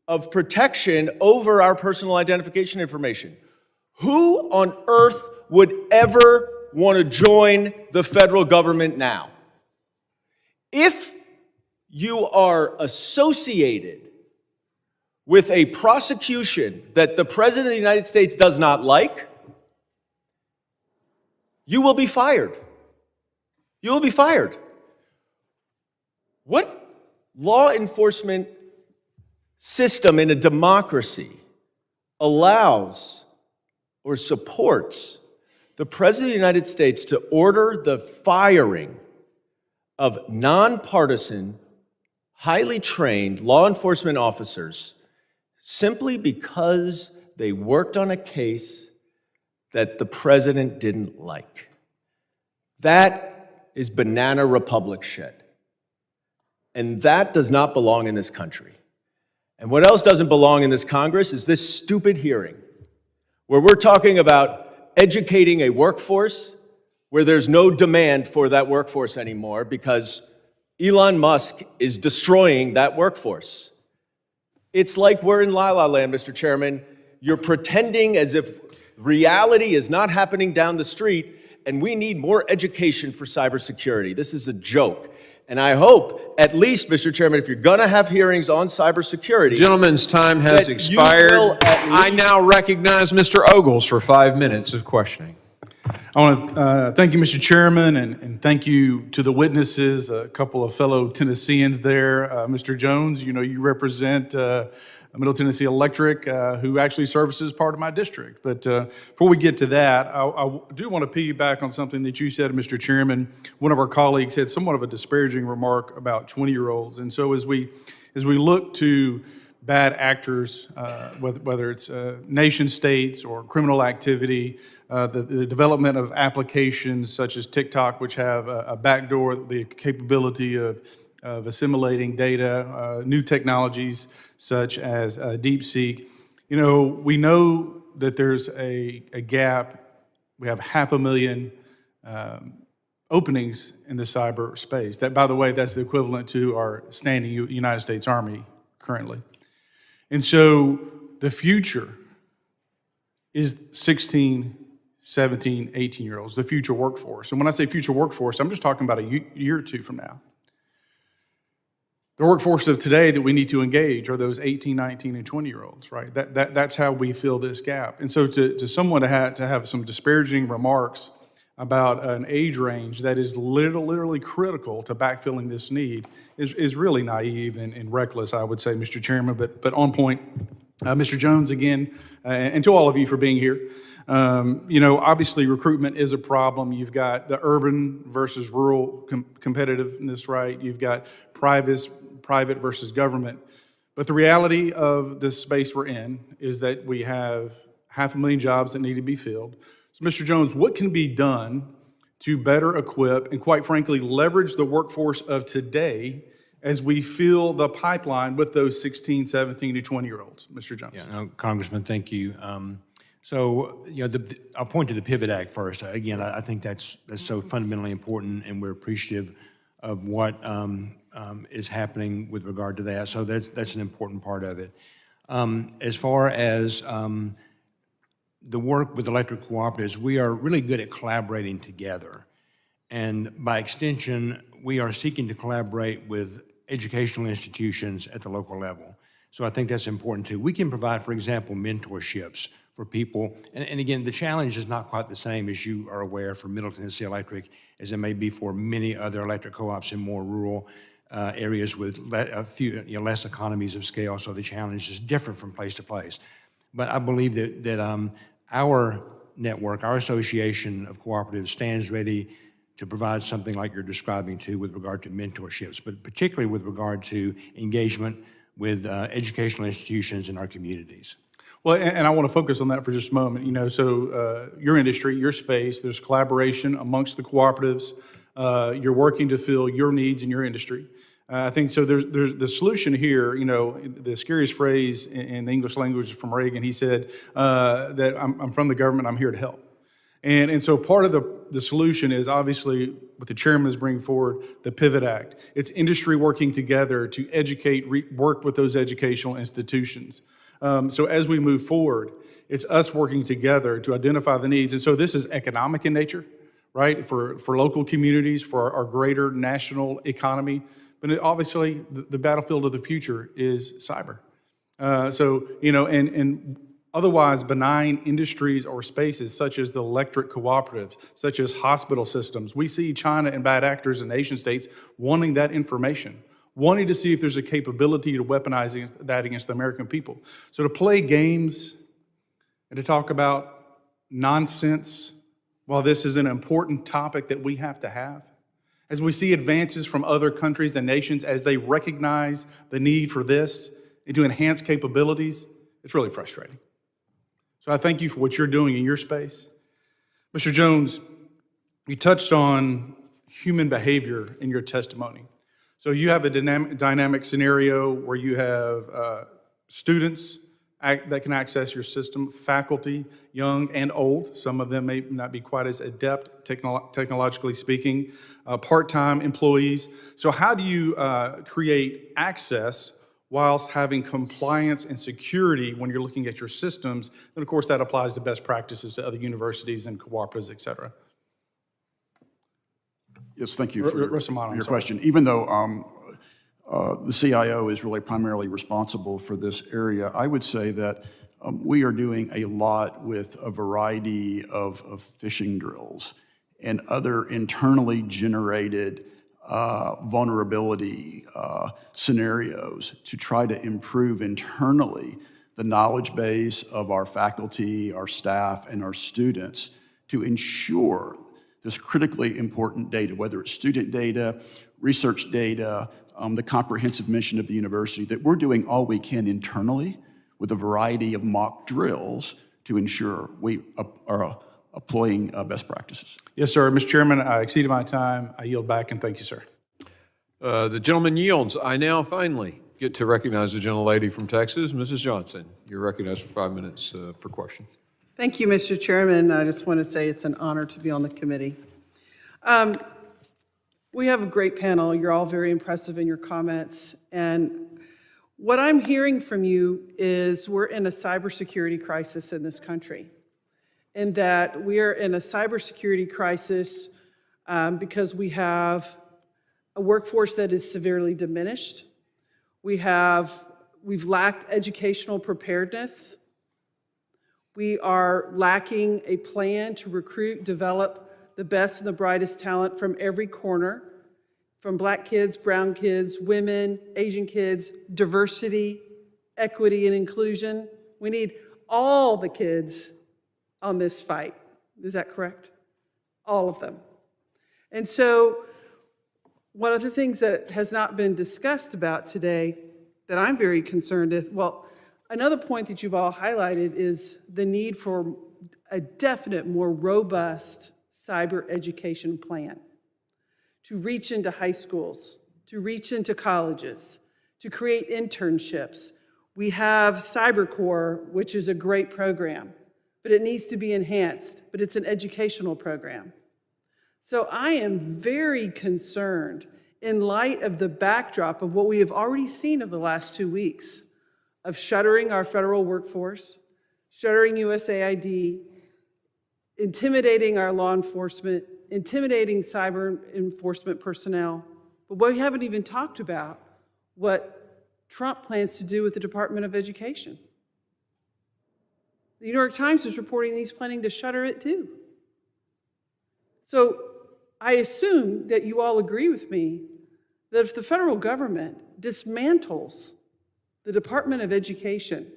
S20: of protection over our personal identification information? Who on earth would ever want to join the federal government now? If you are associated with a prosecution that the President of the United States does not like, you will be fired. You will be fired. What law enforcement system in a democracy allows or supports the President of the United States to order the firing of nonpartisan, highly trained law enforcement officers simply because they worked on a case that the president didn't like? That is banana republic shit. And that does not belong in this country. And what else doesn't belong in this Congress is this stupid hearing where we're talking about educating a workforce where there's no demand for that workforce anymore because Elon Musk is destroying that workforce. It's like we're in La La Land, Mr. Chairman. You're pretending as if reality is not happening down the street, and we need more education for cybersecurity. This is a joke. And I hope, at least, Mr. Chairman, if you're going to have hearings on cybersecurity...
S1: Gentleman's time has expired. I now recognize Mr. Ogles for 5 minutes of questioning.
S21: I want to thank you, Mr. Chairman, and thank you to the witnesses, a couple of fellow Tennesseans there. Mr. Jones, you know, you represent Middle Tennessee Electric, who actually services part of my district. But before we get to that, I do want to piggyback on something that you said, Mr. Chairman. One of our colleagues had somewhat of a disparaging remark about 20-year-olds. And so as we look to bad actors, whether it's nation states or criminal activity, the development of applications such as TikTok, which have a backdoor, the capability of assimilating data, new technologies such as DeepSeek. You know, we know that there's a gap. We have 500,000 openings in the cyberspace. That, by the way, that's the equivalent to our standing United States Army currently. And so the future is 16, 17, 18-year-olds, the future workforce. And when I say future workforce, I'm just talking about a year or two from now. The workforce of today that we need to engage are those 18, 19, and 20-year-olds, right? That's how we fill this gap. And so to someone to have some disparaging remarks about an age range that is literally critical to backfilling this need is really naive and reckless, I would say, Mr. Chairman, but on point. Mr. Jones, again, and to all of you for being here. You know, obviously recruitment is a problem. You've got the urban versus rural competitiveness, right? You've got private versus government. But the reality of this space we're in is that we have 500,000 jobs that need to be filled. So, Mr. Jones, what can be done to better equip and, quite frankly, leverage the workforce of today as we fill the pipeline with those 16, 17 to 20-year-olds? Mr. Jones.
S5: Yeah, no, Congressman, thank you. So, I'll point to the Pivot Act first. Again, I think that's so fundamentally important, and we're appreciative of what is happening with regard to that. So that's an important part of it. As far as the work with electric cooperatives, we are really good at collaborating together. And by extension, we are seeking to collaborate with educational institutions at the local level. So I think that's important too. We can provide, for example, mentorships for people. And again, the challenge is not quite the same, as you are aware, for Middle Tennessee Electric as it may be for many other electric co-ops in more rural areas with a few less economies of scale. So the challenge is different from place to place. But I believe that our network, our association of cooperatives, stands ready to provide something like you're describing too with regard to mentorships, but particularly with regard to engagement with educational institutions in our communities.
S21: Well, and I want to focus on that for just a moment. So your industry, your space, there's collaboration amongst the cooperatives. You're working to fill your needs in your industry. I think so. There's the solution here. The scariest phrase in the English language is from Reagan. He said that I'm from the government. I'm here to help. And so part of the solution is obviously what the chairman is bringing forward, the Pivot Act. It's industry working together to educate, work with those educational institutions. So as we move forward, it's us working together to identify the needs. And so this is economic in nature, right, for local communities, for our greater national economy. But obviously, the battlefield of the future is cyber. And otherwise benign industries or spaces such as the electric cooperatives, such as hospital systems, we see China and bad actors and nation states wanting that information, wanting to see if there's a capability to weaponize that against the American people. So to play games and to talk about nonsense, while this is an important topic that we have to have, as we see advances from other countries and nations as they recognize the need for this and to enhance capabilities, it's really frustrating. So I thank you for what you're doing in your space. Mr. Jones, you touched on human behavior in your testimony. So you have a dynamic scenario where you have students that can access your system, faculty, young and old. Some of them may not be quite as adept, technologically speaking, part-time employees. So how do you create access whilst having compliance and security when you're looking at your systems? And of course, that applies to best practices to other universities and cooperatives, et cetera.
S3: Yes, thank you for your
S21: Russomanno,
S3: question. Even though the CIO is really primarily responsible for this area, I would say that we are doing a lot with a variety of phishing drills and other internally generated vulnerability scenarios to try to improve internally the knowledge base of our faculty, our staff, and our students to ensure this critically important data, whether it's student data, research data, the comprehensive mission of the university, that we're doing all we can internally with a variety of mock drills to ensure we are employing best practices.
S21: Yes, sir. Mr. Chairman, I exceeded my time. I yield back, and thank you, sir.
S1: The gentleman yields. I now finally get to recognize the gentlelady from Texas, Mrs. Johnson. You're recognized for 5 minutes for questions.
S2: Thank you, Mr. Chairman. I just want to say it's an honor to be on the committee. We have a great panel. You're all very impressive in your comments. And what I'm hearing from you is we're in a cybersecurity crisis in this country. And that we are in a cybersecurity crisis because we have a workforce that is severely diminished. We've lacked educational preparedness. We are lacking a plan to recruit, develop the best and the brightest talent from every corner, from Black kids, brown kids, women, Asian kids, diversity, equity, and inclusion. We need all the kids on this fight. Is that correct? All of them. And so one of the things that has not been discussed about today that I'm very concerned with, well, another point that you've all highlighted is the need for a definite, more robust cyber education plan to reach into high schools, to reach into colleges, to create internships. We have CyberCorps, which is a great program, but it needs to be enhanced, but it's an educational program. So I am very concerned in light of the backdrop of what we have already seen of the last 2 weeks of shuttering our federal workforce, shuttering USAID, intimidating our law enforcement, intimidating cyber enforcement personnel. But we haven't even talked about what Trump plans to do with the Department of Education. The New York Times is reporting he's planning to shutter it too. So I assume that you all agree with me that if the federal government dismantles the Department of Education,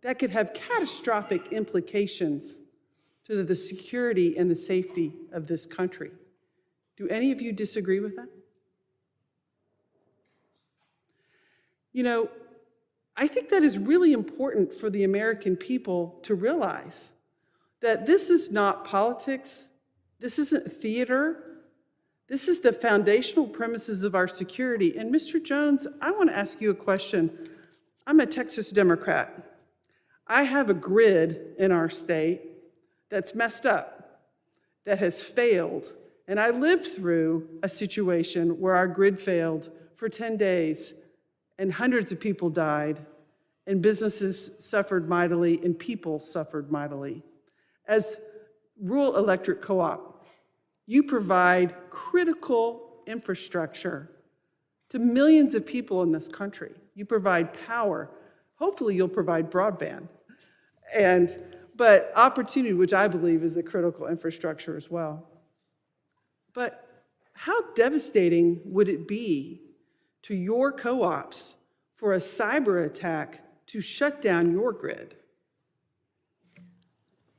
S2: that could have catastrophic implications to the security and the safety of this country. Do any of you disagree with that? You know, I think that is really important for the American people to realize that this is not politics, this isn't theater, this is the foundational premises of our security. And Mr. Jones, I want to ask you a question. I'm a Texas Democrat. I have a grid in our state that's messed up, that has failed. And I lived through a situation where our grid failed for 10 days and hundreds of people died and businesses suffered mightily and people suffered mightily. As rural electric co-op, you provide critical infrastructure to millions of people in this country. You provide power. Hopefully you'll provide broadband. But opportunity, which I believe is a critical infrastructure as well. But how devastating would it be to your co-ops for a cyber attack to shut down your grid?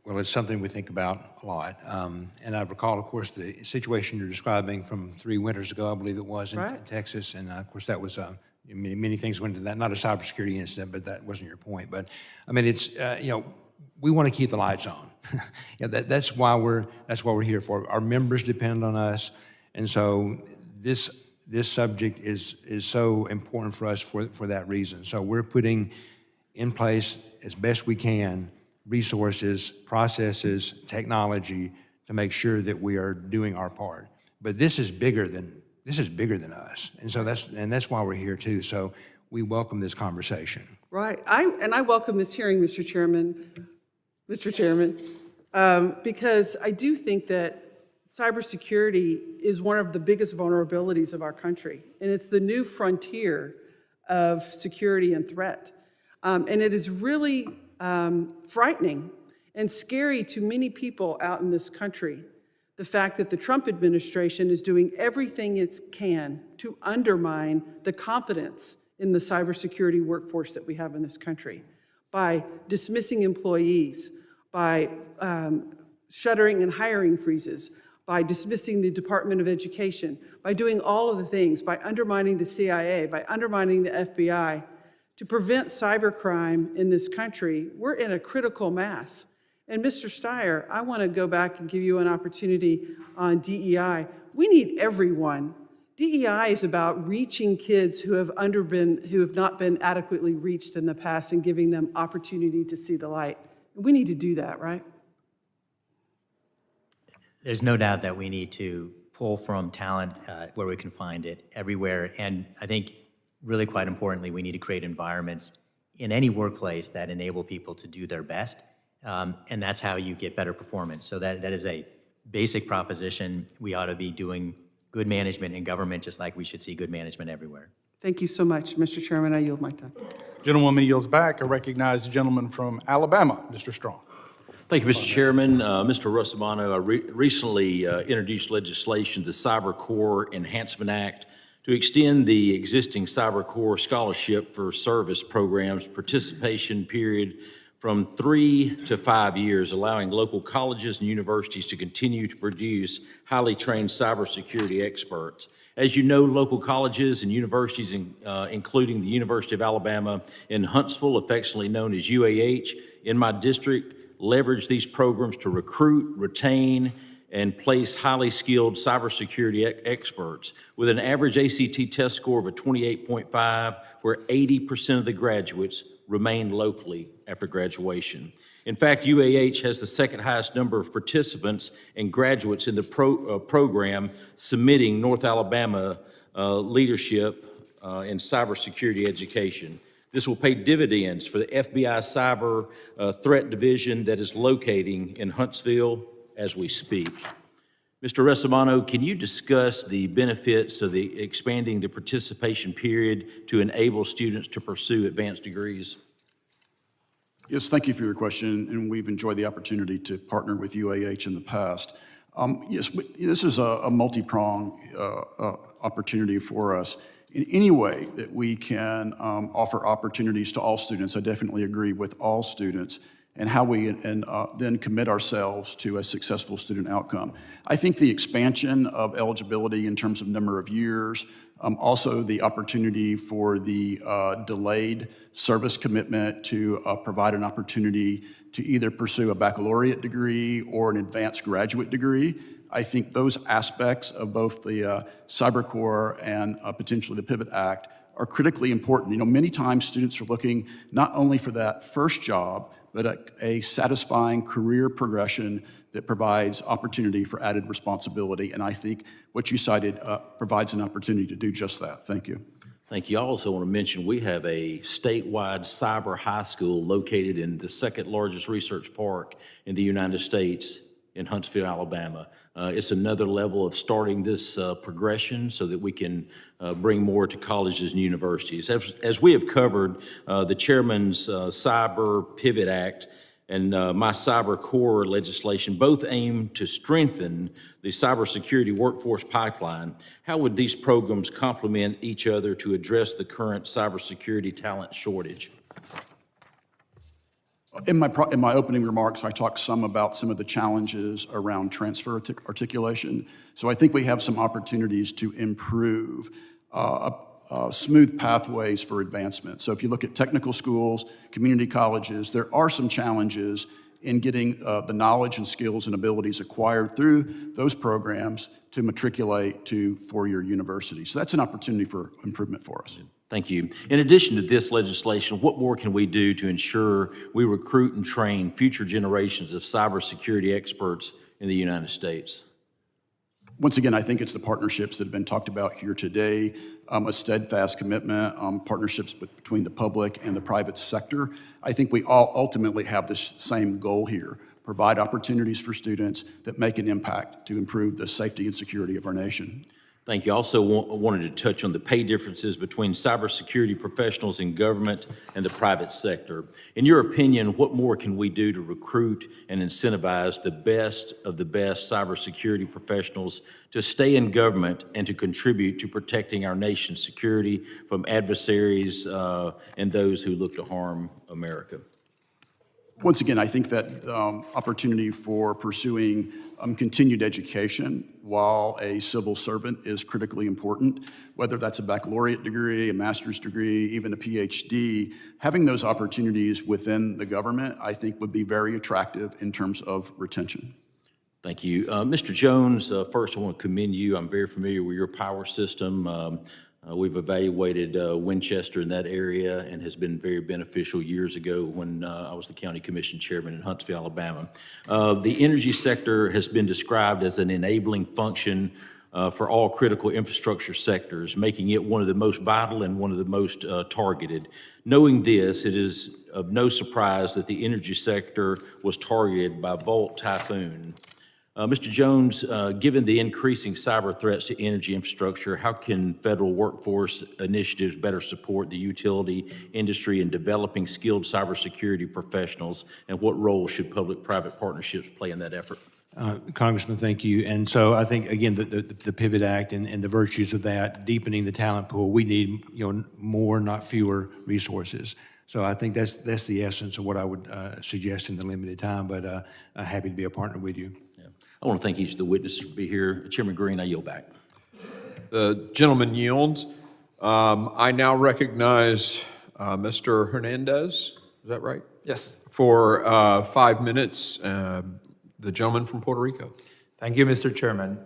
S5: Well, it's something we think about a lot. And I recall, of course, the situation you're describing from 3 winters ago, I believe it was, in Texas. And of course, that was, many things went into that, not a cybersecurity incident, but that wasn't your point. But I mean, it's, we want to keep the lights on. That's why we're here for. Our members depend on us. And so this subject is so important for us for that reason. So we're putting in place as best we can resources, processes, technology to make sure that we are doing our part. But this is bigger than us, and so that's why we're here too. So we welcome this conversation.
S2: Right, I welcome this hearing, Mr. Chairman, because I do think that cybersecurity is one of the biggest vulnerabilities of our country, and it's the new frontier of security and threat, and it is really frightening and scary to many people out in this country, the fact that the Trump administration is doing everything it can to undermine the confidence in the cybersecurity workforce that we have in this country by dismissing employees, by shuttering and hiring freezes, by dismissing the Department of Education, by doing all of the things, by undermining the CIA, by undermining the FBI. To prevent cybercrime in this country, we're in a critical mass. And Mr. Stier, I want to go back and give you an opportunity on DEI. We need everyone. DEI is about reaching kids who have not been adequately reached in the past and giving them opportunity to see the light. We need to do that, right?
S6: There's no doubt that we need to pull from talent where we can find it everywhere. And I think really quite importantly, we need to create environments in any workplace that enable people to do their best. And that's how you get better performance. So that is a basic proposition. We ought to be doing good management in government just like we should see good management everywhere.
S2: Thank you so much, Mr. Chairman. I yield my time.
S21: Gentlewoman yields back. I recognize the gentleman from Alabama, Mr. Strong.
S7: Thank you, Mr. Chairman. Mr. Russomanno, I recently introduced legislation, the CyberCorps Enhancement Act, to extend the existing CyberCorps Scholarship for Service programs participation period from 3 to 5 years, allowing local colleges and universities to continue to produce highly trained cybersecurity experts. As you know, local colleges and universities, including the University of Alabama in Huntsville, affectionately known as UAH, in my district, leverage these programs to recruit, retain, and place highly skilled cybersecurity experts with an average ACT test score of a 28.5, where 80% of the graduates remain locally after graduation. In fact, UAH has the second highest number of participants and graduates in the program submitting North Alabama leadership in cybersecurity education. This will pay dividends for the FBI Cyber Threat Division that is locating in Huntsville as we speak. Mr. Russomanno, can you discuss the benefits of expanding the participation period to enable students to pursue advanced degrees?
S3: Yes, thank you for your question, and we've enjoyed the opportunity to partner with UAH in the past. Yes, this is a multi-pronged opportunity for us. In any way that we can offer opportunities to all students, I definitely agree with all students, and how we then commit ourselves to a successful student outcome. I think the expansion of eligibility in terms of number of years, also the opportunity for the delayed service commitment to provide an opportunity to either pursue a baccalaureate degree or an advanced graduate degree. I think those aspects of both the Cyber Corps and potentially the Pivot Act are critically important. You know, many times students are looking not only for that first job, but a satisfying career progression that provides opportunity for added responsibility. And I think what you cited provides an opportunity to do just that. Thank you.
S7: Thank you. I also want to mention we have a statewide cyber high school located in the second largest research park in the United States in Huntsville, Alabama. It's another level of starting this progression so that we can bring more to colleges and universities. As we have covered, the chairman's Cyber Pivot Act and my Cyber Corps legislation both aim to strengthen the cybersecurity workforce pipeline. How would these programs complement each other to address the current cybersecurity talent shortage?
S3: In my opening remarks, I talked some about some of the challenges around transfer articulation. So I think we have some opportunities to improve smooth pathways for advancement. So if you look at technical schools, community colleges, there are some challenges in getting the knowledge and skills and abilities acquired through those programs to matriculate to four-year universities. So that's an opportunity for improvement for us.
S7: Thank you. In addition to this legislation, what more can we do to ensure we recruit and train future generations of cybersecurity experts in the United States?
S3: Once again, I think it's the partnerships that have been talked about here today, a steadfast commitment, partnerships between the public and the private sector. I think we all ultimately have this same goal here, provide opportunities for students that make an impact to improve the safety and security of our nation.
S7: Thank you. I also wanted to touch on the pay differences between cybersecurity professionals in government and the private sector. In your opinion, what more can we do to recruit and incentivize the best of the best cybersecurity professionals to stay in government and to contribute to protecting our nation's security from adversaries and those who look to harm America?
S3: Once again, I think that opportunity for pursuing continued education while a civil servant is critically important, whether that's a baccalaureate degree, a master's degree, even a PhD. Having those opportunities within the government, I think, would be very attractive in terms of retention.
S7: Thank you. Mr. Jones, first I want to commend you. I'm very familiar with your power system. We've evaluated Winchester in that area and has been very beneficial years ago when I was the county commission chairman in Huntsville, Alabama. The energy sector has been described as an enabling function for all critical infrastructure sectors, making it one of the most vital and one of the most targeted. Knowing this, it is of no surprise that the energy sector was targeted by Volt Typhoon. Mr. Jones, given the increasing cyber threats to energy infrastructure, how can federal workforce initiatives better support the utility industry in developing skilled cybersecurity professionals, and what role should public-private partnerships play in that effort?
S5: Congressman, thank you. And so I think, again, the Pivot Act and the virtues of that, deepening the talent pool, we need more, not fewer resources. So I think that's the essence of what I would suggest in the limited time, but happy to be a partner with you.
S7: I want to thank each of the witnesses for being here. Chairman Green, I yield back.
S1: The gentleman yields. I now recognize Mr. Hernandez, is that right?
S8: Yes.
S1: For 5 minutes, the gentleman from Puerto Rico.
S8: Thank you, Mr. Chairman.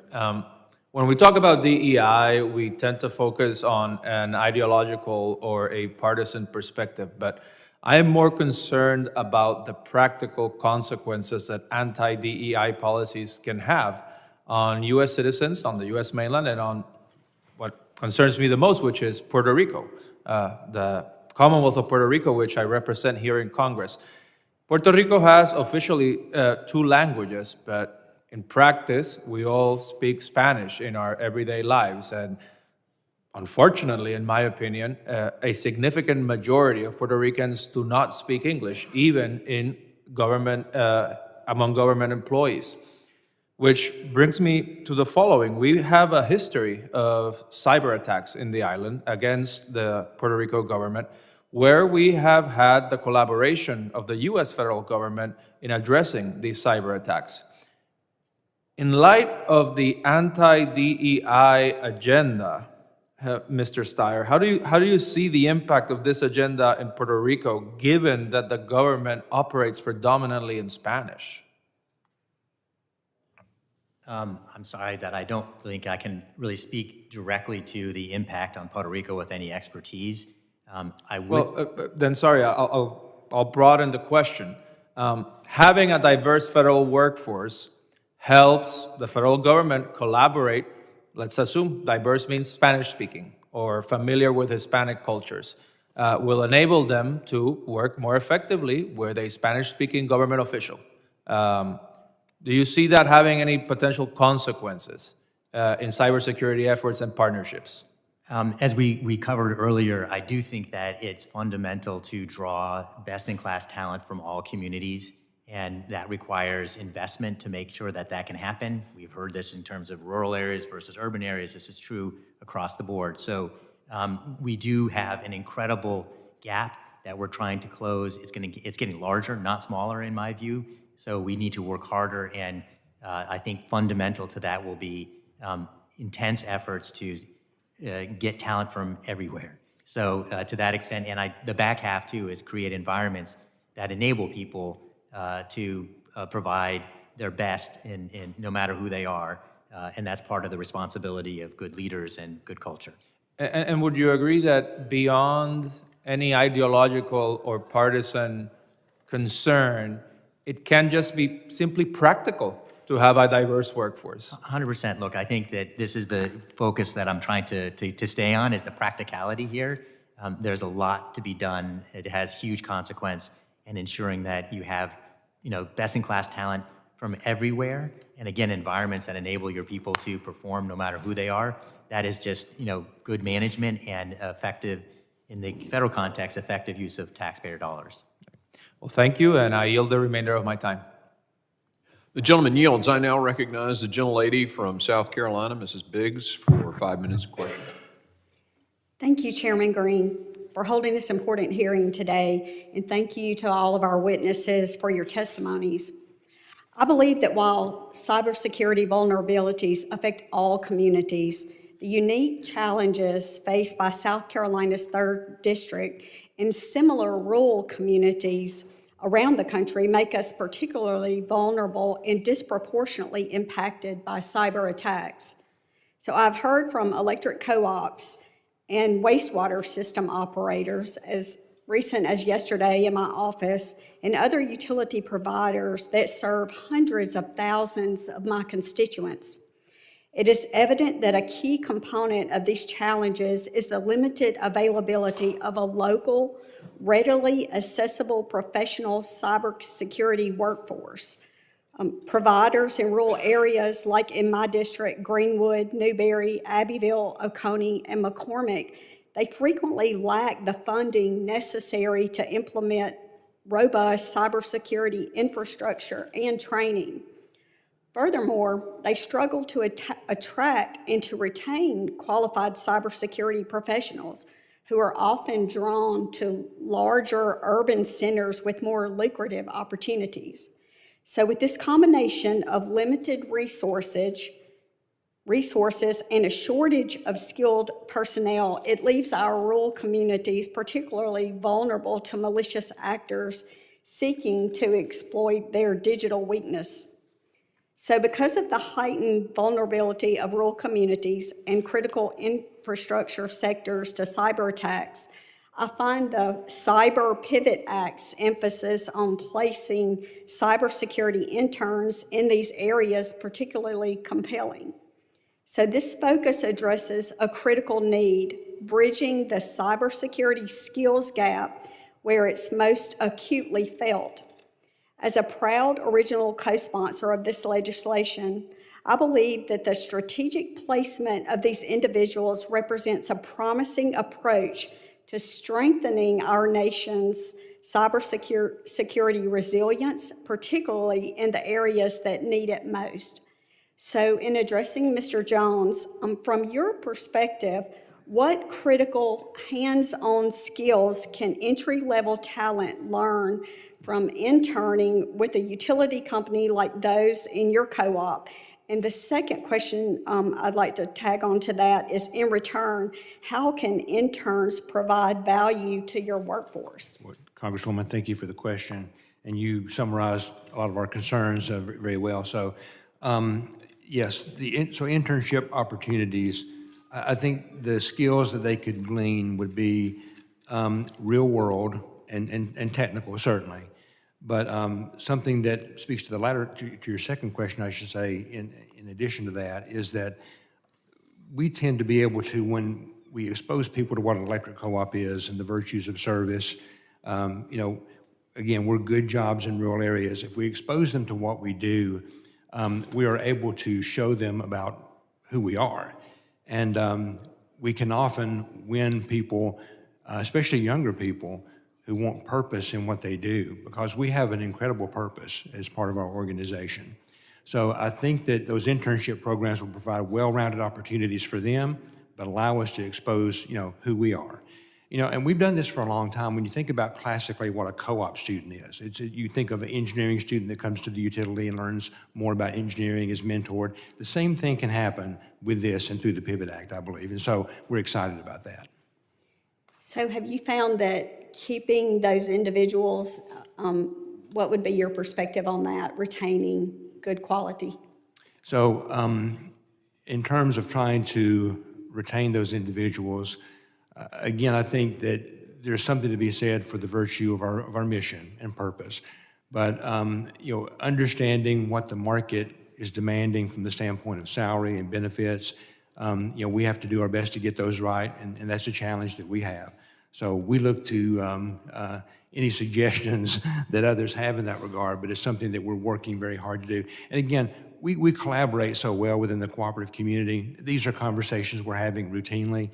S8: When we talk about DEI, we tend to focus on an ideological or a partisan perspective, but I am more concerned about the practical consequences that anti-DEI policies can have on U.S. citizens, on the U.S. mainland, and on what concerns me the most, which is Puerto Rico, the Commonwealth of Puerto Rico, which I represent here in Congress. Puerto Rico has officially 2 languages, but in practice, we all speak Spanish in our everyday lives. And unfortunately, in my opinion, a significant majority of Puerto Ricans do not speak English, even in government, among government employees. Which brings me to the following. We have a history of cyber attacks in the island against the Puerto Rico government, where we have had the collaboration of the US federal government in addressing these cyber attacks. In light of the anti-DEI agenda, Mr. Stier, how do you see the impact of this agenda in Puerto Rico, given that the government operates predominantly in Spanish?
S6: I'm sorry that I don't think I can really speak directly to the impact on Puerto Rico with any expertise. I would.
S8: Well, then sorry, I'll broaden the question. Having a diverse federal workforce helps the federal government collaborate. Let's assume diverse means Spanish-speaking or familiar with Hispanic cultures. Will enable them to work more effectively with a Spanish-speaking government official. Do you see that having any potential consequences in cybersecurity efforts and partnerships?
S6: As we covered earlier, I do think that it's fundamental to draw best-in-class talent from all communities, and that requires investment to make sure that that can happen. We've heard this in terms of rural areas versus urban areas. This is true across the board. So we do have an incredible gap that we're trying to close. It's getting larger, not smaller in my view. So we need to work harder, and I think fundamental to that will be intense efforts to get talent from everywhere. So to that extent, and the back half too is create environments that enable people to provide their best in no matter who they are, and that's part of the responsibility of good leaders and good culture.
S8: And would you agree that beyond any ideological or partisan concern, it can just be simply practical to have a diverse workforce?
S6: 100%. Look, I think that this is the focus that I'm trying to stay on, is the practicality here. There's a lot to be done. It has huge consequence in ensuring that you have, best-in-class talent from everywhere, and again, environments that enable your people to perform no matter who they are. That is just, good management and effective, in the federal context, effective use of taxpayer dollars.
S8: Well, thank you, and I yield the remainder of my time.
S1: The gentleman yields. I now recognize the gentlelady from South Carolina, Mrs. Biggs, for 5 minutes of question.
S22: Thank you, Chairman Green, for holding this important hearing today, and thank you to all of our witnesses for your testimonies. I believe that while cybersecurity vulnerabilities affect all communities, the unique challenges faced by South Carolina's 3rd District and similar rural communities around the country make us particularly vulnerable and disproportionately impacted by cyber attacks. So I've heard from electric co-ops and wastewater system operators as recent as yesterday in my office, and other utility providers that serve hundreds of thousands of my constituents. It is evident that a key component of these challenges is the limited availability of a local, readily accessible professional cybersecurity workforce. Providers in rural areas like in my district, Greenwood, Newberry, Abbeville, Oconee, and McCormick, they frequently lack the funding necessary to implement robust cybersecurity infrastructure and training. Furthermore, they struggle to attract and to retain qualified cybersecurity professionals who are often drawn to larger urban centers with more lucrative opportunities. So with this combination of limited resources, resources and a shortage of skilled personnel, it leaves our rural communities particularly vulnerable to malicious actors seeking to exploit their digital weakness. So because of the heightened vulnerability of rural communities and critical infrastructure sectors to cyber attacks, I find the Cyber Pivot Act's emphasis on placing cybersecurity interns in these areas particularly compelling. So this focus addresses a critical need, bridging the cybersecurity skills gap where it's most acutely felt. As a proud original co-sponsor of this legislation, I believe that the strategic placement of these individuals represents a promising approach to strengthening our nation's cybersecurity resilience, particularly in the areas that need it most. So in addressing Mr. Jones, from your perspective, what critical hands-on skills can entry-level talent learn from interning with a utility company like those in your co-op? And the second question I'd like to tag on to that is, in return, how can interns provide value to your workforce?
S5: Congresswoman, thank you for the question. And you summarized a lot of our concerns very well. So, yes, so internship opportunities, I think the skills that they could glean would be real world and technical, certainly. But something that speaks to the latter, to your second question, I should say, in addition to that, is that we tend to be able to, when we expose people to what an electric co-op is and the virtues of service, again, we're good jobs in rural areas. If we expose them to what we do, we are able to show them about who we are. And we can often win people, especially younger people, who want purpose in what they do, because we have an incredible purpose as part of our organization. So I think that those internship programs will provide well-rounded opportunities for them, but allow us to expose, who we are. And we've done this for a long time. When you think about classically what a co-op student is, you think of an engineering student that comes to the utility and learns more about engineering, is mentored. The same thing can happen with this and through the Pivot Act, I believe. And so we're excited about that.
S22: So have you found that keeping those individuals, what would be your perspective on that, retaining good quality?
S5: So in terms of trying to retain those individuals, again, I think that there's something to be said for the virtue of our mission and purpose. But understanding what the market is demanding from the standpoint of salary and benefits, we have to do our best to get those right, and that's a challenge that we have. So we look to any suggestions that others have in that regard, but it's something that we're working very hard to do. And again, we collaborate so well within the cooperative community. These are conversations we're having routinely.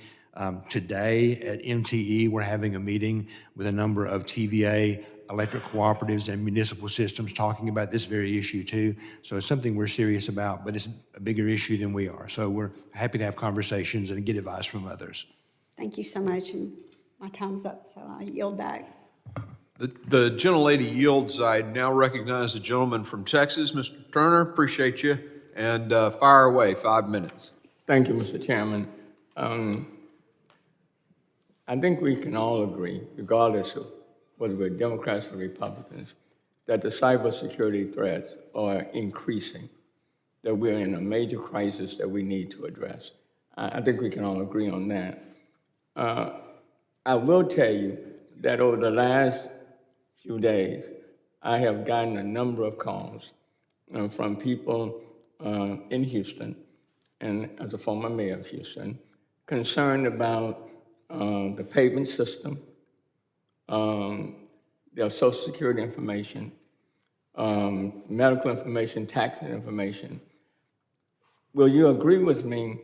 S5: Today at MTE, we're having a meeting with a number of TVA, electric cooperatives, and municipal systems talking about this very issue too. So it's something we're serious about, but it's a bigger issue than we are. So we're happy to have conversations and get advice from others.
S22: Thank you so much. And my time's up, so I yield back.
S1: The gentlelady yields. I now recognize the gentleman from Texas, Mr. Turner. Appreciate you. And fire away, 5 minutes.
S9: Thank you, Mr. Chairman. I think we can all agree, regardless of whether we're Democrats or Republicans, that the cybersecurity threats are increasing, that we're in a major crisis that we need to address. I think we can all agree on that. I will tell you that over the last few days, I have gotten a number of calls from people in Houston, and as a former mayor of Houston, concerned about the payment system, their Social Security information, medical information, tax information. Will you agree with me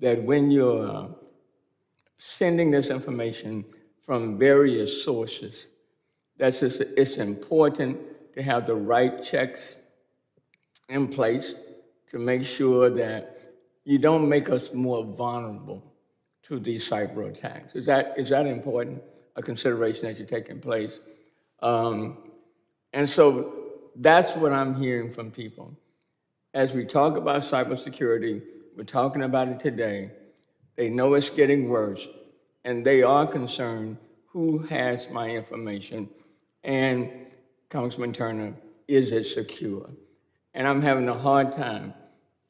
S9: that when you're sending this information from various sources, it's important to have the right checks in place to make sure that you don't make us more vulnerable to these cyber attacks? Is that important, a consideration that you're taking place? And so that's what I'm hearing from people. As we talk about cybersecurity, We're talking about it today. They know it's getting worse, and they are concerned who has my information, and Congressman Turner, is it secure? And I'm having a hard time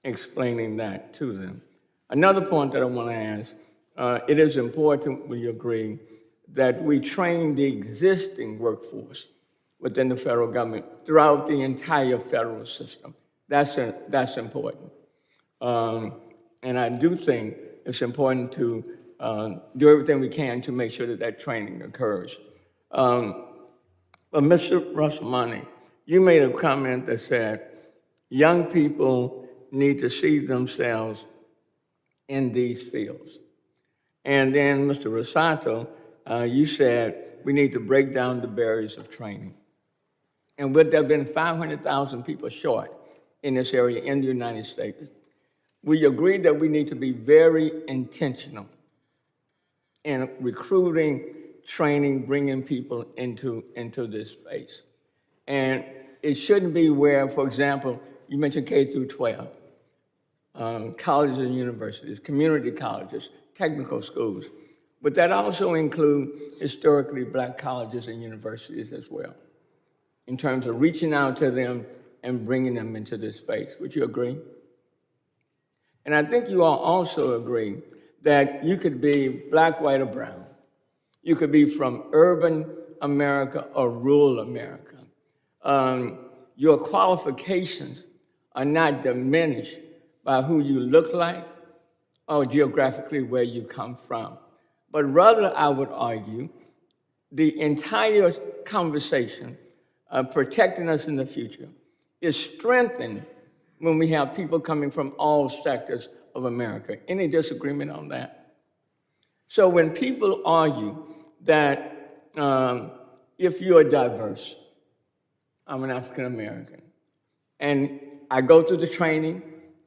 S9: explaining that to them. Another point that I want to ask, it is important, will you agree, that we train the existing workforce within the federal government throughout the entire federal system. That's important. And I do think it's important to do everything we can to make sure that that training occurs. But Mr. Russomanno, you made a comment that said young people need to see themselves in these fields. And then, Mr. Rashotte, you said we need to break down the barriers of training. And would there have been 500,000 people short in this area in the United States? We agree that we need to be very intentional in recruiting, training, bringing people into this space. And it shouldn't be where, for example, you mentioned K through 12, colleges and universities, community colleges, technical schools, but that also include historically Black colleges and universities as well, in terms of reaching out to them and bringing them into this space. Would you agree? And I think you all also agree that you could be Black, white, or brown. You could be from urban America or rural America. Your qualifications are not diminished by who you look like or geographically where you come from. But rather, I would argue, the entire conversation of protecting us in the future is strengthened when we have people coming from all sectors of America. Any disagreement on that? So when people argue that if you are diverse, I'm an African American, and I go through the training,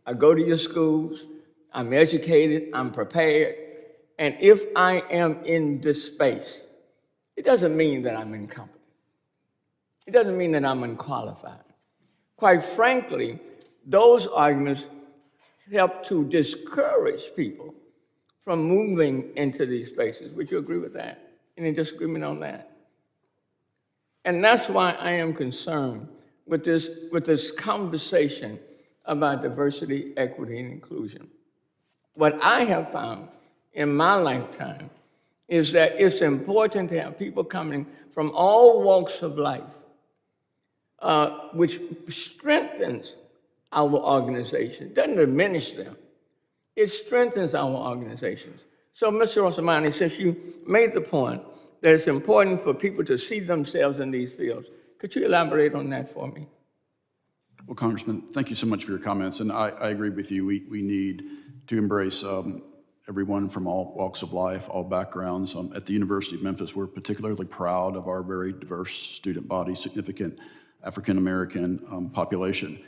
S9: I go to your schools, I'm educated, I'm prepared, and if I am in this space, it doesn't mean that I'm incompetent. It doesn't mean that I'm unqualified. Quite frankly, those arguments help to discourage people from moving into these spaces. Would you agree with that? Any disagreement on that? And that's why I am concerned with this conversation about diversity, equity, and inclusion. What I have found in my lifetime is that it's important to have people coming from all walks of life, which strengthens our organization. It doesn't diminish them. It strengthens our organizations. So, Mr. Russomanno, since you made the point that it's important for people to see themselves in these fields, could you elaborate on that for me?
S3: Well, Congressman, thank you so much for your comments, and I agree with you. We need to embrace everyone from all walks of life, all backgrounds. At the University of Memphis, we're particularly proud of our very diverse student body, significant African-American population.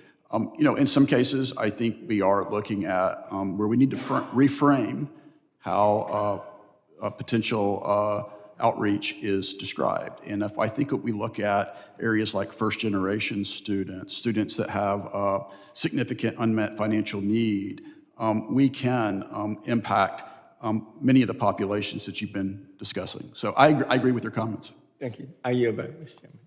S3: In some cases, I think we are looking at where we need to reframe how potential outreach is described. And if I think we look at areas like first-generation students that have significant unmet financial need, we can impact many of the populations that you've been discussing. So I agree with your comments.
S9: Thank you. I yield back, Mr. Chairman.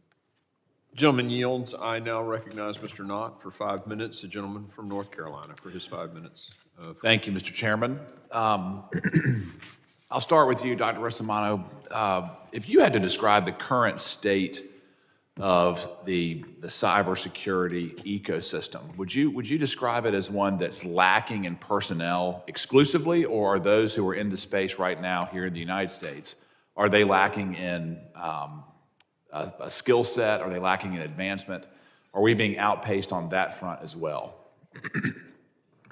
S1: Gentleman yields. I now recognize Mr. Knott for 5 minutes, the gentleman from North Carolina for his 5 minutes.
S10: Thank you, Mr. Chairman. I'll start with you, Dr. Russomanno. If you had to describe the current state of the cybersecurity ecosystem, would you describe it as one that's lacking in personnel exclusively, or are those who are in the space right now here in the United States, are they lacking in a skill set? Are they lacking in advancement? Are we being outpaced on that front as well?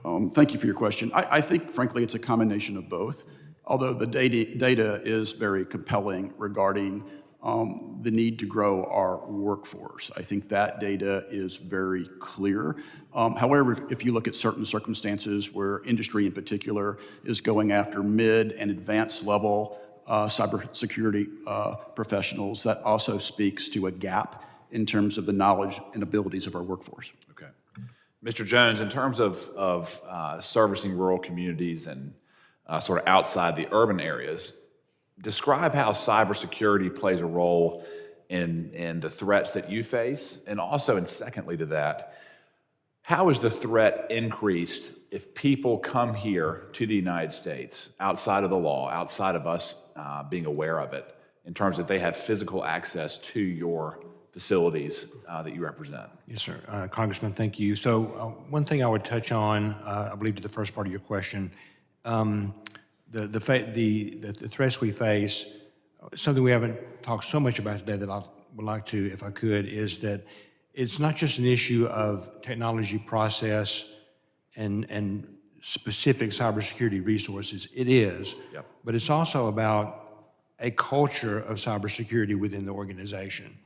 S3: Thank you for your question. I think, frankly, it's a combination of both, although the data is very compelling regarding the need to grow our workforce. I think that data is very clear. However, if you look at certain circumstances where industry in particular is going after mid and advanced level cybersecurity professionals, that also speaks to a gap in terms of the knowledge and abilities of our workforce.
S10: Okay. Mr. Jones, in terms of servicing rural communities and sort of outside the urban areas, describe how cybersecurity plays a role in the threats that you face, and also, and secondly to that, how is the threat increased if people come here to the United States outside of the law, outside of us being aware of it, in terms that they have physical access to your facilities that you represent?
S5: Yes, sir. Congressman, thank you. So one thing I would touch on, I believe to the first part of your question, the threats we face, something we haven't talked so much about today that I would like to, if I could, is that it's not just an issue of technology process and specific cybersecurity resources. It is, but it's also about a culture of cybersecurity within the organization.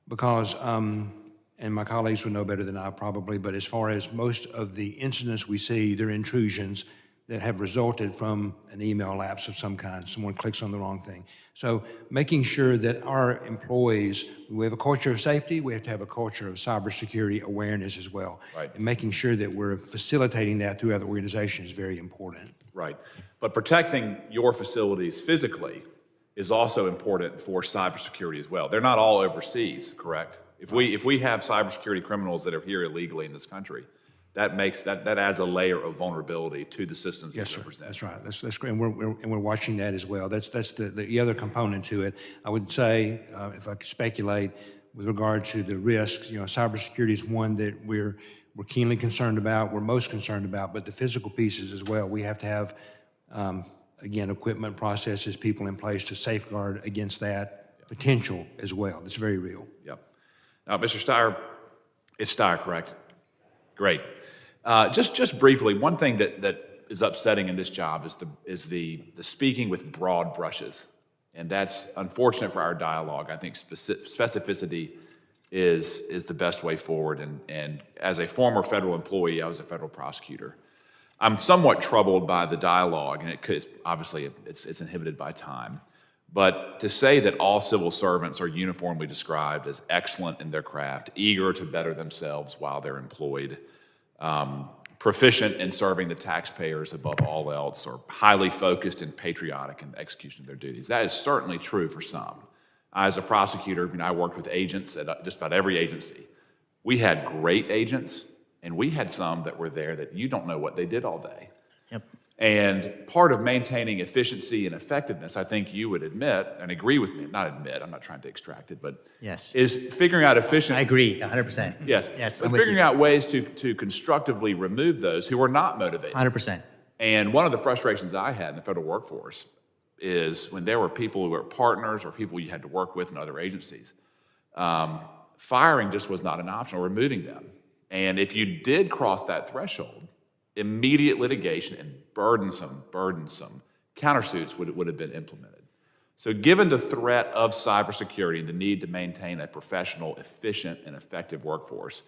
S5: Because, and my colleagues would know better than I probably, but as far as most of the incidents we see, they're intrusions that have resulted from an email lapse of some kind. Someone clicks on the wrong thing. So making sure that our employees, we have a culture of safety, we have to have a culture of cybersecurity awareness as well.
S10: Right.
S5: And making sure that we're facilitating that throughout the organization is very important.
S10: Right. But protecting your facilities physically is also important for cybersecurity as well. They're not all overseas, correct? If we have cybersecurity criminals that are here illegally in this country, that adds a layer of vulnerability to the systems that you represent.
S5: That's right. That's great. And we're watching that as well. That's the other component to it. I would say, if I could speculate, with regard to the risks, cybersecurity is one that we're keenly concerned about. We're most concerned about, but the physical pieces as well. We have to have, again, equipment, processes, people in place to safeguard against that potential as well. It's very real.
S10: Yep. Now, Mr. Stier, it's Stier, correct? Great. Just briefly, one thing that is upsetting in this job is the speaking with broad brushes, and that's unfortunate for our dialogue. I think specificity is the best way forward. And as a former federal employee, I was a federal prosecutor. I'm somewhat troubled by the dialogue, and obviously it's inhibited by time. But to say that all civil servants are uniformly described as excellent in their craft, eager to better themselves while they're employed, proficient in serving the taxpayers above all else, or highly focused and patriotic in the execution of their duties, that is certainly true for some. As a prosecutor, I worked with agents at just about every agency. We had great agents, and we had some that were there that you don't know what they did all day.
S6: Yep.
S10: And part of maintaining efficiency and effectiveness, I think you would admit, and agree with me, not admit, I'm not trying to extract it, but
S6: yes,
S10: is figuring out efficient.
S6: I agree, 100%.
S10: Yes,
S6: yes,
S10: but figuring out ways to constructively remove those who are not motivated.
S6: 100%.
S10: And one of the frustrations I had in the federal workforce is when there were people who were partners or people you had to work with in other agencies, firing just was not an option, or removing them. And if you did cross that threshold, immediate litigation and burdensome countersuits would have been implemented. So given the threat of cybersecurity and the need to maintain a professional, efficient, and effective workforce,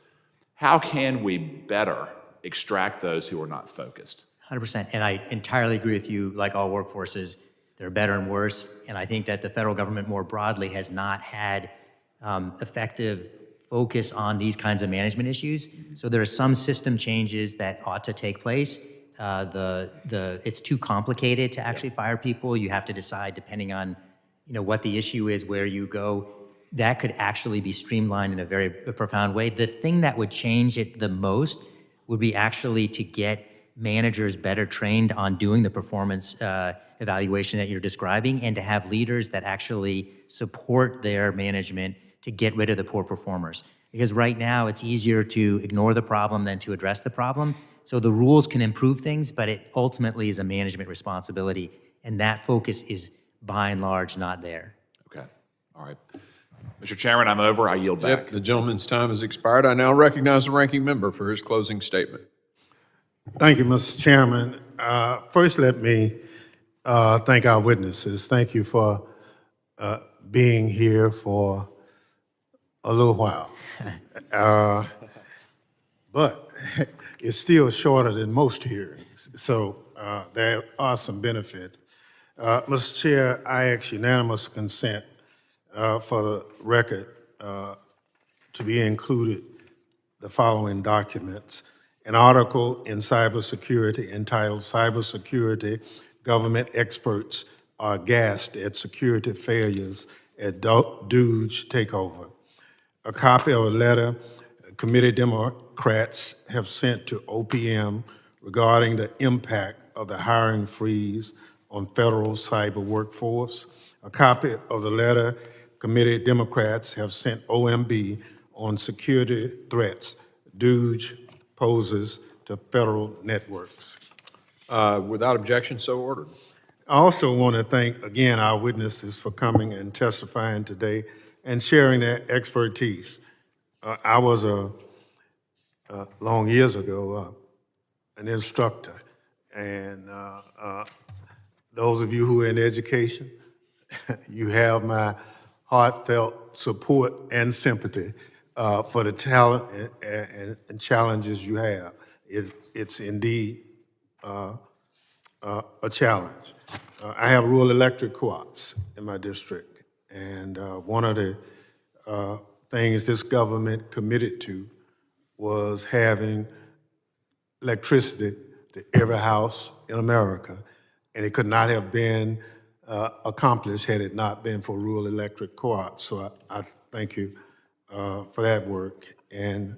S10: how can we better extract those who are not focused?
S6: 100%. And I entirely agree with you, like all workforces, they're better and worse. And I think that the federal government more broadly has not had effective focus on these kinds of management issues. So there are some system changes that ought to take place. It's too complicated to actually fire people. You have to decide depending on what the issue is, where you go. That could actually be streamlined in a very profound way. The thing that would change it the most would be actually to get managers better trained on doing the performance evaluation that you're describing, and to have leaders that actually support their management to get rid of the poor performers. Because right now it's easier to ignore the problem than to address the problem. So the rules can improve things, but it ultimately is a management responsibility. And that focus is by and large not there.
S10: Okay, all right. Mr. Chairman, I'm over, I yield back.
S1: Yep, the gentleman's time has expired. I now recognize the ranking member for his closing statement.
S11: Thank you, Mr. Chairman. First, let me thank our witnesses. Thank you for being here for a little while. But it's still shorter than most hearings, so there are some benefits. Mr. Chair, I ask unanimous consent for the record to be included the following documents. an article in Cybersecurity entitled Cybersecurity Government Experts Are Aghast at Security Failures at DOGE Takeover. A copy of a letter committee Democrats have sent to OPM regarding the impact of the hiring freeze on federal cyber workforce. A copy of the letter committee Democrats have sent OMB on security threats DOGE poses to federal networks.
S1: Without objection, so ordered.
S11: I also want to thank, again, our witnesses for coming and testifying today and sharing their expertise. I was, long years ago, an instructor, and those of you who are in education, you have my heartfelt support and sympathy for the talent and challenges you have. It's indeed a challenge. I have rural electric co-ops in my district, and one of the things this government committed to was having electricity to every house in America, and it could not have been accomplished had it not been for rural electric co-ops. So I thank you for that work. And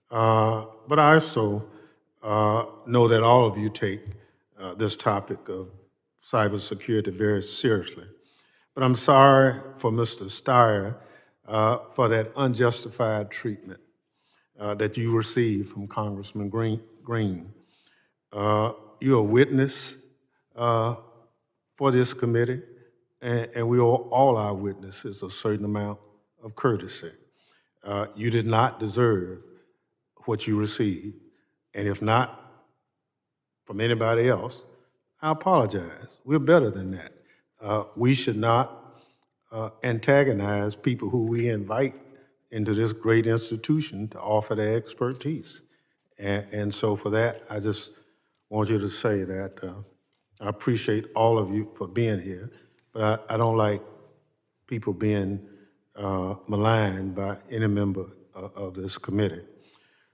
S11: but I also know that all of you take this topic of cybersecurity very seriously. But I'm sorry for Mr. Stier for that unjustified treatment that you received from Congressman Green. You're a witness for this committee, and we owe all our witnesses a certain amount of courtesy. You did not deserve what you received, and if not from anybody else, I apologize. We're better than that. We should not antagonize people who we invite into this great institution to offer their expertise. And so for that, I just want you to say that I appreciate all of you for being here, but I don't like people being maligned by any member of this committee.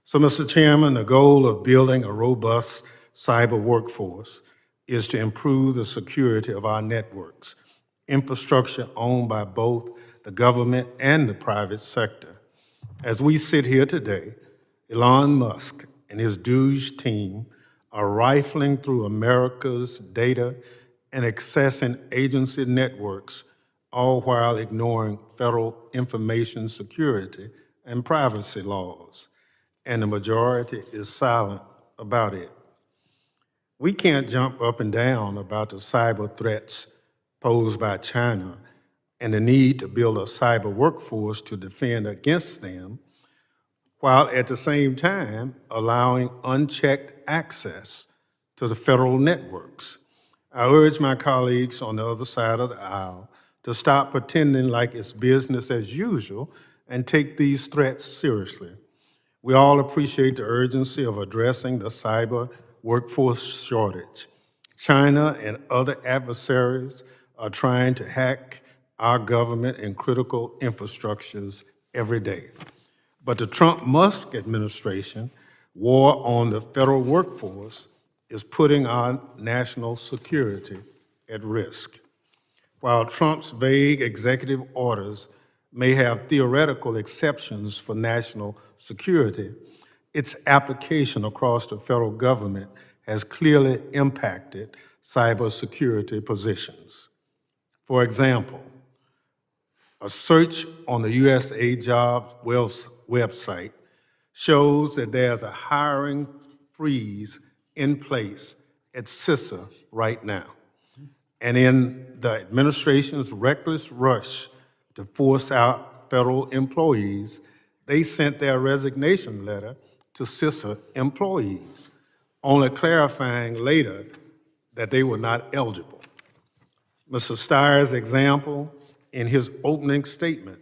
S11: So, Mr. Chairman, the goal of building a robust cyber workforce is to improve the security of our networks, infrastructure owned by both the government and the private sector. As we sit here today, Elon Musk and his DOGE team are rifling through America's data and accessing agency networks, all while ignoring federal information security and privacy laws, and the majority is silent about it. We can't jump up and down about the cyber threats posed by China and the need to build a cyber workforce to defend against them, while at the same time allowing unchecked access to the federal networks. I urge my colleagues on the other side of the aisle to stop pretending like it's business as usual and take these threats seriously. We all appreciate the urgency of addressing the cyber workforce shortage. China and other adversaries are trying to hack our government and critical infrastructures every day. But the Trump-Musk administration war on the federal workforce is putting our national security at risk. While Trump's vague executive orders may have theoretical exceptions for national security, its application across the federal government has clearly impacted cybersecurity positions. For example, a search on the USA Jobs website shows that there's a hiring freeze in place at CISA right now. And in the administration's reckless rush to force out federal employees, they sent their resignation letter to CISA employees, only clarifying later that they were not eligible. Mr. Stier's example in his opening statement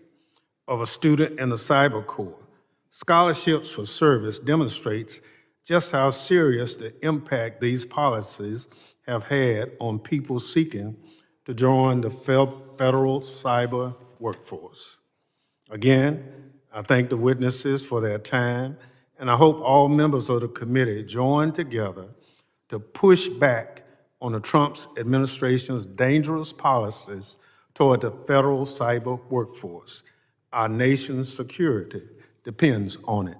S11: of a student in the Cyber Corps, scholarships for service demonstrates just how serious the impact these policies have had on people seeking to join the federal cyber workforce. Again, I thank the witnesses for their time and I hope all members of the committee join together to push back on the Trump administration's dangerous policies toward the federal cyber workforce. Our nation's security depends on it.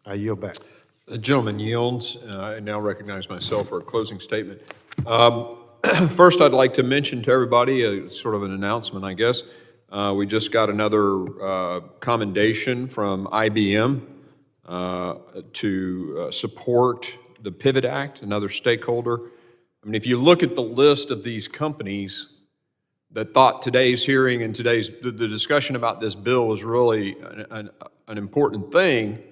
S11: I yield back.
S1: The gentleman yields. I now recognize myself for a closing statement. First, I'd like to mention to everybody, sort of an announcement, I guess. We just got another commendation from IBM to support the Pivot Act, another stakeholder. I mean, if you look at the list of these companies that thought today's hearing and the discussion about this bill was really an important thing,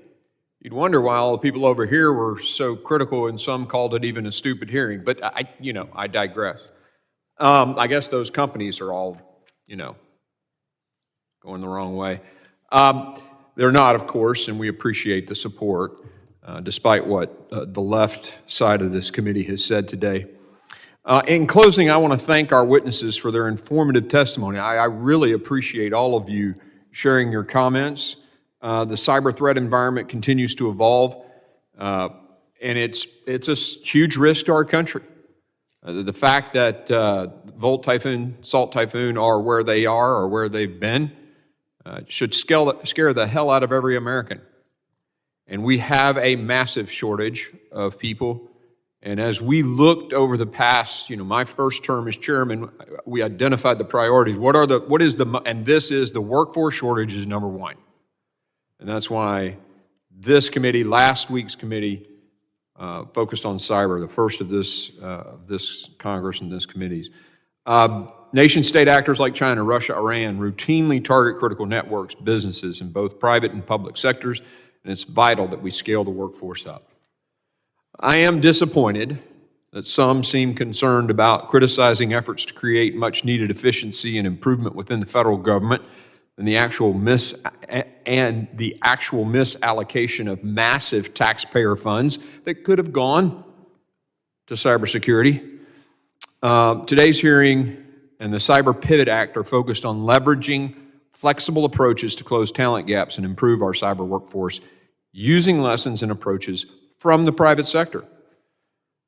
S1: you'd wonder why all the people over here were so critical and some called it even a stupid hearing. But I digress. I guess those companies are all, going the wrong way. They're not, of course, and we appreciate the support, despite what the left side of this committee has said today. In closing, I want to thank our witnesses for their informative testimony. I really appreciate all of you sharing your comments. The cyber threat environment continues to evolve, and it's a huge risk to our country. The fact that Volt Typhoon, Salt Typhoon are where they are or where they've been should scare the hell out of every American. And we have a massive shortage of people. And as we looked over the past, my first term as chairman, we identified the priorities. And this is the workforce shortage is number one. And that's why this committee, last week's committee, focused on cyber, the first of this Congress and this committee's. Nation-state actors like China, Russia, Iran routinely target critical networks, businesses in both private and public sectors, and it's vital that we scale the workforce up. I am disappointed that some seem concerned about criticizing efforts to create much-needed efficiency and improvement within the federal government and the actual misallocation of massive taxpayer funds that could have gone to cybersecurity. Today's hearing and the Cyber Pivot Act are focused on leveraging flexible approaches to close talent gaps and improve our cyber workforce using lessons and approaches from the private sector.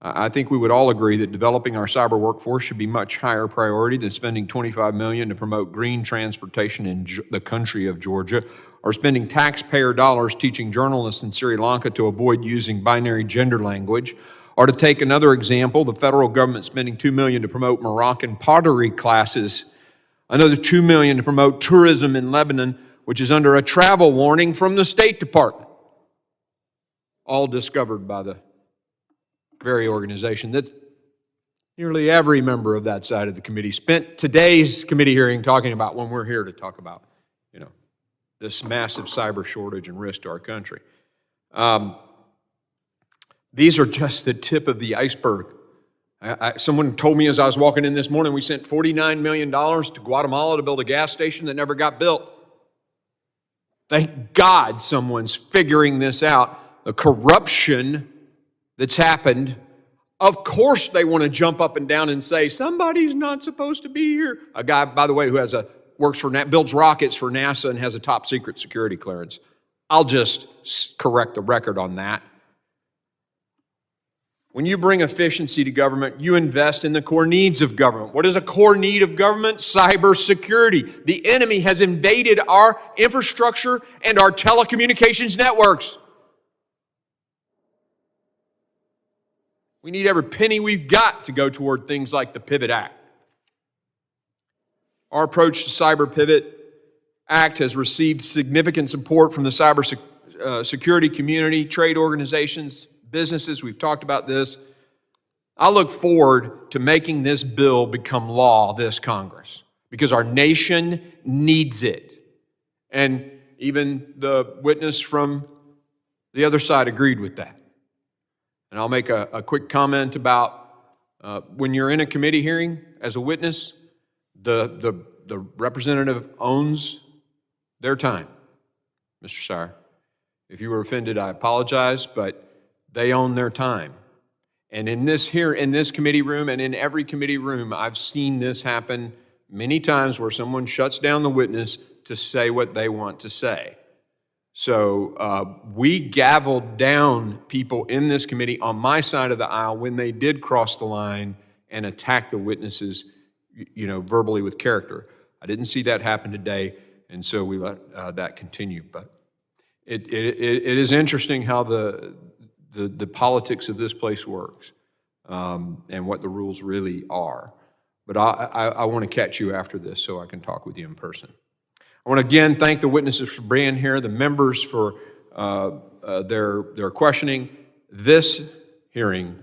S1: I think we would all agree that developing our cyber workforce should be much higher priority than spending $25 million to promote green transportation in the country of Georgia, or spending taxpayer dollars teaching journalists in Sri Lanka to avoid using binary gender language, or to take another example, the federal government spending $2 million to promote Moroccan pottery classes, another $2 million to promote tourism in Lebanon, which is under a travel warning from the State Department, all discovered by the very organization that nearly every member of that side of the committee spent today's committee hearing talking about when we're here to talk about, this massive cyber shortage and risk to our country. These are just the tip of the iceberg. Someone told me as I was walking in this morning, we sent $49 million to Guatemala to build a gas station that never got built. Thank God someone's figuring this out. The corruption that's happened, of course they want to jump up and down and say, somebody's not supposed to be here. A guy, by the way, who builds rockets for NASA and has a top secret security clearance. I'll just correct the record on that. When you bring efficiency to government, you invest in the core needs of government. What is a core need of government? Cybersecurity. The enemy has invaded our infrastructure and our telecommunications networks. We need every penny we've got to go toward things like the Pivot Act. Our approach to Cyber Pivot Act has received significant support from the cybersecurity community, trade organizations, businesses. We've talked about this. I look forward to making this bill become law this Congress because our nation needs it. And even the witness from the other side agreed with that. And I'll make a quick comment about when you're in a committee hearing as a witness, the representative owns their time. Mr. Stier, if you were offended, I apologize, but they own their time. And in this committee room and in every committee room, I've seen this happen many times where someone shuts down the witness to say what they want to say. So we gavelled down people in this committee on my side of the aisle when they did cross the line and attack the witnesses, verbally with character. I didn't see that happen today, and so we let that continue. But it is interesting how the politics of this place works, and what the rules really are. But I want to catch you after this so I can talk with you in person. I want to again thank the witnesses for being here, the members for their questioning. This hearing